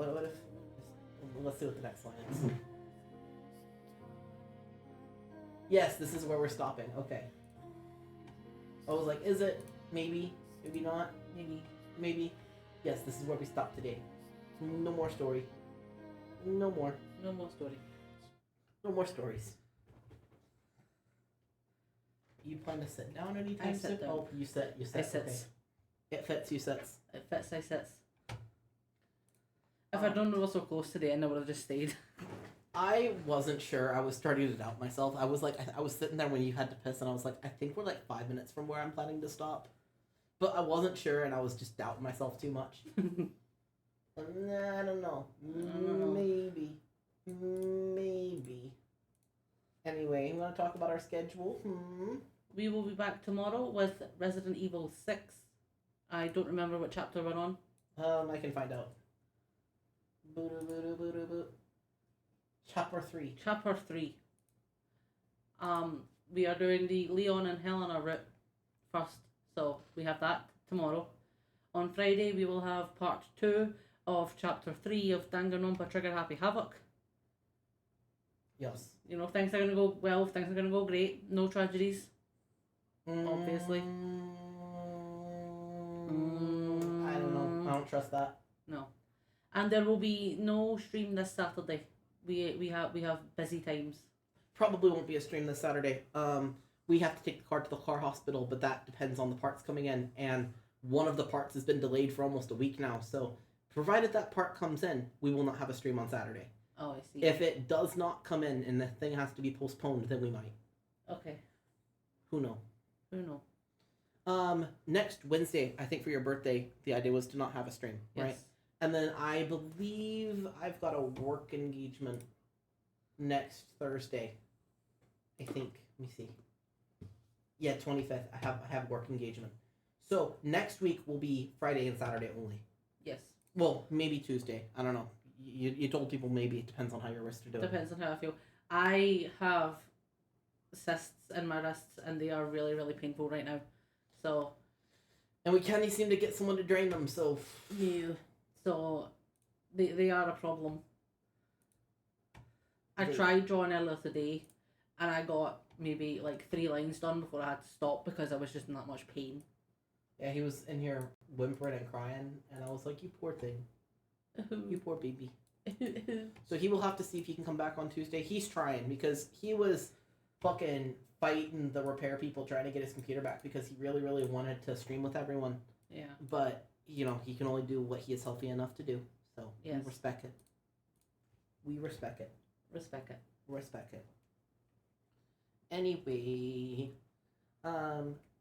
Well, what if? Let's see what the next line is. Yes, this is where we're stopping. Okay. I was like, is it? Maybe. Maybe not. Maybe. Yes, this is where we stop today. No more story. No more. No more story. No more stories. You plan to sit down anytime I soon? sit down. Oh, you sit. I sits. Okay. It fits, you sits. It fits, I sits. If I'd known we were so close to the end, I would have just stayed. I wasn't sure. I was starting to doubt myself. I was like, I was sitting there when you had to piss, and I was like, I think we're like 5 minutes from where I'm planning to stop. But I wasn't sure, and I was just doubting myself too much. I don't know. Maybe. Anyway, you want to talk about our schedule? We will be back tomorrow with Resident Evil 6. I don't remember what chapter we're on. I can find out. Chapter 3. Chapter 3. We are doing the Leon and Helena route first, so we have that tomorrow. On Friday, we will have part 2 of chapter 3 of Danganronpa Trigger Happy Havoc. Yes. You know, things are going to go well, things are going to go great, no tragedies, obviously. I don't know. I don't trust that. No. And there will be no stream this Saturday. We have busy times. Probably won't be a stream this Saturday. We have to take the car to the car hospital, but that depends on the parts coming in, and one of the parts has been delayed for almost a week now, so provided that part comes in, we will not have a stream on Saturday. Oh, I see. If it does not come in and the thing has to be postponed, then we might. Okay. Who knows? Who knows? Next Wednesday, I think for your birthday, the idea was to not have a stream, Yes. right? And then I believe I've got a work engagement next Thursday. I think. Let me see. Yeah, 25th. I have work engagement. So next week will be Friday and Saturday only. Yes. Well, maybe Tuesday. I don't know. You told people maybe. It depends on how your wrists are doing. Depends on how I feel. I have cysts in my wrists and they are really, really painful right now. So And we can't seem to get someone to drain them, so... yeah. So they are a problem. I tried drawing earlier today and I got maybe like 3 lines done before I had to stop because I was just in that much pain. Yeah, he was in here whimpering and crying, and I was like, you poor thing. You poor baby. So he will have to see if he can come back on Tuesday. He's trying, because he was fucking fighting the repair people trying to get his computer back because he really, really wanted to stream with everyone. Yeah. But, you know, he can only do what he is healthy enough to do. So, Yes. we respect it. We respect it. Respect it. Respect it. Anyway,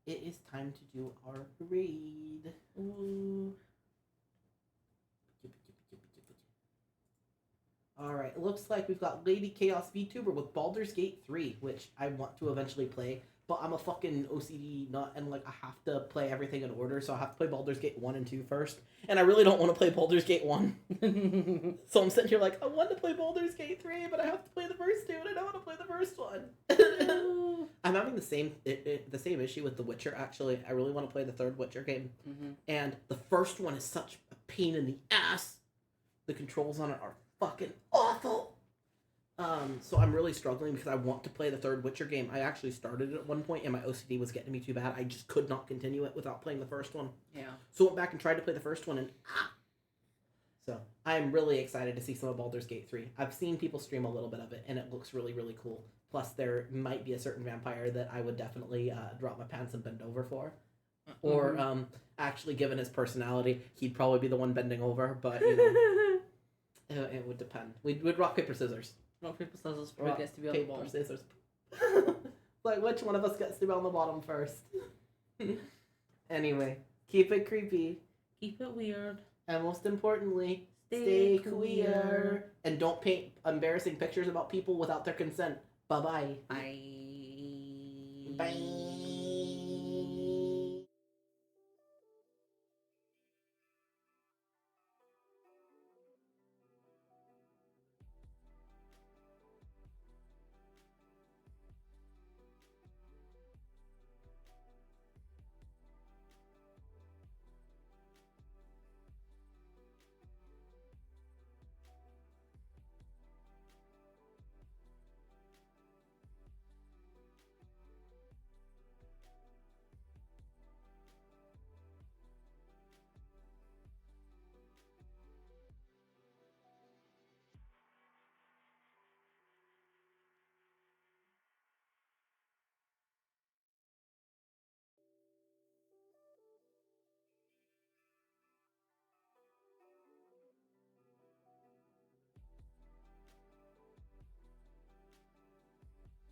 it is time to do our raid. Ooh. Alright, it looks like we've got Lady Chaos VTuber with Baldur's Gate 3, which I want to eventually play, but I'm a fucking OCD nut, and like I have to play everything in order, so I have to play Baldur's Gate 1 and 2 first, and I really don't want to play Baldur's Gate 1. So I'm sitting here like, I want to play Baldur's Gate 3, but I have to play the first 2, and I don't want to play the first one. I'm having the same issue with The Witcher, actually. I really want to play the third Witcher game, and the first one is such a pain in the ass. The controls on it are fucking awful. So I'm really struggling because I want to play the third Witcher game. I actually started it at one point and my OCD was getting me too bad. I just could not continue it without playing the first one. Yeah. So I went back and tried to play the first one and So I'm really excited to see some of Baldur's Gate 3. I've seen people stream a little bit of it and it looks really, really cool. Plus there might be a certain vampire that I would definitely drop my pants and bend over for. Or actually, given his personality, he'd probably be the one bending over, but you know, it would depend. We'd rock, paper, scissors. Rock, paper, scissors for Rock, who gets to be on the paper, bottom. scissors. Like, which one of us gets to be on the bottom first? Anyway, keep it creepy. Keep it weird. And most importantly, Stay stay queer. queer. And don't paint embarrassing pictures about people without their consent. Bye-bye. Bye. Bye.